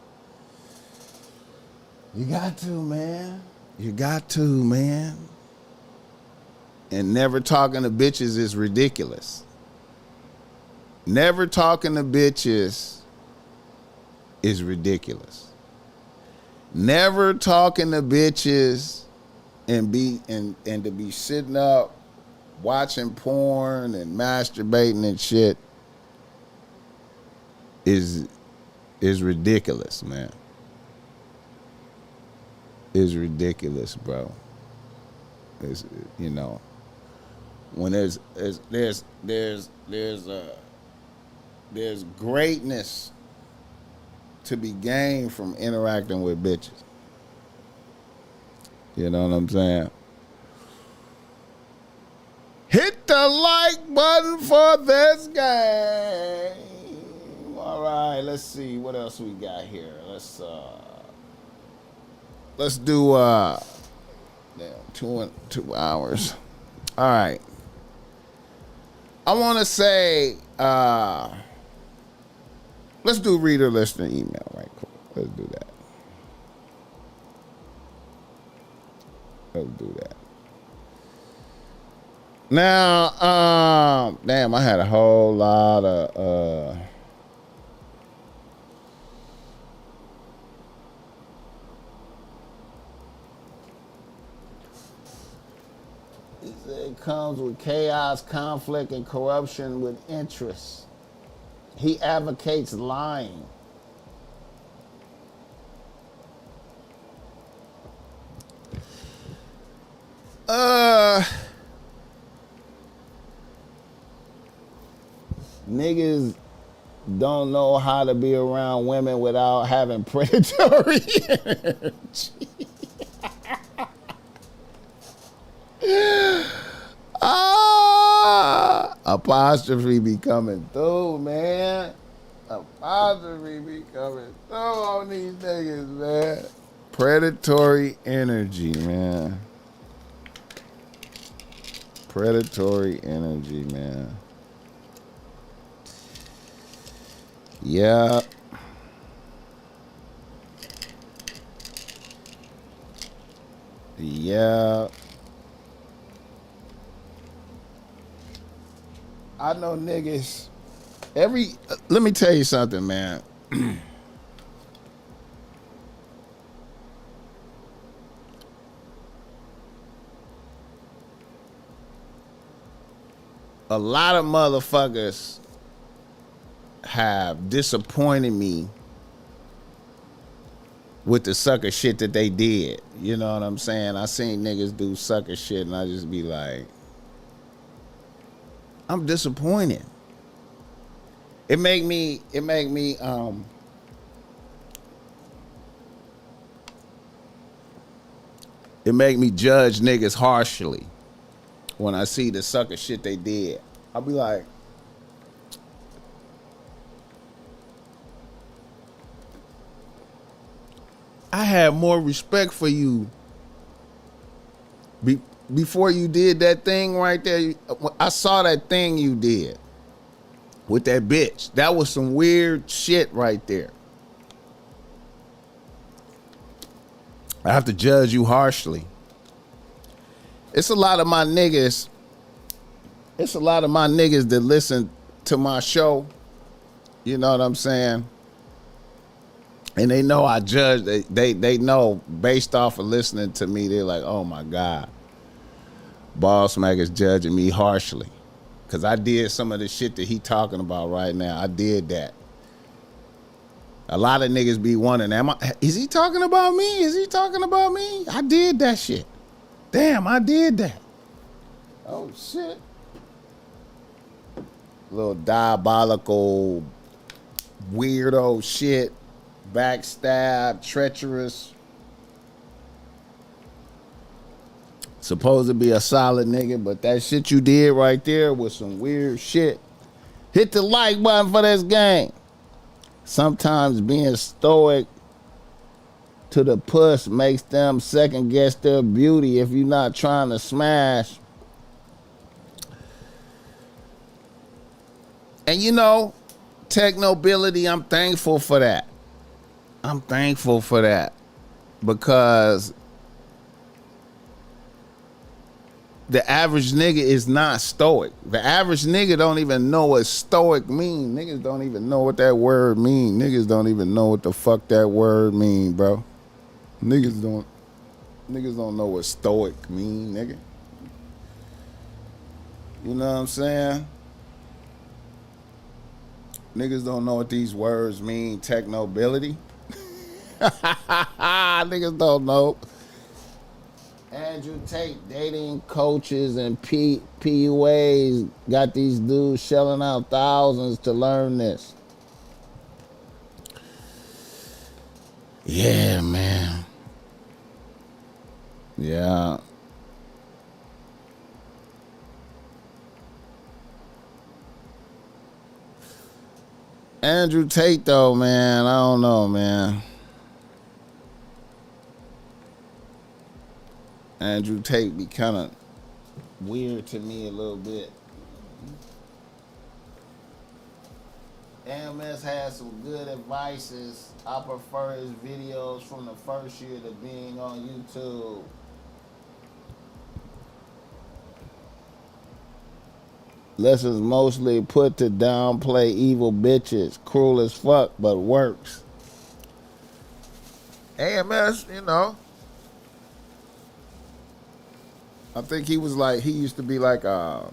You got to, man. You got to, man. And never talking to bitches is ridiculous. Never talking to bitches is ridiculous. Never talking to bitches and to be sitting up watching porn and masturbating and shit is ridiculous, man. Is ridiculous, bro. It's, you know, when there's greatness to be gained from interacting with bitches. You know what I'm saying? Hit the like button for this game. All right, let's see what else we got here. Let's do 2 hours. All right. I want to say let's do reader, listener, email. Right, cool. Let's do that. Let's do that. Now, damn, I had a whole lot of it comes with chaos, conflict, and corruption with interest. He advocates lying. Niggas don't know how to be around women without having predatory energy. Apostrophe be coming through, man. Apostrophe be coming through on these niggas, man. Predatory energy, man. Predatory energy, man. Yeah. Yeah. I know niggas. Let me tell you something, man. A lot of motherfuckers have disappointed me with the sucker shit that they did. You know what I'm saying? I seen niggas do sucker shit and I just be like, I'm disappointed. It make me judge niggas harshly when I see the sucker shit they did. I'll be like, I had more respect for you be, before you did that thing right there. I saw that thing you did with that bitch. That was some weird shit right there. I have to judge you harshly. It's a lot of my niggas. It's a lot of my niggas that listen to my show. You know what I'm saying? And they know I judge. They know based off of listening to me. They're like, oh my God, BossMack is judging me harshly because I did some of the shit that he talking about right now. I did that. A lot of niggas be wondering, is he talking about me? Is he talking about me? I did that shit. Damn, I did that. Oh shit. Little diabolical, weirdo shit. Backstab, treacherous. Supposed to be a solid nigga, but that shit you did right there was some weird shit. Hit the like button for this game. Sometimes being stoic to the puss makes them second guess their beauty if you're not trying to smash. And you know, tech nobility, I'm thankful for that. I'm thankful for that because the average nigga is not stoic. The average nigga don't even know what stoic mean. Niggas don't even know what that word mean. Niggas don't even know what the fuck that word mean, bro. Niggas don't know what stoic mean, nigga. You know what I'm saying? Niggas don't know what these words mean. Tech nobility. Niggas don't know. Andrew Tate dating coaches and PUAs got these dudes shelling out thousands to learn this. Yeah, man. Yeah. Andrew Tate, though, man, I don't know, man. Andrew Tate be kind of weird to me a little bit. AMS has some good advices. I prefer his videos from the first year to being on YouTube. Lessons mostly put to downplay evil bitches. Cruel as fuck, but works. AMS, you know. I think he used to be like a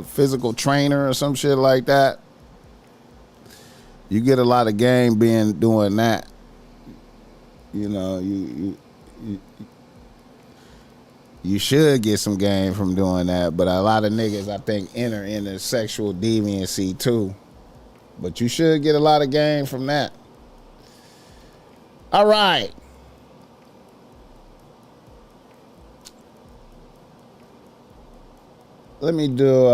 physical trainer or some shit like that. You get a lot of game being doing that. You know, you should get some game from doing that, but a lot of niggas I think enter into sexual deviancy too. But you should get a lot of game from that. All right. Let me do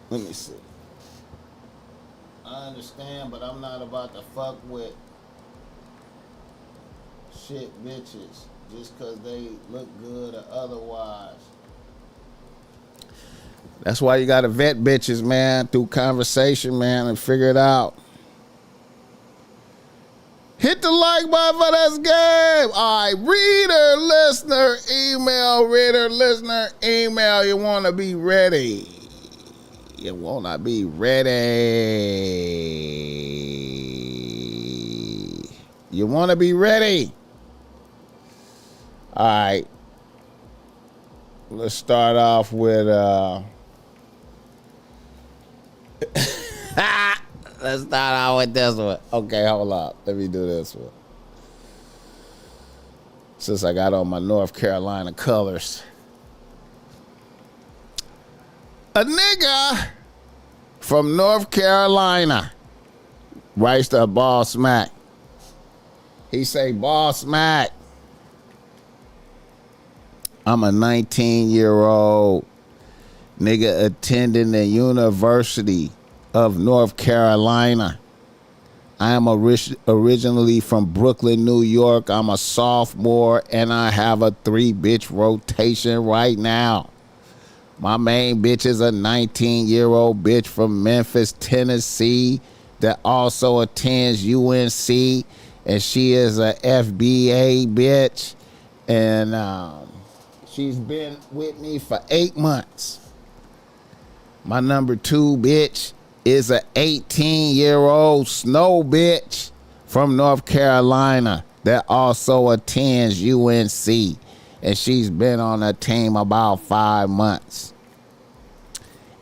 let me see. I understand, but I'm not about to fuck with shit bitches. just because they look good or otherwise. That's why you got to vet bitches, man, through conversation, man, and figure it out. Hit the like button for this game. All right, reader, listener, email, reader, listener, email. You want to be ready. You want to be ready. You want to be ready. All right. Let's start off with... Let's start out with this one. Okay, hold up. Let me do this one. Since I got on my North Carolina colors. A nigga from North Carolina writes to BossMack. He say, BossMack, I'm a 19-year-old nigga attending the University of North Carolina. I am originally from Brooklyn, New York. I'm a sophomore and I have a 3-bitch rotation right now. My main bitch is a 19-year-old bitch from Memphis, Tennessee that also attends UNC, and she is a FBA bitch, and she's been with me for 8 months. My number 2 bitch is a 18-year-old snow bitch from North Carolina that also attends UNC, and she's been on a team about 5 months.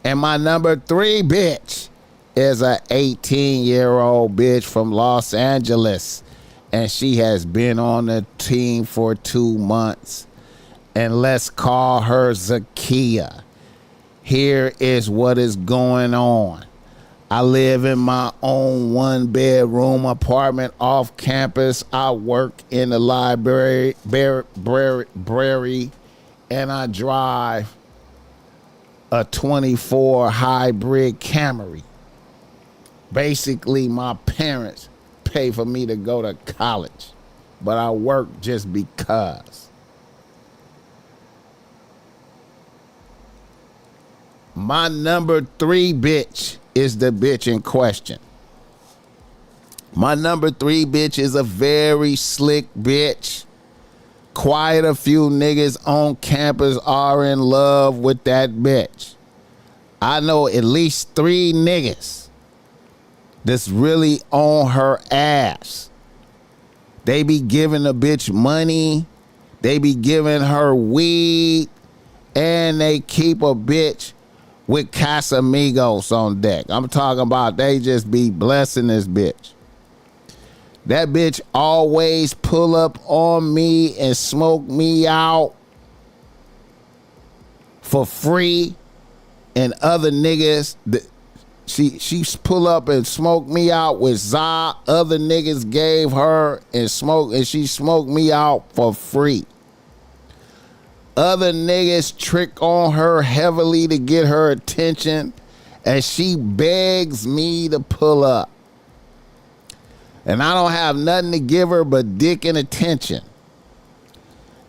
And my number 3 bitch is a 18-year-old bitch from Los Angeles, and she has been on the team for 2 months. And let's call her Zakia. Here is what is going on. I live in my own 1-bedroom apartment off campus. I work in the library, and I drive a 24 hybrid Camry. Basically, my parents pay for me to go to college, but I work just because. My number 3 bitch is the bitch in question. My number 3 bitch is a very slick bitch. Quite a few niggas on campus are in love with that bitch. I know at least 3 niggas that's really on her ass. They be giving the bitch money. They be giving her weed. And they keep a bitch with Casamigos on deck. I'm talking about they just be blessing this bitch. That bitch always pull up on me and smoke me out for free. And other niggas, she pull up and smoke me out with Za. Other niggas gave her and she smoked me out for free. Other niggas trick on her heavily to get her attention, and she begs me to pull up. And I don't have nothing to give her but dick and attention.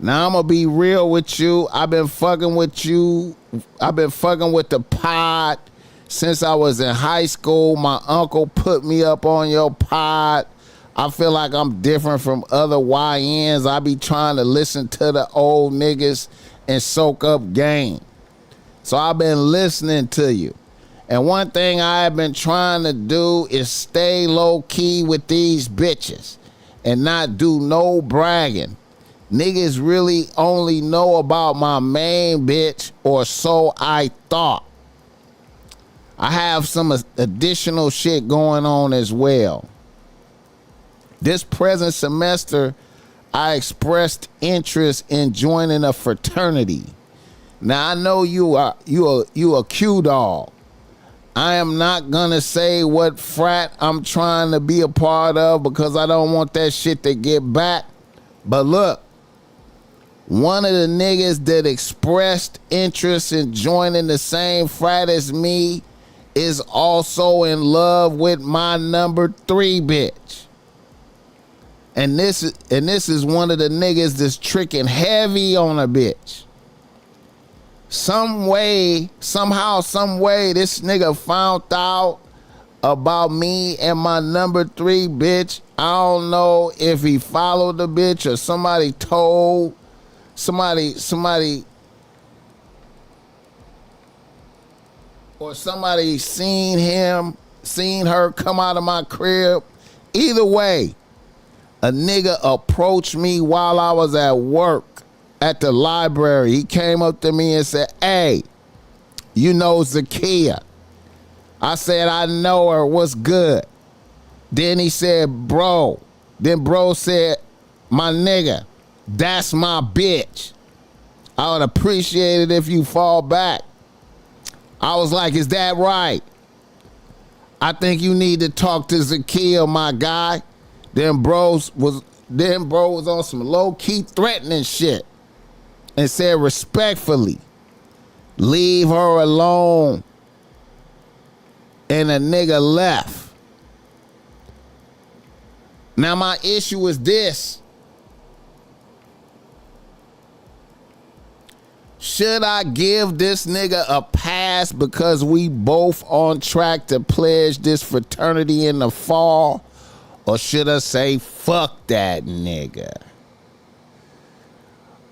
Now I'm gonna be real with you. I've been fucking with you. I've been fucking with the pod since I was in high school. My uncle put me up on your pod. I feel like I'm different from other YNs. I be trying to listen to the old niggas and soak up game. So I've been listening to you. And one thing I've been trying to do is stay low key with these bitches and not do no bragging. Niggas really only know about my main bitch, or so I thought. I have some additional shit going on as well. This present semester, I expressed interest in joining a fraternity. Now I know you a Q dog. I am not gonna say what frat I'm trying to be a part of because I don't want that shit to get back. But look, one of the niggas that expressed interest in joining the same frat as me is also in love with my number 3 bitch. And this is one of the niggas that's tricking heavy on a bitch. Some way, somehow, some way, this nigga found out about me and my number 3 bitch. I don't know if he followed the bitch or somebody told somebody or somebody seen her come out of my crib. Either way, a nigga approached me while I was at work at the library. He came up to me and said, "Hey, you know Zakia?" I said, "I know her. What's good?" Then he said, "Bro." Then bro said, "My nigga, that's my bitch. I would appreciate it if you fall back." I was like, "Is that right? I think you need to talk to Zakia, my guy." Then bro was on some low-key threatening shit and said, "Respectfully, leave her alone." And a nigga left. Now my issue is this. Should I give this nigga a pass because we both on track to pledge this fraternity in the fall? Or should I say, fuck that nigga?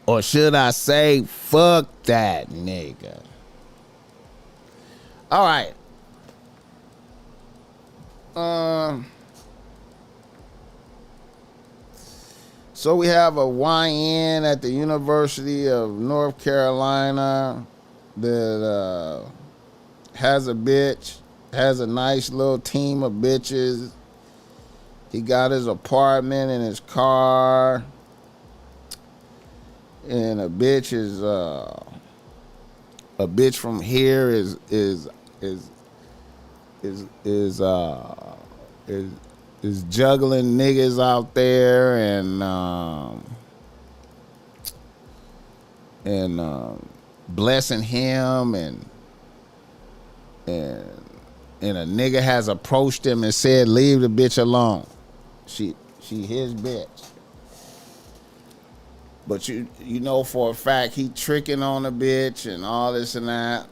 Or should I say, fuck that nigga? All right. So we have a YN at the University of North Carolina that has a bitch, has a nice little team of bitches. He got his apartment and his car, and a bitch from here is juggling niggas out there and blessing him and a nigga has approached him and said, "Leave the bitch alone. She his bitch." But you know for a fact he tricking on a bitch and all this and that.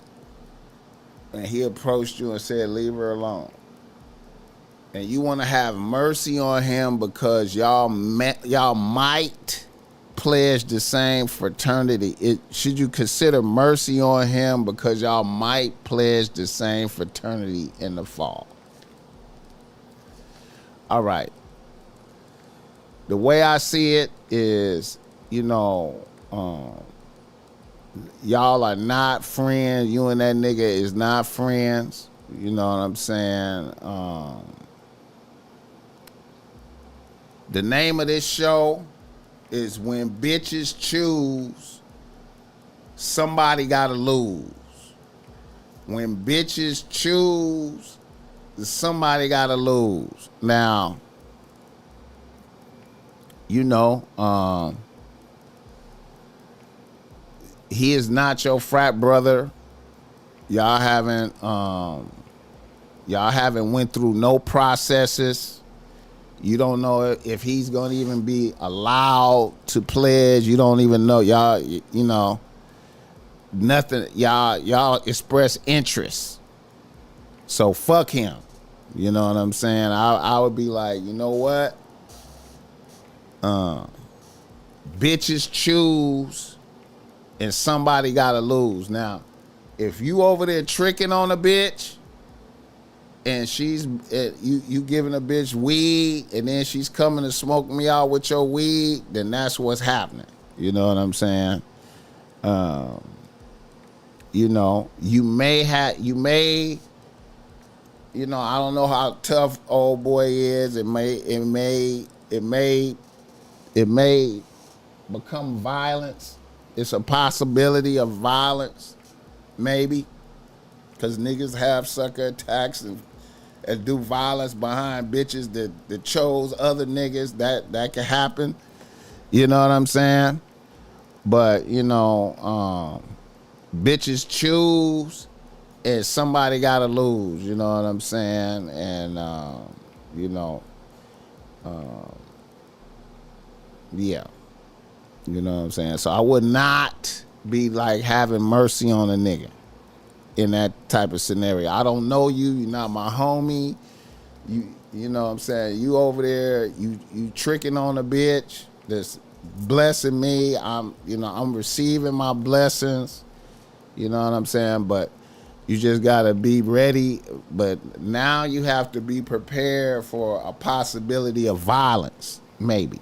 And he approached you and said, "Leave her alone." And you want to have mercy on him because y'all might pledge the same fraternity. Should you consider mercy on him because y'all might pledge the same fraternity in the fall? All right. The way I see it is, y'all are not friends. You and that nigga is not friends. You know what I'm saying? The name of this show is When Bitches Choose, Somebody Gotta Lose. When bitches choose, somebody gotta lose. Now, he is not your frat brother. Y'all haven't went through no processes. You don't know if he's gonna even be allowed to pledge. You don't even know. Y'all, nothing. Y'all express interest. So fuck him. You know what I'm saying? I would be like, you know what? Bitches choose, and somebody gotta lose. Now, if you over there tricking on a bitch, and she's you giving a bitch weed, and then she's coming to smoke me out with your weed, then that's what's happening. You know what I'm saying? You may, I don't know how tough old boy is. It may become violence. It's a possibility of violence, maybe, because niggas have sucker attacks and do violence behind bitches that chose other niggas. That can happen. You know what I'm saying? But bitches choose, and somebody gotta lose. You know what I'm saying? And Yeah. You know what I'm saying? So I would not be like having mercy on a nigga in that type of scenario. I don't know you. You're not my homie. You know what I'm saying? You over there, you tricking on a bitch that's blessing me. I'm receiving my blessings. You know what I'm saying? But you just gotta be ready. But now you have to be prepared for a possibility of violence, maybe.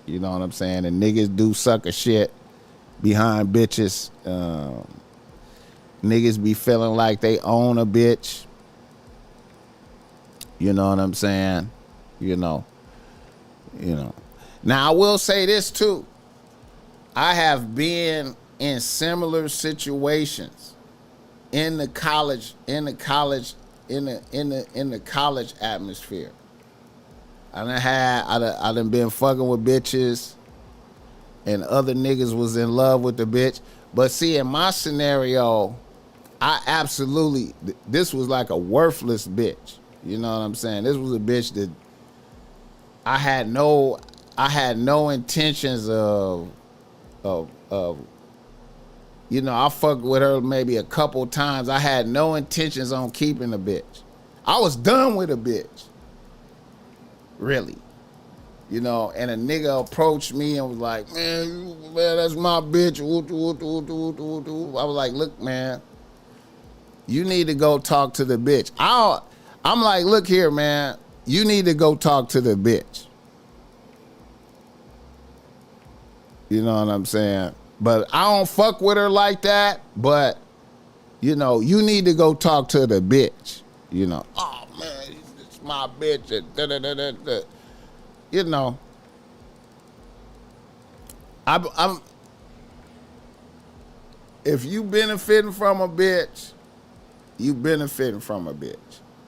You know what I'm saying? And niggas do sucker shit behind bitches. Niggas be feeling like they own a bitch. You know what I'm saying? You know. Now I will say this too. I have been in similar situations in the college atmosphere. I done been fucking with bitches and other niggas was in love with the bitch. But see, in my scenario, this was like a worthless bitch. You know what I'm saying? This was a bitch that I had no intentions of I fucked with her maybe a couple times. I had no intentions on keeping the bitch. I was done with a bitch. Really. And a nigga approached me and was like, man, that's my bitch. I was like, look, man, you need to go talk to the bitch. I'm like, look here, man, you need to go talk to the bitch. You know what I'm saying? But I don't fuck with her like that. But, you need to go talk to the bitch. Oh, man, it's my bitch. I'm if you benefiting from a bitch, you benefiting from a bitch.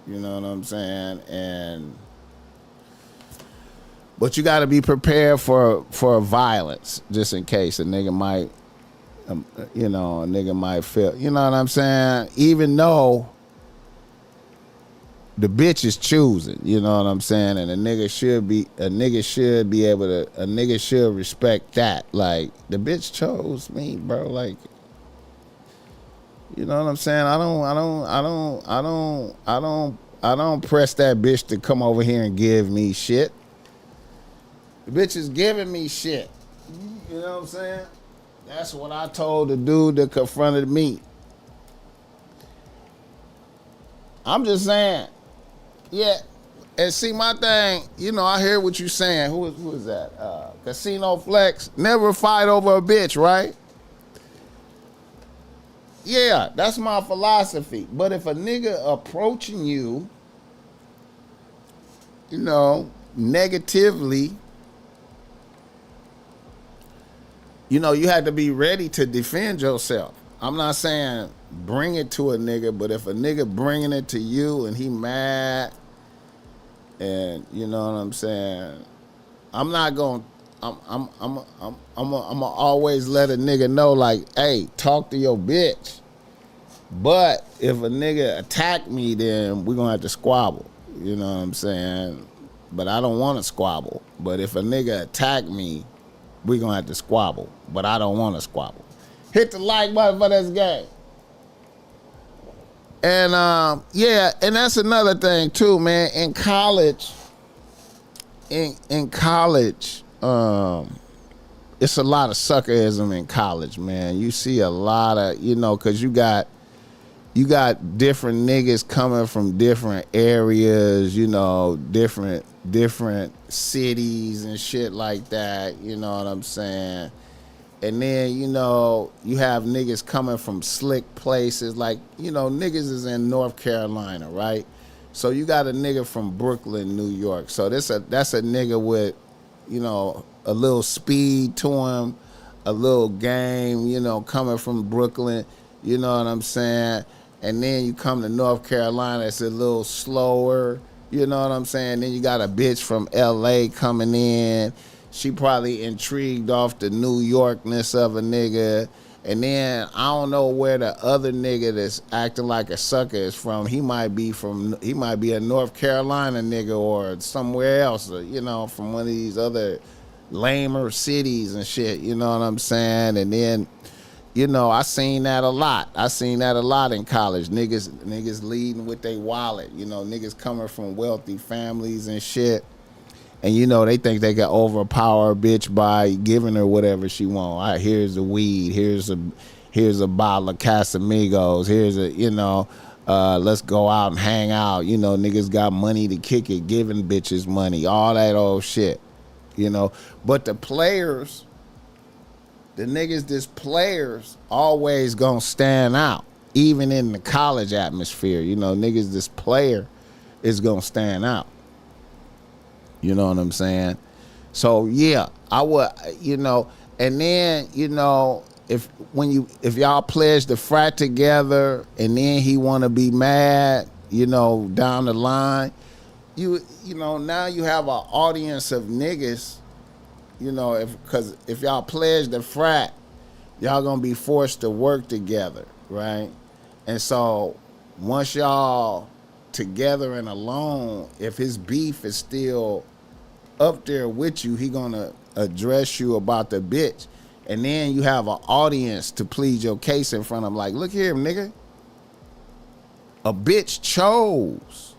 You know what I'm saying? But you got to be prepared for violence, just in case a nigga might, feel, you know what I'm saying? Even though the bitch is choosing, you know what I'm saying? And a nigga should respect that. Like, the bitch chose me, bro. Like, you know what I'm saying? I don't press that bitch to come over here and give me shit. The bitch is giving me shit. You know what I'm saying? That's what I told the dude that confronted me. I'm just saying. Yeah. And see, my thing, I hear what you saying. Who is that? Casino Flex. Never fight over a bitch, right? Yeah, that's my philosophy. But if a nigga approaching you, negatively, you have to be ready to defend yourself. I'm not saying bring it to a nigga, but if a nigga bringing it to you and he mad, and you know what I'm saying, I'm gonna always let a nigga know, like, hey, talk to your bitch. But if a nigga attack me, then we're gonna have to squabble. You know what I'm saying? But I don't want to squabble. But if a nigga attack me, we're going to have to squabble. But I don't want to squabble. Hit the like button for this game. And, and that's another thing, too, man. In college, it's a lot of suckerism in college, man. You see a lot of, because you got different niggas coming from different areas, different cities and shit like that, you know what I'm saying? And then, you have niggas coming from slick places, like, niggas is in North Carolina, right? So you got a nigga from Brooklyn, New York. So that's a nigga with, a little speed to him, a little game, coming from Brooklyn, you know what I'm saying? And then you come to North Carolina, it's a little slower, you know what I'm saying? Then you got a bitch from LA coming in. She probably intrigued off the New Yorkness of a nigga. And then I don't know where the other nigga that's acting like a sucker is from. He might be a North Carolina nigga or somewhere else, from one of these other lamer cities and shit, you know what I'm saying? And then, you know, I seen that a lot. I seen that a lot in college. Niggas leading with their wallet, you know, niggas coming from wealthy families and shit. And you know, they think they can overpower a bitch by giving her whatever she want. All right, here's the weed, here's a bottle of Casamigos, here's a, you know, let's go out and hang out. You know, niggas got money to kick it, giving bitches money, all that old shit. You know, but the players, the niggas that's players always gonna stand out, even in the college atmosphere. You know, niggas this player is gonna stand out. You know what I'm saying? So yeah, I would, you know, and then, you know, if y'all pledge the frat together and then he wanna be mad, you know, down the line, you know, now you have an audience of niggas, you know, because if y'all pledge the frat, y'all gonna be forced to work together, right? And so once y'all together and alone, if his beef is still up there with you, he gonna address you about the bitch. And then you have an audience to plead your case in front of him, like, look here, nigga. A bitch chose.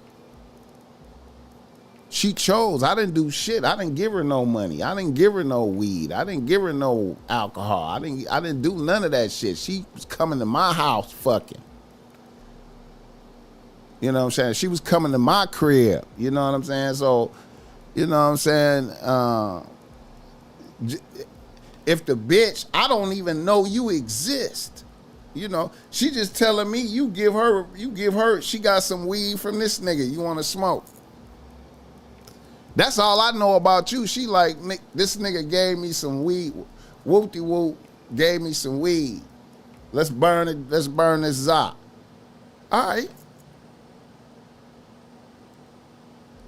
She chose. I didn't do shit. I didn't give her no money. I didn't give her no weed. I didn't give her no alcohol. I didn't do none of that shit. She was coming to my house fucking. You know what I'm saying? She was coming to my crib. You know what I'm saying? So, you know what I'm saying? If the bitch, I don't even know you exist. You know, she just telling me you give her, she got some weed from this nigga. You want to smoke? That's all I know about you. She like, this nigga gave me some weed. Whoop-de-whoop gave me some weed. Let's burn it. Let's burn this zop. All right.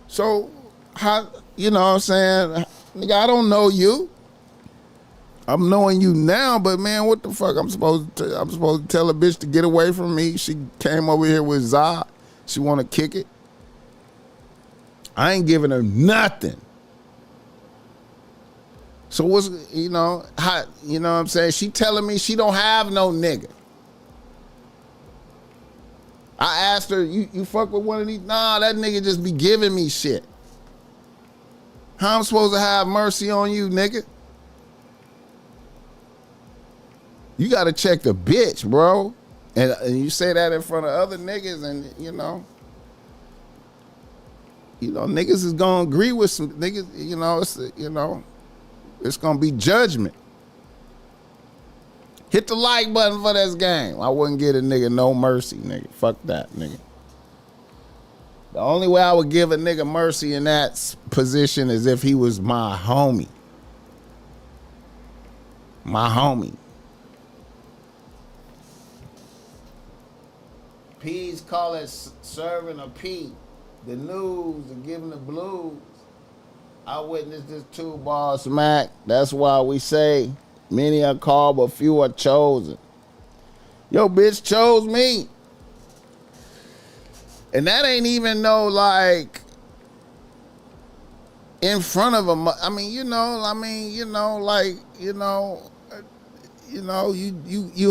So, how, you know what I'm saying? Nigga, I don't know you. I'm knowing you now, but man, what the fuck? I'm supposed to tell a bitch to get away from me. She came over here with Zah. She want to kick it. I ain't giving her nothing. So what's, you know, how, you know what I'm saying? She telling me she don't have no nigga. I asked her, you fuck with one of these? Nah, that nigga just be giving me shit. How I'm supposed to have mercy on you, nigga? You gotta check the bitch, bro. And you say that in front of other niggas, and you know, niggas is gonna agree with some niggas. It's gonna be judgment. Hit the like button for this game. I wouldn't give a nigga no mercy, nigga. Fuck that, nigga. The only way I would give a nigga mercy in that position is if he was my homie. My homie. P's call it serving a P. The news and giving the blues. I witnessed this too, BossMack. That's why we say many are called, but few are chosen. Yo, bitch chose me. And that ain't even no, like, in front of him. I mean, you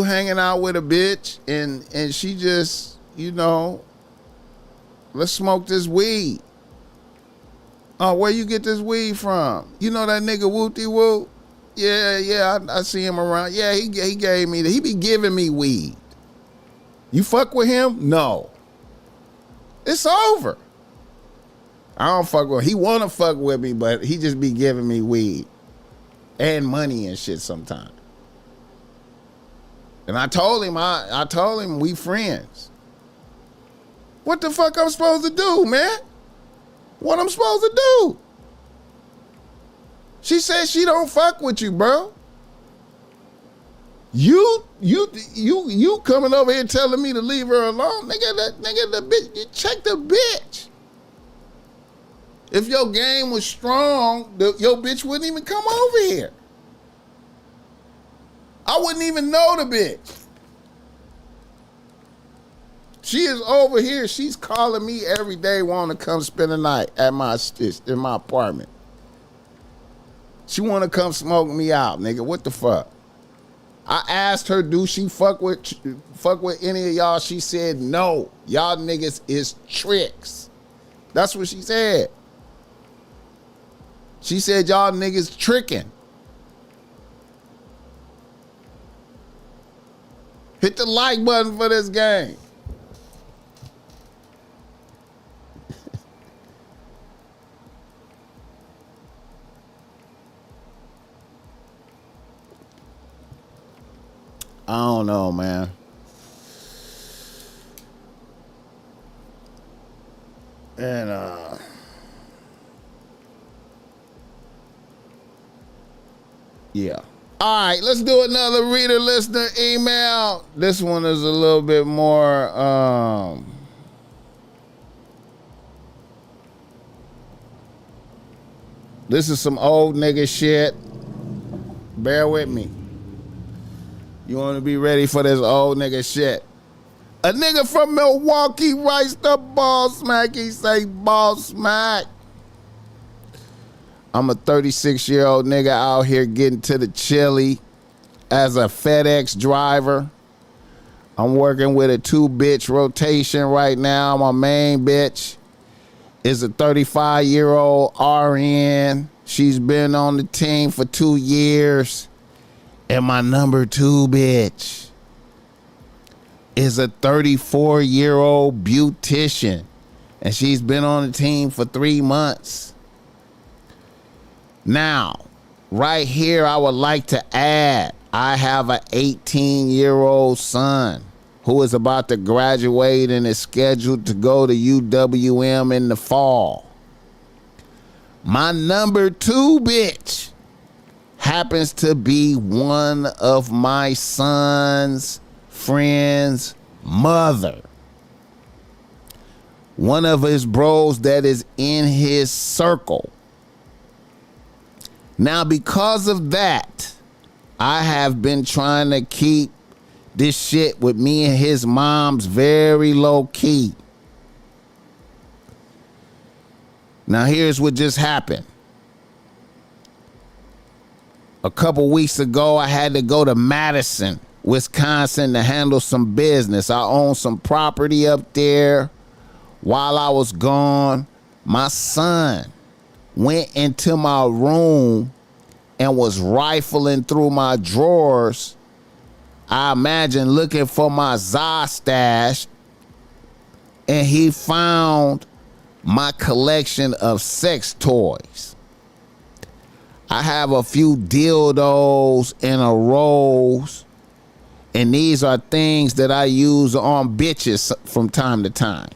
hanging out with a bitch and she just, let's smoke this weed. Oh, where you get this weed from? You know that nigga Wooty-Woo? Yeah, I see him around. Yeah, he gave me, he be giving me weed. You fuck with him? No. It's over. I don't fuck with him. He wanna fuck with me, but he just be giving me weed and money and shit sometimes. And I told him we friends. What the fuck I'm supposed to do, man? What I'm supposed to do? She said she don't fuck with you, bro. You coming over here telling me to leave her alone, nigga? The bitch. You check the bitch. If your game was strong, your bitch wouldn't even come over here. I wouldn't even know the bitch. She is over here. She's calling me every day, wanting to come spend the night at in my apartment. She want to come smoke me out, nigga. What the fuck? I asked her, do she fuck with any of y'all? She said no. Y'all niggas is tricks. That's what she said. She said y'all niggas tricking. Hit the like button for this game. I don't know, man. And yeah. All right, let's do another reader listener email. This one is a little bit more this is some old nigga shit. Bear with me. You want to be ready for this old nigga shit. A nigga from Milwaukee writes the BossMack. He say, BossMack, I'm a 36-year-old nigga out here getting to the chili as a FedEx driver. I'm working with a 2-bitch rotation right now. My main bitch is a 35-year-old RN. She's been on the team for 2 years. And my number 2 bitch is a 34-year-old beautician. And she's been on the team for 3 months. Now, right here, I would like to add, I have an 18-year-old son who is about to graduate and is scheduled to go to UWM in the fall. My number 2 bitch happens to be one of my son's friend's mother. One of his bros that is in his circle. Now, because of that, I have been trying to keep this shit with me and his mom's very low key. Now, here's what just happened. A couple weeks ago, I had to go to Madison, Wisconsin to handle some business. I own some property up there. While I was gone, my son went into my room and was rifling through my drawers, I imagine looking for my za stash, and he found my collection of sex toys. I have a few dildos and a rose, and these are things that I use on bitches from time to time.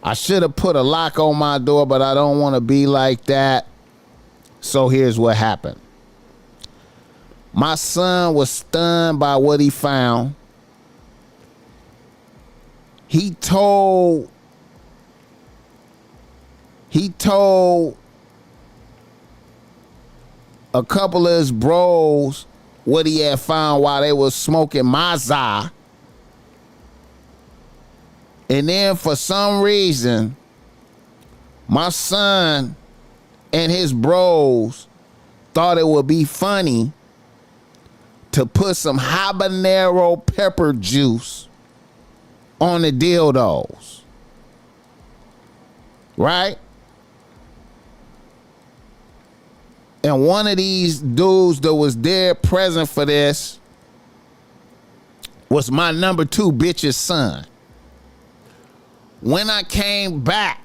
I should have put a lock on my door, but I don't want to be like that. So here's what happened. My son was stunned by what he found. He told a couple of his bros what he had found while they was smoking maza. And then for some reason, my son and his bros thought it would be funny to put some habanero pepper juice on the dildos. Right? And one of these dudes that was there present for this was my number 2 bitch's son. When I came back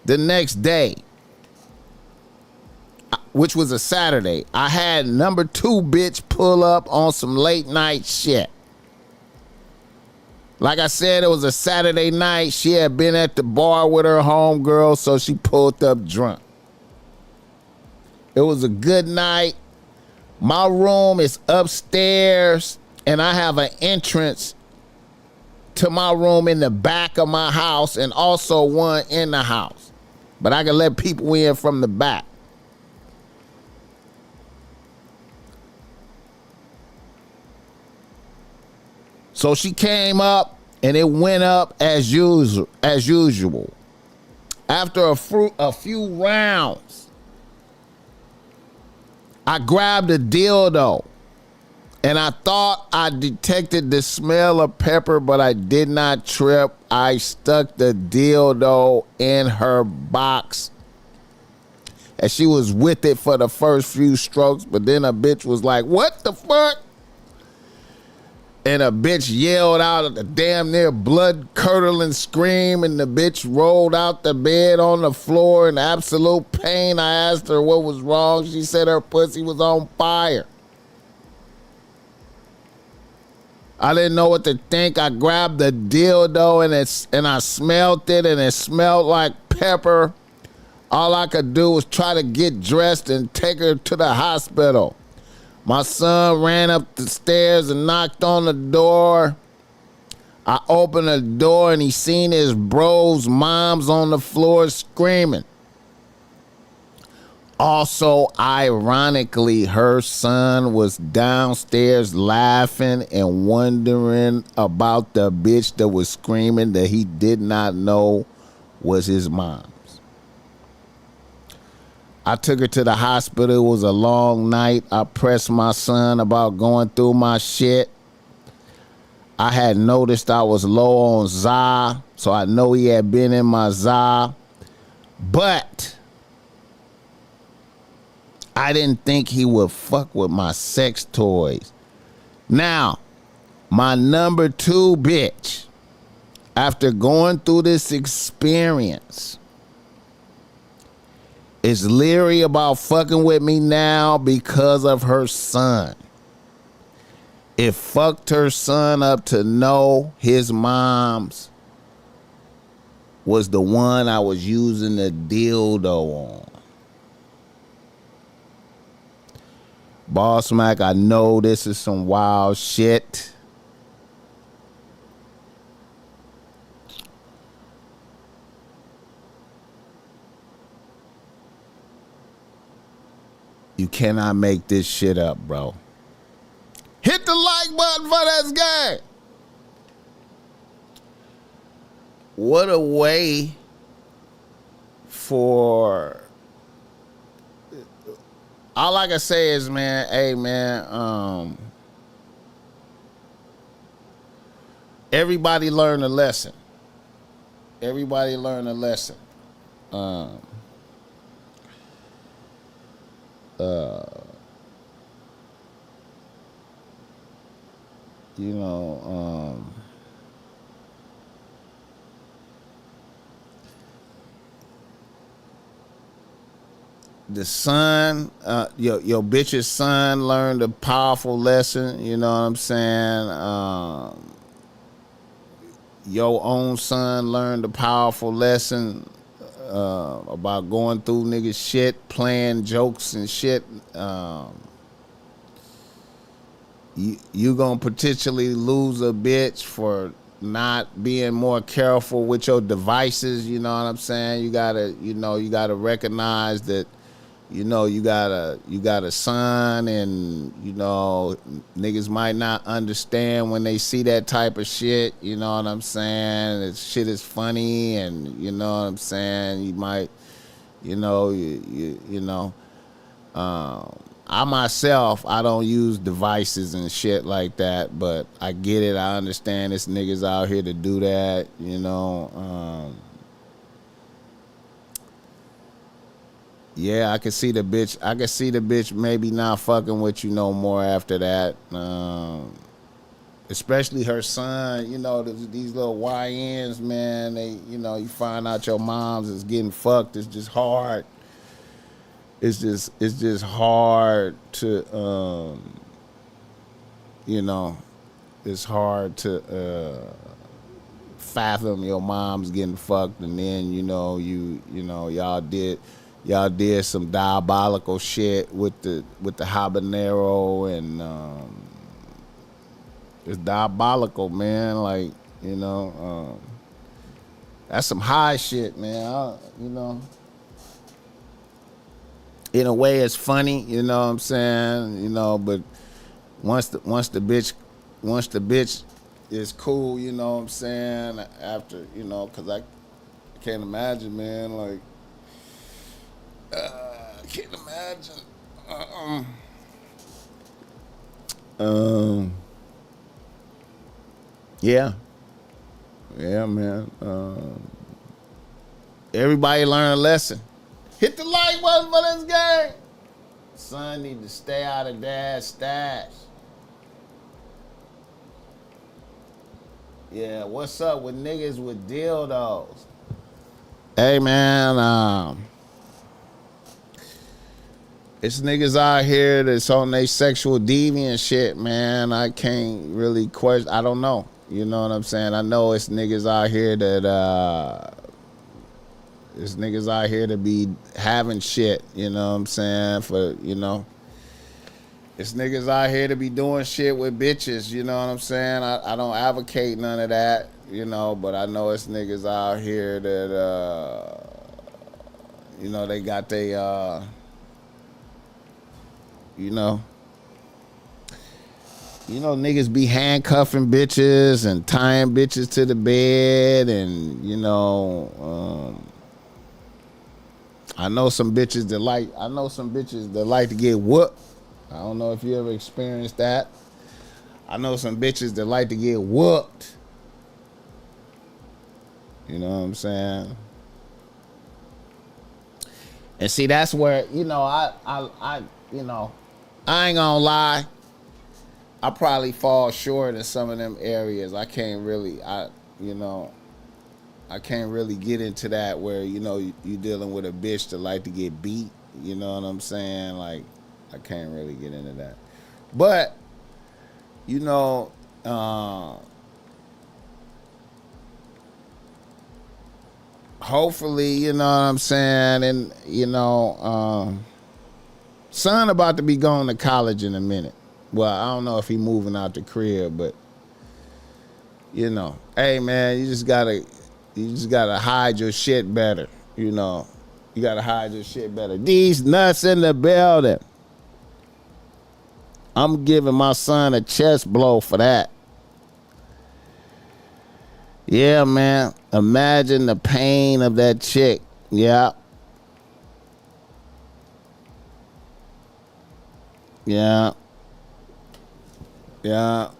the next day, which was a Saturday, I had number 2 bitch pull up on some late night shit. Like I said, it was a Saturday night. She had been at the bar with her homegirl, so she pulled up drunk. It was a good night. My room is upstairs, and I have an entrance to my room in the back of my house and also one in the house. But I can let people in from the back. So she came up and it went up as usual. After a few rounds, I grabbed a dildo, and I thought I detected the smell of pepper, but I did not trip. I stuck the dildo in her box, and she was with it for the first few strokes, but then a bitch was like, what the fuck? And a bitch yelled out a damn near blood-curdling scream, and the bitch rolled out the bed on the floor in absolute pain. I asked her what was wrong. She said her pussy was on fire. I didn't know what to think. I grabbed the dildo and I smelled it, and it smelled like pepper. All I could do was try to get dressed and take her to the hospital. My son ran up the stairs and knocked on the door. I opened the door and he seen his bro's moms on the floor screaming. Also, ironically, her son was downstairs laughing and wondering about the bitch that was screaming that he did not know was his mom's. I took her to the hospital. It was a long night. I pressed my son about going through my shit. I had noticed I was low on za, so I know he had been in my za. But I didn't think he would fuck with my sex toys. Now, my number 2 bitch, after going through this experience, is leery about fucking with me now because of her son. It fucked her son up to know his mom's was the one I was using the dildo on. BossMack, I know this is some wild shit. You cannot make this shit up, bro. Hit the like button for this game. What a way for... All I can say is, man, hey, man, everybody learn a lesson. Everybody learn a lesson. You know, the son, your bitch's son learned a powerful lesson. You know what I'm saying? Your own son learned a powerful lesson about going through niggas shit, playing jokes and shit. You gonna potentially lose a bitch for not being more careful with your devices. You know what I'm saying? You gotta recognize that, you got a son, and niggas might not understand when they see that type of shit. You know what I'm saying? That shit is funny, and you know what I'm saying. You might, I myself, I don't use devices and shit like that, but I get it. I understand this niggas out here to do that, Yeah, I can see the bitch maybe not fucking with you no more after that. Especially her son, these little YNs, man, they, you find out your mom's is getting fucked. It's just hard. It's just hard to, it's hard to fathom your mom's getting fucked, and then y'all did some diabolical shit with the habanero, and it's diabolical, man. Like, that's some high shit, man. In a way, it's funny, you know what I'm saying, but once the bitch is cool, you know what I'm saying, after, because I can't imagine, man, like, I can't imagine Um, yeah, yeah, man. Everybody learn a lesson. Hit the like button for this game. Son need to stay out of dad's stash. Yeah, what's up with niggas with dildos? Hey man, it's niggas out here that's on their sexual deviant shit, man. I can't really question. I don't know. You know what I'm saying? I know it's niggas out here that it's niggas out here to be having shit. You know what I'm saying? It's niggas out here to be doing shit with bitches. You know what I'm saying? I don't advocate none of that. You know, but I know it's niggas out here that they got they you know, niggas be handcuffing bitches and tying bitches to the bed, and I know some bitches that like to get whooped. I don't know if you ever experienced that. I know some bitches that like to get whooped. You know what I'm saying? And see, that's where I ain't gonna lie. I probably fall short in some of them areas. I can't really get into that where you dealing with a bitch that like to get beat. You know what I'm saying? Like, I can't really get into that. But hopefully, you know what I'm saying, and son about to be going to college in a minute. Well, I don't know if he moving out the crib, but hey man, you just gotta hide your shit better. You gotta hide your shit better. These nuts in the building. I'm giving my son a chest blow for that. Yeah, man. Imagine the pain of that chick. Yeah. Yeah. Yeah.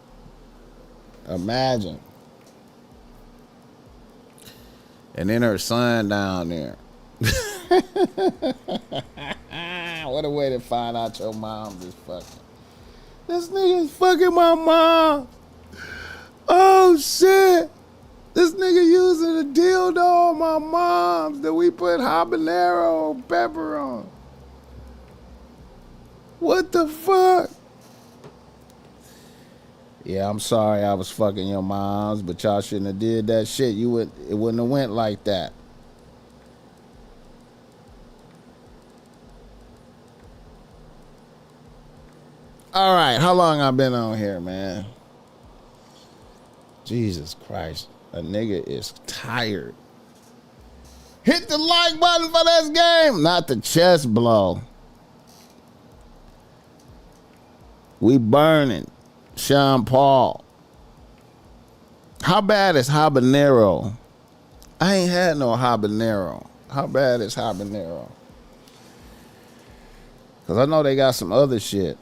Imagine. And then her son down there. What a way to find out your mom's is fucking. This nigga's fucking my mom. Oh shit. This nigga using a dildo on my mom's that we put habanero pepper on. What the fuck? Yeah, I'm sorry I was fucking your moms, but y'all shouldn't have did that shit. It wouldn't have went like that. All right, how long I been on here, man? Jesus Christ, a nigga is tired. Hit the like button for this game, not the chest blow. We burning. Sean Paul. How bad is habanero? I ain't had no habanero. How bad is habanero? Because I know they got some other shit.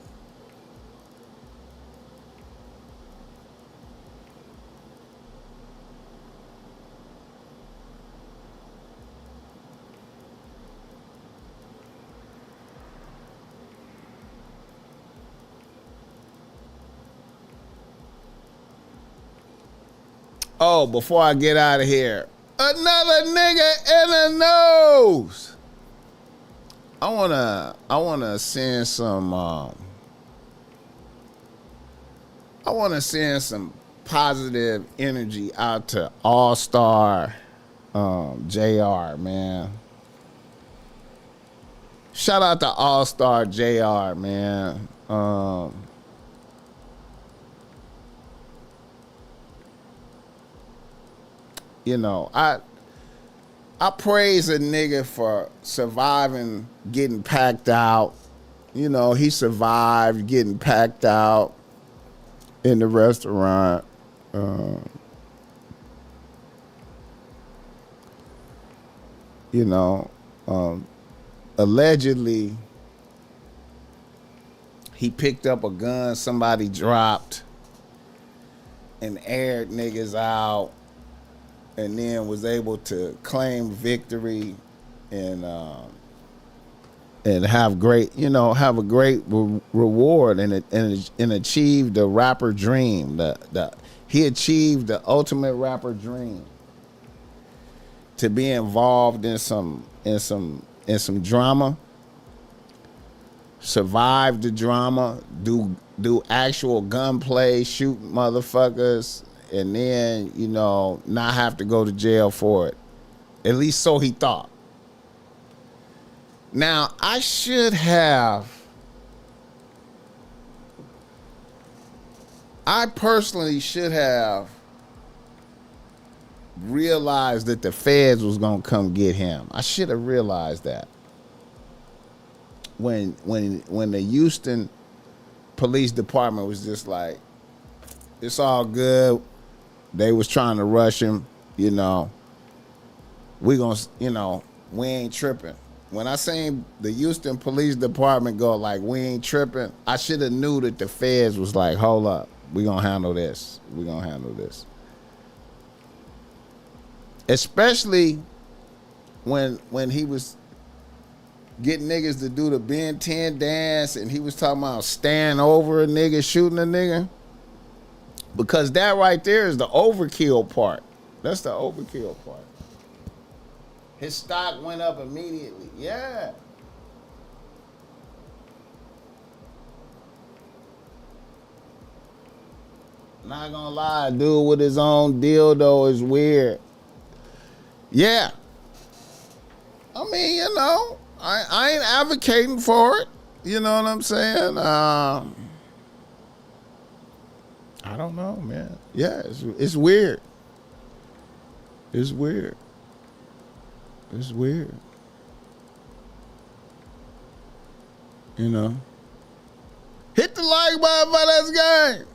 Oh, before I get out of here, another nigga in the nose. I wanna send some. I wanna send some positive energy out to All Star, Jr. Man. Shout out to All Star Jr. Man. I praise a nigga for surviving getting packed out. He survived getting packed out in the restaurant. Allegedly he picked up a gun somebody dropped and aired niggas out, and then was able to claim victory and have great, have a great reward and achieve the rapper dream. He achieved the ultimate rapper dream to be involved in some drama, survive the drama, do actual gunplay, shoot motherfuckers, and then not have to go to jail for it. At least so he thought. Now, I personally should have realized that the feds was gonna come get him. I should have realized that. When the Houston Police Department was just like, it's all good. They was trying to rush him, we gonna, we ain't tripping. When I seen the Houston Police Department go like, we ain't tripping, I should have knew that the feds was like, hold up, we gonna handle this. Especially when he was getting niggas to do the Ben 10 dance and he was talking about stand over a nigga, shooting a nigga. Because that right there is the overkill part. That's the overkill part. His stock went up immediately. Yeah. Not gonna lie, dude with his own dildo is weird. Yeah. I mean, I ain't advocating for it. You know what I'm saying? I don't know, man. Yeah, it's weird. It's weird. It's weird. Hit the like button for this game.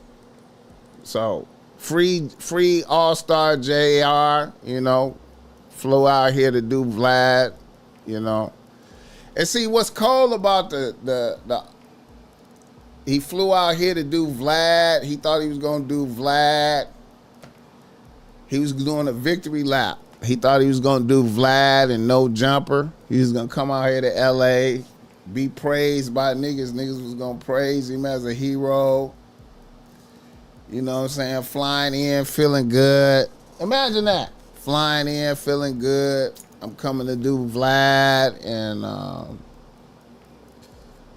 So, free All-Star JR, flew out here to do Vlad, And see, what's cold about the he flew out here to do Vlad. He thought he was going to do Vlad. He was doing a victory lap. He thought he was going to do Vlad and no jumper. He was going to come out here to L.A., be praised by niggas. Niggas was going to praise him as a hero. You know what I'm saying? Flying in, feeling good. Imagine that. Flying in, feeling good. I'm coming to do Vlad and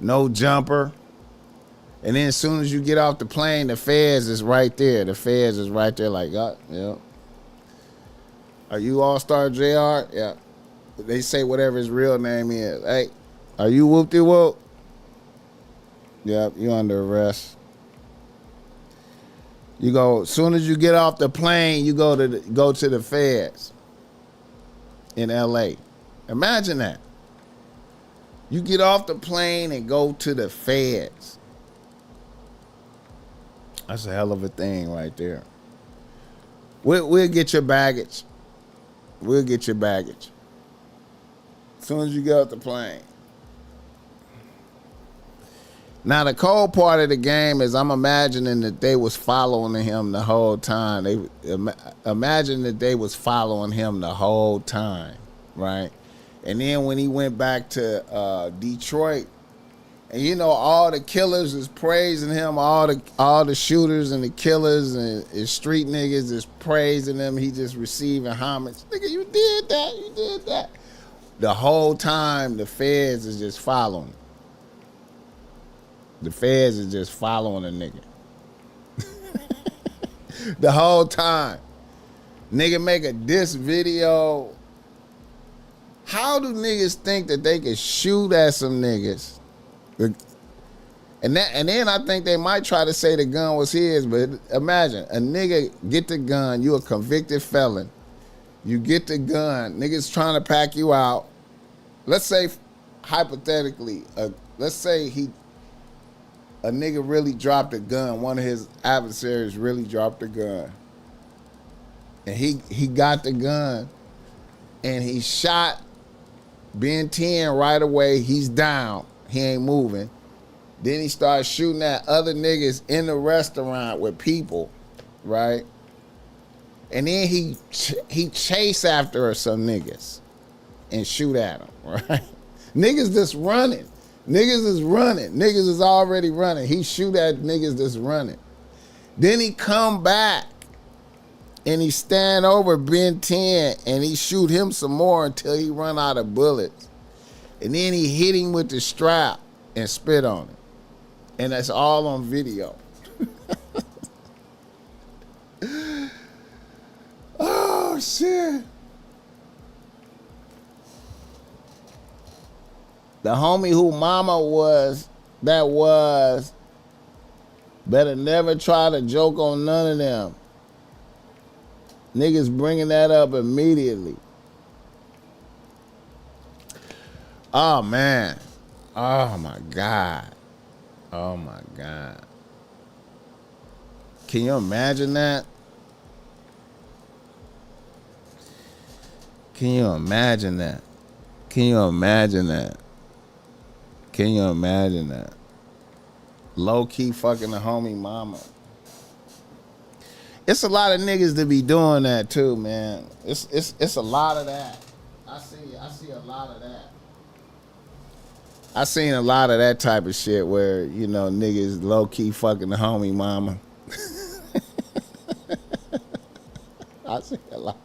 no jumper. And then as soon as you get off the plane, the feds is right there. The feds is right there like, yeah. Are you All-Star JR? Yeah. They say whatever his real name is. Hey, are you whoop-de-whoop? Yep, you under arrest. You go, as soon as you get off the plane, you go to the feds in L.A. Imagine that. You get off the plane and go to the feds. That's a hell of a thing right there. We'll get your baggage. We'll get your baggage. As soon as you get off the plane. Now, the cold part of the game is I'm imagining that they was following him the whole time. Imagine that they was following him the whole time, right? And then when he went back to Detroit, and all the killers is praising him, all the shooters and the killers and street niggas is praising him. He just receiving homage. Nigga, you did that. The whole time the feds is just following. The feds is just following a nigga. The whole time. Nigga make a diss video. How do niggas think that they can shoot at some niggas? And then I think they might try to say the gun was his, but imagine a nigga get the gun, you a convicted felon. You get the gun, niggas trying to pack you out. Let's say, hypothetically, let's say a nigga really dropped a gun. One of his adversaries really dropped a gun. And he got the gun and he shot Ben 10 right away. He's down. He ain't moving. Then he started shooting at other niggas in the restaurant with people, right? And then he chase after some niggas and shoot at them, right? Niggas just running. Niggas is running. Niggas is already running. He shoot at niggas that's running. Then he come back and he stand over Ben 10 and he shoot him some more until he run out of bullets. And then he hit him with the strap and spit on him. And that's all on video. Oh, shit. The homie who mama was, better never try to joke on none of them. Niggas bringing that up immediately. Oh, man. Oh, my God. Oh, my God. Can you imagine that? Can you imagine that? Can you imagine that? Can you imagine that? Low-key fucking the homie mama. It's a lot of niggas to be doing that too, man. It's a lot of that. I see a lot of that. I seen a lot of that type of shit where, you know, niggas low-key fucking the homie mama. I see a lot.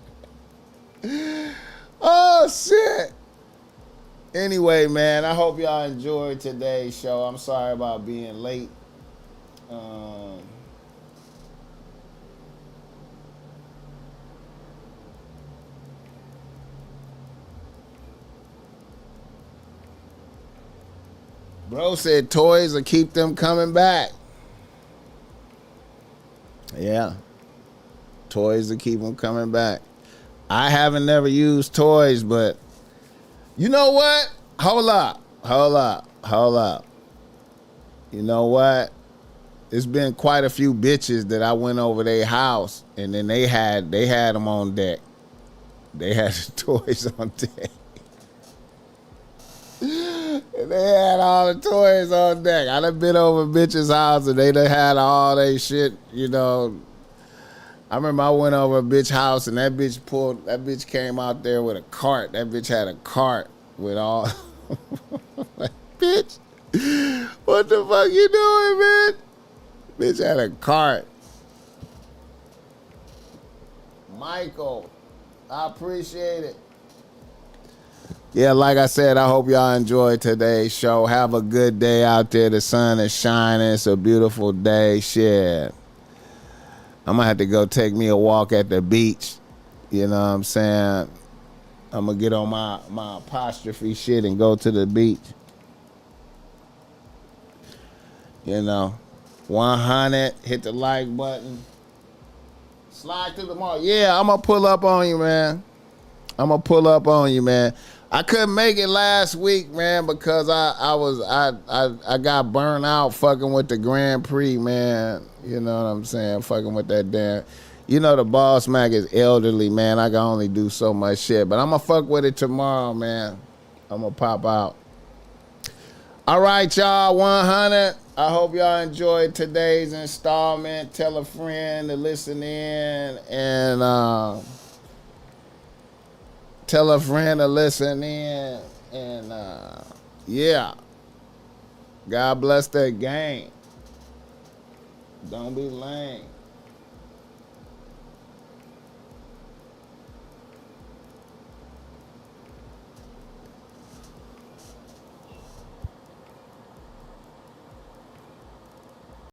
Oh, shit. Anyway, man, I hope y'all enjoyed today's show. I'm sorry about being late. Bro said toys will keep them coming back. Yeah. Toys will keep them coming back. I haven't never used toys, but you know what? Hold up. You know what? It's been quite a few bitches that I went over their house and then they had them on deck. They had the toys on deck. And they had all the toys on deck. I done been over bitches' house and they done had all they shit, you know. I remember I went over a bitch house and that bitch came out there with a cart. That bitch had a cart with all, like, bitch, what the fuck you doing, man? Bitch had a cart. Michael, I appreciate it. Yeah, like I said, I hope y'all enjoyed today's show. Have a good day out there. The sun is shining. It's a beautiful day. Shit. I'm going to have to go take me a walk at the beach. You know what I'm saying? I'm going to get on my apostrophe shit and go to the beach. You know, 100, hit the like button. Slide through the mall. Yeah, I'm going to pull up on you, man. I couldn't make it last week, man, because I got burned out fucking with the Grand Prix, man. You know what I'm saying? Fucking with that damn. You know the BossMack is elderly, man. I can only do so much shit. But I'm going to fuck with it tomorrow, man. I'm going to pop out. All right, y'all, 100. I hope y'all enjoyed today's installment. Tell a friend to listen in and tell a friend to listen in, and yeah. God bless that game. Don't be lame.